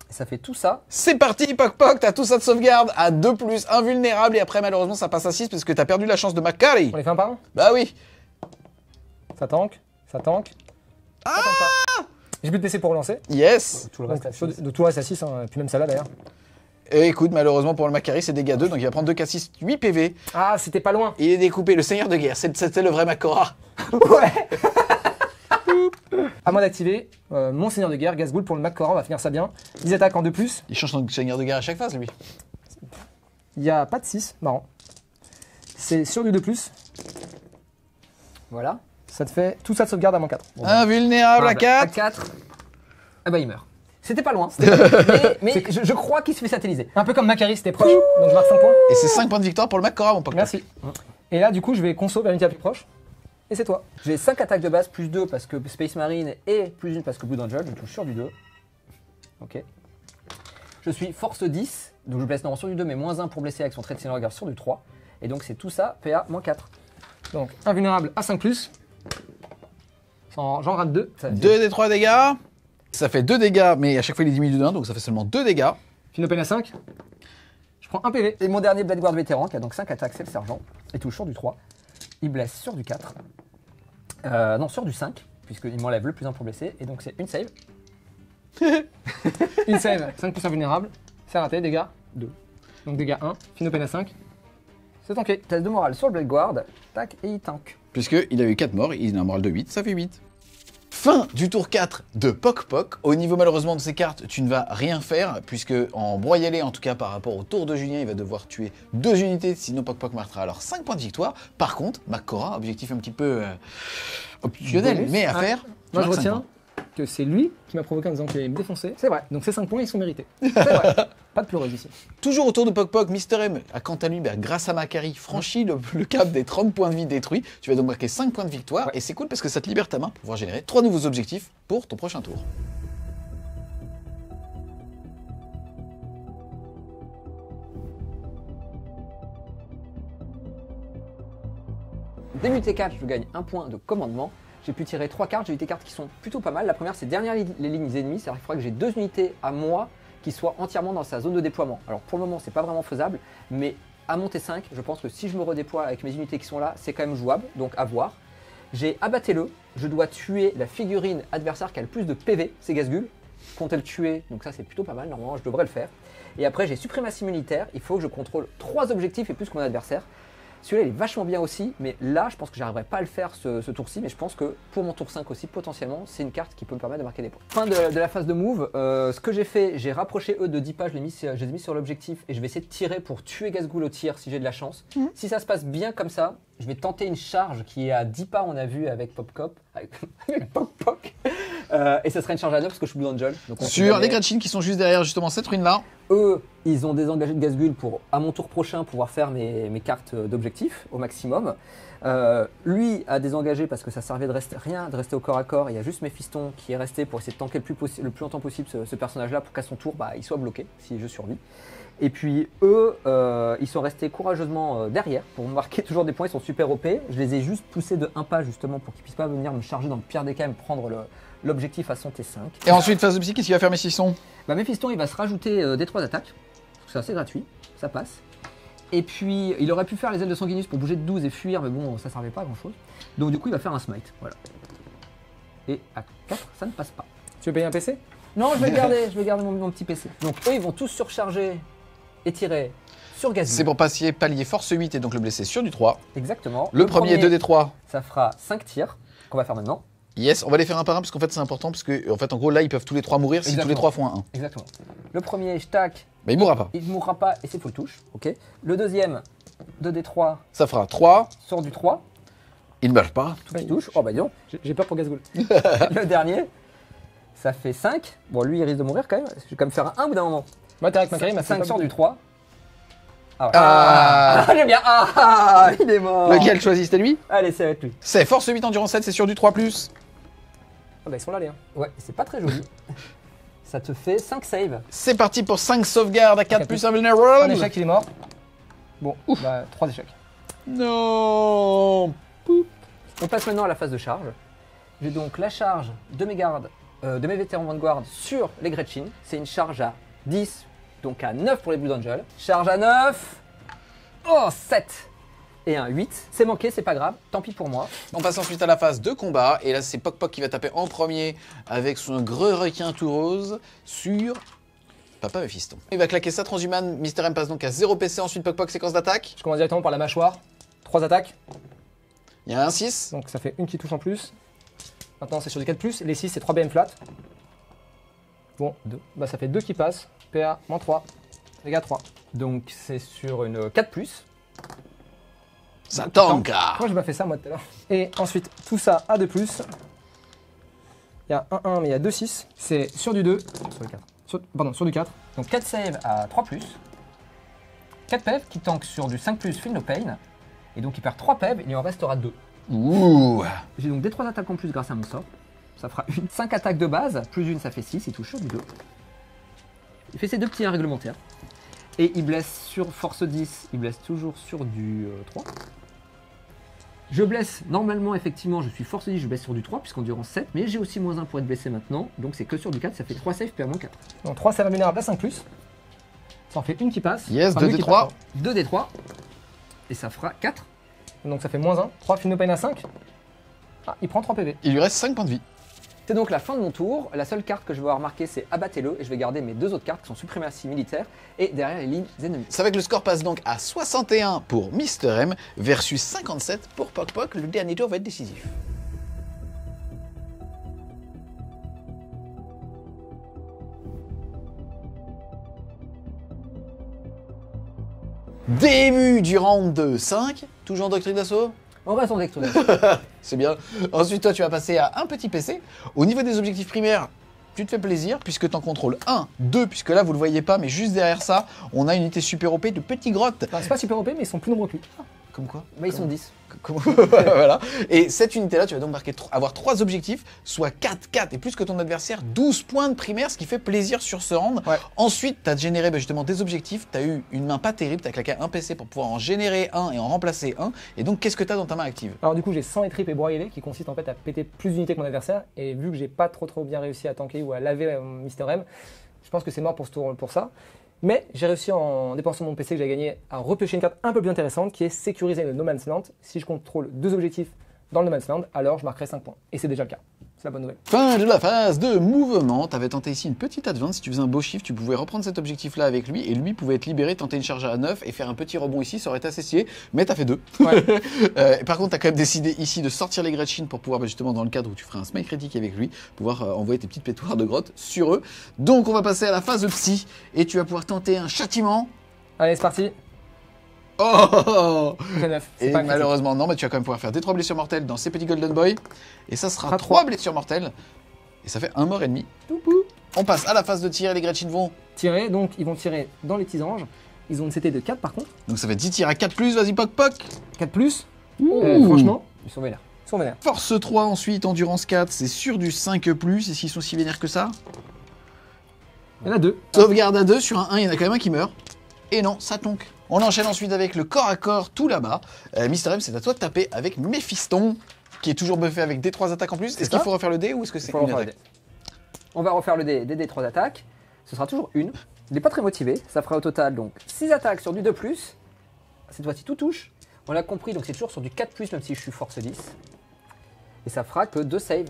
[SPEAKER 3] Ça fait tout ça.
[SPEAKER 1] C'est parti, Poc Poc, t'as tout ça de sauvegarde à 2+, invulnérable, et après malheureusement ça passe à 6 parce que t'as perdu la chance de Macari.
[SPEAKER 2] On les fait un par un.
[SPEAKER 1] Bah oui.
[SPEAKER 2] Ça tank. Ça tank.
[SPEAKER 1] Ah,
[SPEAKER 2] Ça tank pas. J'ai plus de PC pour relancer.
[SPEAKER 1] Yes.
[SPEAKER 3] Tout le
[SPEAKER 2] Donc,
[SPEAKER 3] reste à
[SPEAKER 2] sur-
[SPEAKER 3] 6.
[SPEAKER 2] de tout le reste à 6, hein, puis même celle-là d'ailleurs.
[SPEAKER 1] Et écoute, malheureusement pour le Macari, c'est dégâts 2, donc il va prendre 2K6, 8 PV.
[SPEAKER 2] Ah, c'était pas loin.
[SPEAKER 1] Il est découpé, le seigneur de guerre, c'était le vrai Makora.
[SPEAKER 3] Ouais.
[SPEAKER 2] À moi d'activer mon seigneur de guerre, Gazgul pour le Makora, on va finir ça bien. 10 attaques en 2+.
[SPEAKER 1] Il change son seigneur de guerre à chaque phase, lui.
[SPEAKER 2] Il n'y a pas de 6, marrant. C'est sur du 2+.
[SPEAKER 3] Voilà.
[SPEAKER 2] Ça te fait tout ça de sauvegarde à moins 4.
[SPEAKER 1] Invulnérable à 4.
[SPEAKER 3] 4. Ah bah il meurt. C'était pas loin. Mais je crois qu'il se fait satelliser.
[SPEAKER 2] Un peu comme Macari, c'était proche, donc je marque 5 points.
[SPEAKER 1] Et c'est 5 points de victoire pour le Makora, mon pote.
[SPEAKER 2] Merci. Et là, du coup, je vais conso vers l'unité la plus proche. Et c'est toi.
[SPEAKER 3] J'ai 5 attaques de base, plus 2 parce que Space Marine et plus 1 parce que Blue Angel. Je touche sur du 2. Ok. Je suis force 10, donc je blesse normalement sur du 2, mais moins 1 pour blesser avec son trait de seigneur de guerre sur du 3. Et donc c'est tout ça, PA moins 4.
[SPEAKER 2] Donc, invulnérable à 5+. J'en rate 2.
[SPEAKER 3] Ça fait
[SPEAKER 1] 2 des 3 dégâts. Ça fait 2 dégâts, mais à chaque fois il est diminué de 1, donc ça fait seulement 2 dégâts.
[SPEAKER 2] Philopène à 5. Je prends un PV.
[SPEAKER 3] Et mon dernier Blade Guard vétéran qui a donc 5 attaques, c'est le sergent. Et touche sur du 3. Il blesse sur du 4. Non, sur du 5, puisqu'il m'enlève le plus 1 pour blesser. Et donc c'est une save.
[SPEAKER 2] Une save, 5+ invulnérable. C'est raté, dégâts 2. Donc dégâts 1. Philopène à 5. C'est tanké.
[SPEAKER 3] Test de morale sur le Blade Guard. Tac, et il tank.
[SPEAKER 1] Puisqu'il a eu 4 morts, il a un moral de 8, ça fait 8. Fin du tour 4 de Poc Poc. Au niveau malheureusement de ces cartes, tu ne vas rien faire, puisque en broyalé, en tout cas par rapport au tour de Julien, il va devoir tuer 2 unités, sinon Poc Poc marquera alors 5 points de victoire. Par contre, Makora, objectif un petit peu optionnel,
[SPEAKER 3] Bonus.
[SPEAKER 1] mais à
[SPEAKER 2] Ah.
[SPEAKER 1] faire. tu
[SPEAKER 2] Moi, je
[SPEAKER 1] marques 5
[SPEAKER 2] retiens
[SPEAKER 1] points.
[SPEAKER 2] que c'est lui qui m'a provoqué en disant qu'il allait me défoncer.
[SPEAKER 3] C'est vrai.
[SPEAKER 2] Donc ces 5 points, ils sont mérités.
[SPEAKER 3] C'est vrai.
[SPEAKER 2] Pas de pleureuse ici.
[SPEAKER 1] Toujours autour de Poc Poc, Mister M a quant à lui, grâce à Macari, franchi le cap des 30 points de vie détruits. Tu vas donc marquer 5 points de victoire, et c'est cool parce que ça te libère ta main pour pouvoir générer 3 nouveaux objectifs pour ton prochain tour.
[SPEAKER 3] Dès l'unité 4, je gagne un point de commandement. J'ai pu tirer 3 cartes, j'ai eu des cartes qui sont plutôt pas mal. La première, c'est derrière les lignes ennemies, c'est-à-dire qu'il faudra que j'ai 2 unités à moi qui soient entièrement dans sa zone de déploiement. Alors pour le moment, c'est pas vraiment faisable, mais à monter 5, je pense que si je me redéploie avec mes unités qui sont là, c'est quand même jouable, donc à voir. J'ai abattez-le, je dois tuer la figurine adversaire qui a le plus de PV, c'est Gazgul. Comptez le tuer, donc ça c'est plutôt pas mal, normalement je devrais le faire. Et après j'ai suprématie militaire, il faut que je contrôle 3 objectifs et plus que mon adversaire. Celui-là il est vachement bien aussi, mais là je pense que j'arriverai pas à le faire ce tour-ci, mais je pense que pour mon tour 5 aussi, potentiellement, c'est une carte qui peut me permettre de marquer des points. Fin de la phase de move, ce que j'ai fait, j'ai rapproché eux de 10 pas, je les ai mis sur l'objectif et je vais essayer de tirer pour tuer Gazgul au tir si j'ai de la chance. Si ça se passe bien comme ça, je vais tenter une charge qui est à 10 pas, on a vu avec Popcop, avec Poc Poc. Et ça serait une charge à 9 parce que je suis Blue Angel. Donc on sait
[SPEAKER 1] Sur
[SPEAKER 3] jamais.
[SPEAKER 1] les Gretchen qui sont juste derrière justement cette ruine-là.
[SPEAKER 3] Eux, ils ont désengagé de Gazgul pour, à mon tour prochain, pouvoir faire mes cartes d'objectif au maximum. Lui a désengagé parce que ça servait de rester au corps à corps. Il y a juste Méphiston qui est resté pour essayer de tanker le plus longtemps possible ce personnage-là pour qu'à son tour, il soit bloqué si je survis. Et puis eux, ils sont restés courageusement derrière pour marquer toujours des points. Ils sont super OP. Je les ai juste poussés de un pas justement pour qu'ils puissent pas venir me charger dans le pire des cas et me prendre l'objectif à son T5.
[SPEAKER 1] Et ensuite, phase de psy, qu'est-ce qu'il va faire Méphiston?
[SPEAKER 3] Méphiston, il va se rajouter des 3 attaques. C'est assez gratuit, ça passe. Et puis, il aurait pu faire les ailes de Sanguinus pour bouger de 12 et fuir, mais bon, ça servait pas à grand chose. Donc du coup, il va faire un smite, voilà. Et à 4, ça ne passe pas.
[SPEAKER 2] Tu veux payer un PC?
[SPEAKER 3] Non, je vais garder mon petit PC. Donc eux, ils vont tous surcharger et tirer sur Gazgul.
[SPEAKER 1] C'est pour passer palier force 8 et donc le blesser sur du 3.
[SPEAKER 3] Exactement.
[SPEAKER 1] Le premier 2 des 3.
[SPEAKER 3] Ça fera 5 tirs qu'on va faire maintenant.
[SPEAKER 1] Yes, on va les faire un par un parce qu'en fait c'est important parce que en fait en gros là ils peuvent tous les 3 mourir si tous les
[SPEAKER 3] Exactement.
[SPEAKER 1] 3 font un 1.
[SPEAKER 3] Exactement. Le premier, je tac,
[SPEAKER 1] Bah il mourra pas.
[SPEAKER 3] il ne mourra pas et c'est full touche. Ok. Le deuxième, 2d3
[SPEAKER 1] Ça fera 3,
[SPEAKER 3] sur du 3,
[SPEAKER 1] il ne meurt pas.
[SPEAKER 3] tout qui touche. Oh bah dis donc.
[SPEAKER 2] J'ai peur pour Gazgul.
[SPEAKER 3] Le dernier, ça fait 5. Bon, lui, il risque de mourir quand même. Je vais quand même faire un 1 au bout d'un moment.
[SPEAKER 2] Moi, Tarek Macari m'a fait
[SPEAKER 3] 5
[SPEAKER 2] pas
[SPEAKER 3] sur
[SPEAKER 2] beaucoup.
[SPEAKER 3] du 3. Ah, ouais.
[SPEAKER 1] Ah.
[SPEAKER 3] J'aime bien. Ah, il est mort.
[SPEAKER 1] Lequel choisit, c'était lui?
[SPEAKER 3] Allez, c'est avec lui.
[SPEAKER 1] C'est force 8 endurance 7, c'est sur du 3+.
[SPEAKER 2] Ah bah, ils sont là, les hein.
[SPEAKER 3] Ouais, c'est pas très joli. Ça te fait 5 saves.
[SPEAKER 1] C'est parti pour 5 sauvegardes à 4 plus
[SPEAKER 2] Un
[SPEAKER 1] invulnerable.
[SPEAKER 2] échec, il est mort. Bon, bah, 3 échecs.
[SPEAKER 1] Non.
[SPEAKER 3] On passe maintenant à la phase de charge. J'ai donc la charge de mes gardes, de mes vétérans Vanguard sur les Gretchen. C'est une charge à 10, donc à 9 pour les Blue Angel. Charge à 9. Oh, 7. et un 8. C'est manqué, c'est pas grave, tant pis pour moi.
[SPEAKER 1] On passe ensuite à la phase de combat. Et là, c'est Poc Poc qui va taper en premier avec son gros requin tout rose sur Papa Méphiston. Il va claquer sa transhumane. Mister M passe donc à 0 PC. Ensuite, Poc Poc, séquence d'attaque.
[SPEAKER 2] Je commence directement par la mâchoire. 3 attaques,
[SPEAKER 1] Il y a un 6.
[SPEAKER 2] donc ça fait une qui touche en plus. Maintenant, c'est sur du 4+. Les 6, c'est 3 BM flat. Bon, 2. Bah, ça fait 2 qui passent. PA, -3. Dégâts 3.
[SPEAKER 3] Donc c'est sur une 4+.
[SPEAKER 1] Ça tank.
[SPEAKER 2] Pourquoi j'ai pas fait ça moi tout à l'heure? Et ensuite, tout ça à 2+. Il y a 1-1, mais il y a 2-6. C'est sur du 2. Sur du 4. Pardon, sur du 4.
[SPEAKER 3] Donc 4 save à 3+. 4 PEV qui tank sur du 5+, feel no pain. Et donc il perd 3 PEV, il lui en restera 2.
[SPEAKER 1] Ouh.
[SPEAKER 3] J'ai donc des 3 attaques en plus grâce à mon sort. Ça fera une. 5 attaques de base, plus une ça fait 6, il touche sur du 2. Il fait ses 2 petits 1 réglementaires. Et il blesse sur force 10, il blesse toujours sur du 3. Je blesse, normalement effectivement je suis force 10, je blesse sur du 3 puisqu'endurance 7, mais j'ai aussi -1 pour être blessé maintenant, donc c'est que sur du 4, ça fait 3 saves, PA -4.
[SPEAKER 2] Donc 3 serres vulnérables à 5+. Ça en fait une qui passe.
[SPEAKER 1] Yes,
[SPEAKER 2] Enfin,
[SPEAKER 1] 2
[SPEAKER 2] deux
[SPEAKER 1] des
[SPEAKER 2] qui
[SPEAKER 1] 3.
[SPEAKER 2] passent.
[SPEAKER 3] 2 des 3, et ça fera 4.
[SPEAKER 2] Donc ça fait -1. 3 feel no pain à 5. Ah, il prend 3 PV.
[SPEAKER 1] Il lui reste 5 points de vie.
[SPEAKER 3] C'est donc la fin de mon tour. La seule carte que je vais avoir marquée, c'est abattez-le. Et je vais garder mes 2 autres cartes qui sont suprématie militaire et derrière les lignes ennemies.
[SPEAKER 1] C'est vrai que le score passe donc à 61 pour Mister M versus 57 pour Poc Poc. Le dernier tour va être décisif. Début du round de 5. Toujours en doctrine d'assaut.
[SPEAKER 3] On reste en lecture.
[SPEAKER 1] C'est bien. Ensuite, toi, tu vas passer à un petit PC. Au niveau des objectifs primaires, tu te fais plaisir puisque tu en contrôles 1, 2, puisque là, vous le voyez pas, mais juste derrière ça, on a une unité super OP de petits grottes.
[SPEAKER 2] Enfin, c'est pas super OP, mais ils sont plus nombreux que lui.
[SPEAKER 1] Comme quoi?
[SPEAKER 3] Mais ils sont 10.
[SPEAKER 1] Voilà. Et cette unité-là, tu vas donc avoir 3 objectifs, soit 4, 4 et plus que ton adversaire, 12 points de primaire, ce qui fait plaisir sur ce round.
[SPEAKER 2] Ouais.
[SPEAKER 1] Ensuite, tu as généré justement des objectifs, tu as eu une main pas terrible, tu as claqué un PC pour pouvoir en générer un et en remplacer un. Et donc, qu'est-ce que tu as dans ta main active?
[SPEAKER 2] Alors du coup, j'ai 100 étripes et broyés qui consiste en fait à péter plus d'unités que mon adversaire. Et vu que j'ai pas trop bien réussi à tanker ou à laver Mister M, je pense que c'est mort pour ce tour pour ça. Mais j'ai réussi en dépensant mon PC que j'ai gagné à repêcher une carte un peu plus intéressante qui est sécuriser le No Man's Land. Si je contrôle 2 objectifs dans le No Man's Land, alors je marquerai 5 points. Et c'est déjà le cas. C'est la bonne nouvelle.
[SPEAKER 1] Fin de la phase de mouvement. Tu avais tenté ici une petite advance. Si tu faisais un beau chiffre, tu pouvais reprendre cet objectif-là avec lui et lui pouvait être libéré, tenter une charge à 9 et faire un petit rebond ici. Ça aurait été assez stylé, mais tu as fait 2.
[SPEAKER 2] Ouais.
[SPEAKER 1] Par contre, tu as quand même décidé ici de sortir les Gretchen pour pouvoir, justement, dans le cadre où tu ferais un smite critique avec lui, pouvoir envoyer tes petites pétoires de grotte sur eux. Donc, on va passer à la phase de psy et tu vas pouvoir tenter un châtiment.
[SPEAKER 2] Allez, c'est parti.
[SPEAKER 1] Oh
[SPEAKER 2] J'ai 9.
[SPEAKER 1] Et
[SPEAKER 2] Pas critique.
[SPEAKER 1] malheureusement, non, mais tu vas quand même pouvoir faire des 3 blessures mortelles dans ces petits Golden Boy. Et ça sera
[SPEAKER 2] Sera
[SPEAKER 1] 3
[SPEAKER 2] trois.
[SPEAKER 1] blessures mortelles. Et ça fait un mort et demi. On passe à la phase de tir et les Gretchen vont.
[SPEAKER 2] Tirer, donc ils vont tirer dans les petits anges. Ils ont une CT de 4 par contre.
[SPEAKER 1] Donc ça fait 10 tirs à 4+, vas-y Poc Poc.
[SPEAKER 2] 4+.
[SPEAKER 1] Ouh.
[SPEAKER 2] Franchement,
[SPEAKER 3] Ils sont vénères.
[SPEAKER 2] ils sont vénères.
[SPEAKER 1] Force 3 ensuite, endurance 4, c'est sur du 5+. Et s'ils sont si vénères que ça?
[SPEAKER 2] Il y en a 2.
[SPEAKER 1] Sauvegarde à 2, sur un 1, il y en a quand même un qui meurt. Et non, ça tonque. On enchaîne ensuite avec le corps à corps tout là-bas. Mister M, c'est à toi de taper avec Méphiston, qui est toujours buffé avec des 3 attaques en plus. Est-ce qu'il
[SPEAKER 2] ça.
[SPEAKER 1] faut refaire le dé ou est-ce que c'est
[SPEAKER 3] Faut
[SPEAKER 1] une
[SPEAKER 3] refaire le
[SPEAKER 1] attaque?
[SPEAKER 3] dé. On va refaire le dé des 3 attaques. Ce sera toujours une. Il n'est pas très motivé. Ça fera au total donc 6 attaques sur du 2+. Cette fois-ci tout touche. On l'a compris, donc c'est toujours sur du 4+, même si je suis force 10. Et ça fera que 2 saves.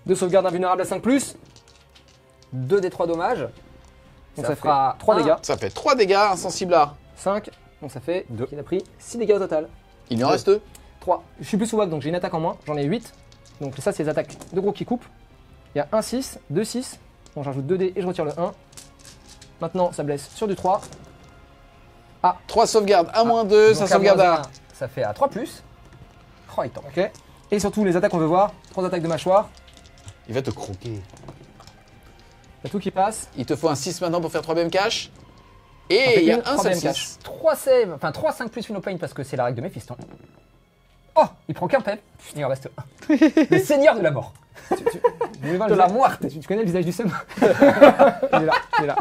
[SPEAKER 2] 2 sauvegardes invulnérables à 5+.
[SPEAKER 3] 2 des 3 dommages.
[SPEAKER 2] Donc
[SPEAKER 3] ça
[SPEAKER 2] ça
[SPEAKER 3] fera
[SPEAKER 2] fait 3
[SPEAKER 3] un.
[SPEAKER 2] dégâts.
[SPEAKER 1] Ça fait 3 dégâts, insensible à.
[SPEAKER 2] 5. Donc ça fait
[SPEAKER 3] Deux.
[SPEAKER 2] il a pris 6 dégâts au total.
[SPEAKER 1] Il en reste 2.
[SPEAKER 2] 3. Je suis plus sous WAC, donc j'ai une attaque en moins. J'en ai 8. Donc ça, c'est les attaques de gros qui coupent. Il y a 1 6, 2 6. Bon, j'ajoute 2 dés et je retire le 1. Maintenant, ça blesse sur du 3.
[SPEAKER 1] 3 sauvegardes, à moins 2,
[SPEAKER 3] Donc
[SPEAKER 1] ça
[SPEAKER 3] à
[SPEAKER 1] sauvegarde
[SPEAKER 3] moins
[SPEAKER 1] à.
[SPEAKER 3] un, ça fait à 3+. Oh, il tombe.
[SPEAKER 2] Ok. Et surtout, les attaques, on veut voir. 3 attaques de mâchoire.
[SPEAKER 1] Il va te croquer.
[SPEAKER 2] Il y a tout qui passe.
[SPEAKER 1] Il te faut un 6 maintenant pour faire 3 BM cash. Et
[SPEAKER 2] fait
[SPEAKER 1] il y a
[SPEAKER 2] une,
[SPEAKER 1] un
[SPEAKER 2] 3
[SPEAKER 1] seul
[SPEAKER 2] BM
[SPEAKER 1] 6.
[SPEAKER 2] cash.
[SPEAKER 3] 3 saves, enfin 3 5+ Feel no pain parce que c'est la règle de Méphiston. Oh, il prend qu'un pep. Il en reste un. Le seigneur de la mort.
[SPEAKER 2] Vous voulez voir
[SPEAKER 3] De
[SPEAKER 2] le
[SPEAKER 3] la
[SPEAKER 2] visage-
[SPEAKER 3] moite.
[SPEAKER 2] Tu connais le visage du seum Il est là, il est là.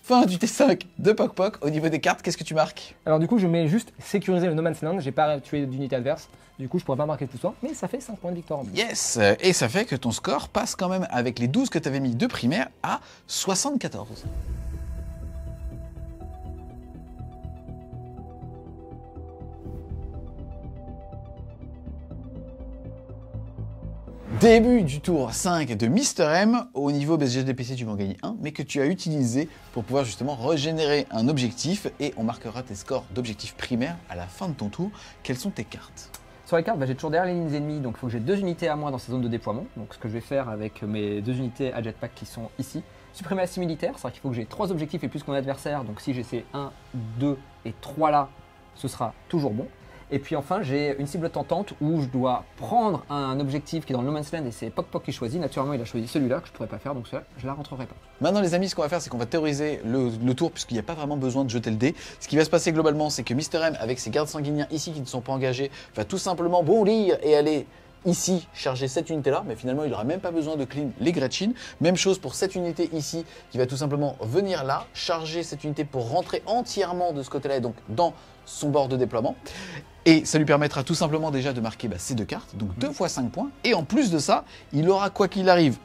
[SPEAKER 1] Fin du T5 de Poc Poc. Au niveau des cartes, qu'est-ce que tu marques?
[SPEAKER 2] Alors du coup, je mets juste sécuriser le No Man's Land. J'ai pas tué d'unité adverse. Du coup, je pourrais pas marquer tout ça. Mais ça fait 5 points de victoire en plus.
[SPEAKER 1] Yes. Et ça fait que ton score passe quand même avec les 12 que tu avais mis de primaire à 74. Début du tour 5 de Mister M. Au niveau BSGDPC, tu vas en gagner un, mais que tu as utilisé pour pouvoir justement régénérer un objectif et on marquera tes scores d'objectifs primaires à la fin de ton tour. Quelles sont tes cartes?
[SPEAKER 3] Sur les cartes, j'ai toujours derrière les lignes ennemies, donc il faut que j'ai 2 unités à moi dans ces zones de déploiement. Donc ce que je vais faire avec mes 2 unités à jetpack qui sont ici, supprimer la scie militaire, c'est-à-dire qu'il faut que j'ai 3 objectifs et plus que mon adversaire. Donc si j'ai ces 1, 2 et 3 là, ce sera toujours bon. Et puis enfin, j'ai une cible tentante où je dois prendre un objectif qui est dans le No Man's Land et c'est Poc Poc qui choisit. Naturellement, il a choisi celui-là que je ne pourrais pas faire, donc celui-là, je ne la rentrerai pas.
[SPEAKER 1] Maintenant les amis, ce qu'on va faire, c'est qu'on va théoriser le tour puisqu'il n'y a pas vraiment besoin de jeter le dé. Ce qui va se passer globalement, c'est que Mister M, avec ses gardes sanguiniens ici qui ne sont pas engagés, va tout simplement bondir et aller ici charger cette unité là, mais finalement il n'aura même pas besoin de clean les Gretchen. Même chose pour cette unité ici qui va tout simplement venir là, charger cette unité pour rentrer entièrement de ce côté là et donc dans son bord de déploiement. Et ça lui permettra tout simplement déjà de marquer ces 2 cartes, donc 2 fois 5 points. Et en plus de ça, il aura quoi qu'il arrive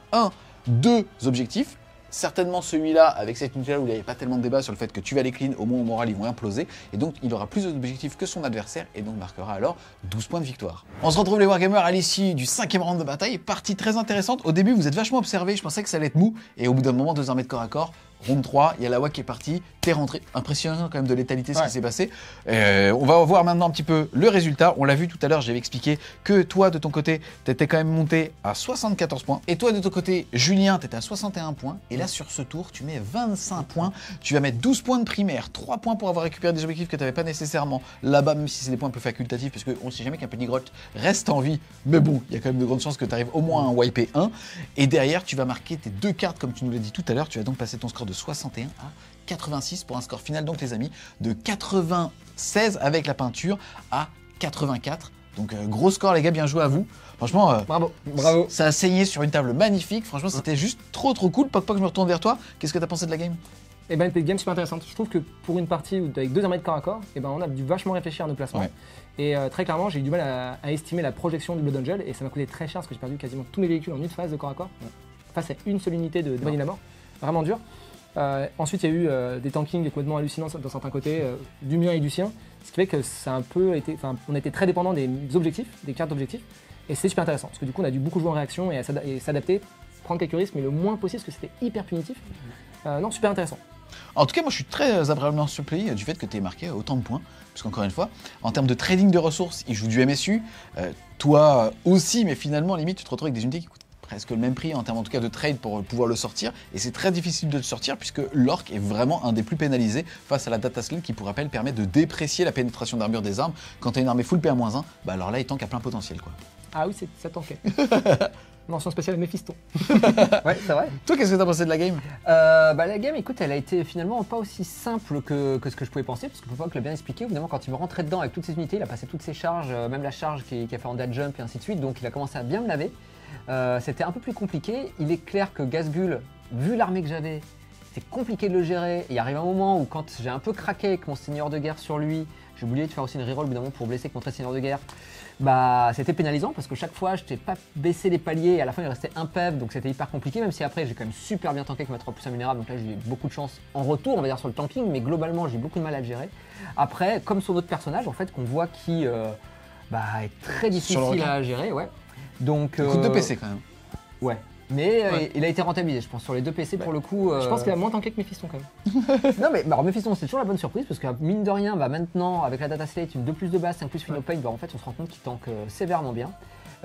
[SPEAKER 1] 2 objectifs. Certainement celui-là, avec cette unité-là où il n'y avait pas tellement de débat sur le fait que tu vas les clean, au moment où moral ils vont imploser. Et donc il aura plus d'objectifs que son adversaire et donc marquera alors 12 points de victoire. On se retrouve les Wargamers à l'issue du 5e round de bataille. Partie très intéressante. Au début vous êtes vachement observés, je pensais que ça allait être mou. Et au bout d'un moment, 2 armées de corps à corps. Round 3, il y a la WAC qui est partie, t'es rentré. Impressionnant quand même de létalité ce qui s'est passé. On va voir maintenant un petit peu le résultat. On l'a vu tout à l'heure, j'avais expliqué que toi de ton côté, t'étais quand même monté à 74 points. Et toi de ton côté, Julien, t'étais à 61 points. Et là sur ce tour, tu mets 25 points. Tu vas mettre 12 points de primaire, 3 points pour avoir récupéré des objectifs que t'avais pas nécessairement là-bas, même si c'est des points un peu facultatifs, parce qu'on sait jamais qu'un petit grotte reste en vie. Mais bon, il y a quand même de grandes chances que tu arrives au moins à en wiper 1. Et derrière, tu vas marquer tes 2 cartes comme tu nous l'as dit tout à l'heure. Tu vas donc passer ton score de 61 à 86 pour un score final, donc les amis, de 96 avec la peinture à 84. Donc gros score les gars, bien joué à vous. Franchement,
[SPEAKER 3] Bravo.
[SPEAKER 1] Ça a saigné sur une table magnifique. Franchement, c'était juste trop cool. Poc Poc, je me retourne vers toi. Qu'est-ce que t'as pensé de la game?
[SPEAKER 2] Et ben, c'était une game super intéressante. Je trouve que pour une partie avec 2 armées de corps à corps, et ben, on a dû vachement réfléchir à nos placements.
[SPEAKER 1] Ouais.
[SPEAKER 2] Et très clairement, j'ai eu du mal à estimer la projection du Blood Angel et ça m'a coûté très cher parce que j'ai perdu quasiment tous mes véhicules en une phase de corps à corps. Face à une seule unité de Bonnie la mort. Vraiment dur. Ensuite, il y a eu des tankings complètement hallucinants dans certains côtés, du mien et du sien. Ce qui fait que ça a un peu été, on a été très dépendant des objectifs, des cartes d'objectifs. Et c'est super intéressant parce que du coup, on a dû beaucoup jouer en réaction et s'adapter, prendre quelques risques, mais le moins possible parce que c'était hyper punitif. Non, super intéressant.
[SPEAKER 1] En tout cas, moi je suis très agréablement surpris du fait que tu aies marqué autant de points. Parce qu'encore une fois, en termes de trading de ressources, il joue du MSU. Toi aussi, mais finalement, limite, tu te retrouves avec des unités qui coûtent presque le même prix en termes en tout cas de trade pour pouvoir le sortir. Et c'est très difficile de le sortir puisque l'orc est vraiment un des plus pénalisés face à la data skill qui, pour rappel, permet de déprécier la pénétration d'armure des armes. Quand tu as une armée full PA-1, bah alors là, il tank à plein potentiel, quoi.
[SPEAKER 2] Ah oui, ça tankait. Mention spéciale Méphiston.
[SPEAKER 3] Ouais, c'est vrai.
[SPEAKER 1] Toi, qu'est-ce que tu as pensé de la game?
[SPEAKER 3] La game, écoute, elle a été finalement pas aussi simple que ce que je pouvais penser, parce que Poc l'a bien expliqué. Évidemment, quand il me rentrait dedans avec toutes ses unités, il a passé toutes ses charges, même la charge qui a fait en dead jump et ainsi de suite, donc il a commencé à bien me laver. C'était un peu plus compliqué. Il est clair que Gazgul, vu l'armée que j'avais, c'est compliqué de le gérer. Et il arrive un moment où, quand j'ai un peu craqué avec mon seigneur de guerre sur lui, j'ai oublié de faire aussi une reroll évidemment pour blesser contre le seigneur de guerre. Bah, c'était pénalisant parce que chaque fois, je n'ai pas baissé les paliers et à la fin, il restait un PEV, donc c'était hyper compliqué. Même si après, j'ai quand même super bien tanké avec ma 3+ invulnérable, donc là, j'ai eu beaucoup de chance en retour, on va dire, sur le tanking, mais globalement, j'ai eu beaucoup de mal à le gérer. Après, comme son autre personnage, en fait, qu'on voit qui est très difficile à gérer, ouais. Donc,
[SPEAKER 1] Coup de PC quand même.
[SPEAKER 3] Ouais. Mais il a été rentabilisé, je pense, sur les 2 PC pour le coup.
[SPEAKER 2] Je pense qu'il a moins tanké que Méphiston quand même.
[SPEAKER 3] Non mais alors, Méphiston, c'est toujours la bonne surprise parce que mine de rien, maintenant avec la data slate, une 2+ de base, 5+ Phenopain, en fait on se rend compte qu'il tank sévèrement bien.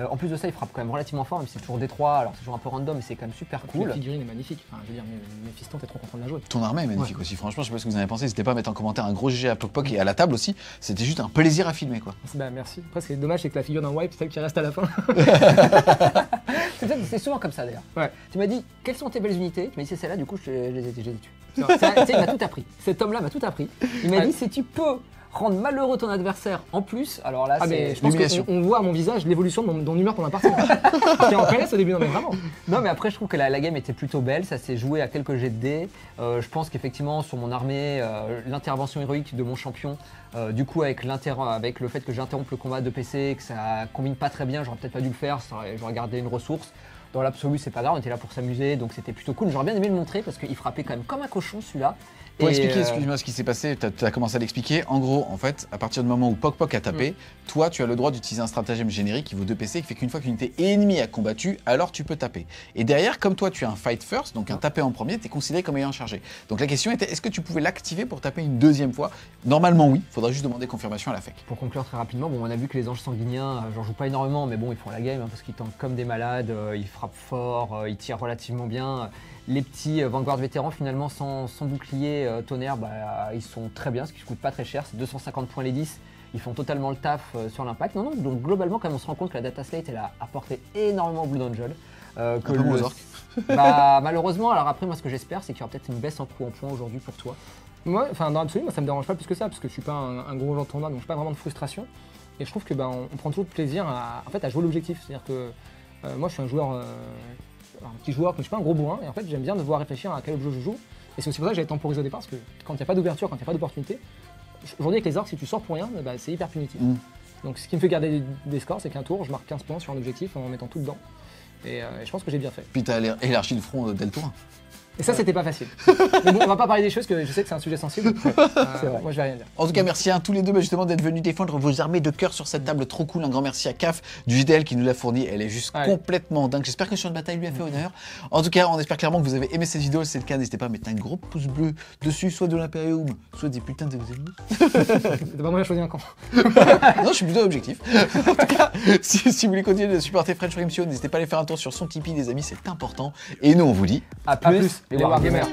[SPEAKER 3] En plus de ça, il frappe quand même relativement fort, même si c'est toujours D3, alors c'est toujours un peu random, mais c'est quand même super cool.
[SPEAKER 2] La figurine est magnifique, enfin, je veux dire, Méphiston, t'es trop content de la jouer.
[SPEAKER 1] Ton armée est magnifique aussi, franchement, je sais pas ce que vous en avez pensé, n'hésitez pas à mettre en commentaire un gros GG à Poc Poc et à la table aussi, c'était juste un plaisir à filmer quoi.
[SPEAKER 2] Bah merci. Après, ce qui est dommage, c'est que la figure d'un wipe, c'est celle qui reste à la fin.
[SPEAKER 3] C'est souvent comme ça d'ailleurs.
[SPEAKER 2] Ouais.
[SPEAKER 3] Tu m'as dit, quelles sont tes belles unités? Tu m'as dit, c'est celle-là, du coup, je les ai tuées. Tu sais, il m'a tout appris. Cet homme-là m'a tout appris. Il m'a dit, si tu peux rendre malheureux ton adversaire en plus, alors là,
[SPEAKER 2] mais je pense qu'on voit à mon visage l'évolution de mon humeur pendant la partie. J'étais en PLS au début, non mais vraiment.
[SPEAKER 3] Non mais après je trouve que la game était plutôt belle, ça s'est joué à quelques jets de dés. Je pense qu'effectivement sur mon armée, l'intervention héroïque de mon champion, du coup avec le fait que j'interrompe le combat de PC, que ça combine pas très bien, j'aurais peut-être pas dû le faire, j'aurais gardé une ressource. Dans l'absolu c'est pas grave, on était là pour s'amuser, donc c'était plutôt cool. J'aurais bien aimé le montrer parce qu'il frappait quand même comme un cochon celui-là.
[SPEAKER 1] Pour
[SPEAKER 3] Et,
[SPEAKER 1] expliquer, excuse-moi, ce qui s'est passé, tu as commencé à l'expliquer. En gros, en fait, à partir du moment où Poc Poc a tapé, toi, tu as le droit d'utiliser un stratagème générique qui vaut 2 PC, qui fait qu'une fois qu'une unité ennemie a combattu, alors tu peux taper. Et derrière, comme toi, tu as un fight first, donc un taper en premier, tu es considéré comme ayant chargé. Donc la question était, est-ce que tu pouvais l'activer pour taper une deuxième fois? Normalement, oui. Il faudra juste demander confirmation à la FEC.
[SPEAKER 3] Pour conclure très rapidement, bon, on a vu que les anges sanguiniens, j'en joue pas énormément, mais bon, ils font la game parce qu'ils tankent comme des malades, ils frappent fort, ils tirent relativement bien. Les petits Vanguard vétérans, finalement, sans bouclier tonnerre, ils sont très bien, ce qui ne coûte pas très cher, c'est 250 points les 10. Ils font totalement le taf sur l'impact. Non, donc globalement, quand même, on se rend compte que la data slate, elle a apporté énormément au Blue Angel.
[SPEAKER 1] Que aux orques.
[SPEAKER 3] Malheureusement, alors après, moi, ce que j'espère, c'est qu'il y aura peut-être une baisse en coût en points aujourd'hui pour toi.
[SPEAKER 2] Moi, enfin, dans l'absolu, moi, ça me dérange pas plus que ça, parce que je suis pas un gros joueur de tournoi, donc je pas vraiment de frustration. Et je trouve que on prend toujours de plaisir à jouer l'objectif. C'est-à-dire que moi, je suis un joueur, un petit joueur, je suis pas un gros bourrin, et en fait, j'aime bien devoir réfléchir à quel objet je joue. Et c'est aussi pour ça que j'avais temporisé au départ, parce que quand il n'y a pas d'ouverture, quand il n'y a pas d'opportunité, aujourd'hui avec les orques, si tu sors pour rien, c'est hyper punitif. Donc ce qui me fait garder des scores, c'est qu'un tour, je marque 15 points sur un objectif en mettant tout dedans. Et je pense que j'ai bien fait.
[SPEAKER 1] Puis tu as élargi le front dès le tour 1.
[SPEAKER 2] Et ça, c'était pas facile. Mais bon, on va pas parler des choses, que je sais que c'est un sujet sensible. Moi, je vais rien dire.
[SPEAKER 1] En tout cas, merci à tous les deux justement d'être venus défendre vos armées de cœur sur cette table trop cool. Un grand merci à CAF du JDL qui nous l'a fourni. Elle est juste complètement dingue. J'espère que le champ de bataille lui a fait honneur. En tout cas, on espère clairement que vous avez aimé cette vidéo. Si c'est le cas, n'hésitez pas à mettre un gros pouce bleu dessus, soit de l'Imperium, soit des putains de vos ennemis.
[SPEAKER 2] T'as pas moyen de choisir un camp.
[SPEAKER 1] Non, je suis plutôt objectif. En tout cas, si vous voulez continuer de supporter French Frame Show, n'hésitez pas à aller faire un tour sur son Tipeee, les amis, c'est important. Et nous, on vous dit
[SPEAKER 3] à plus,
[SPEAKER 2] les Wargamers.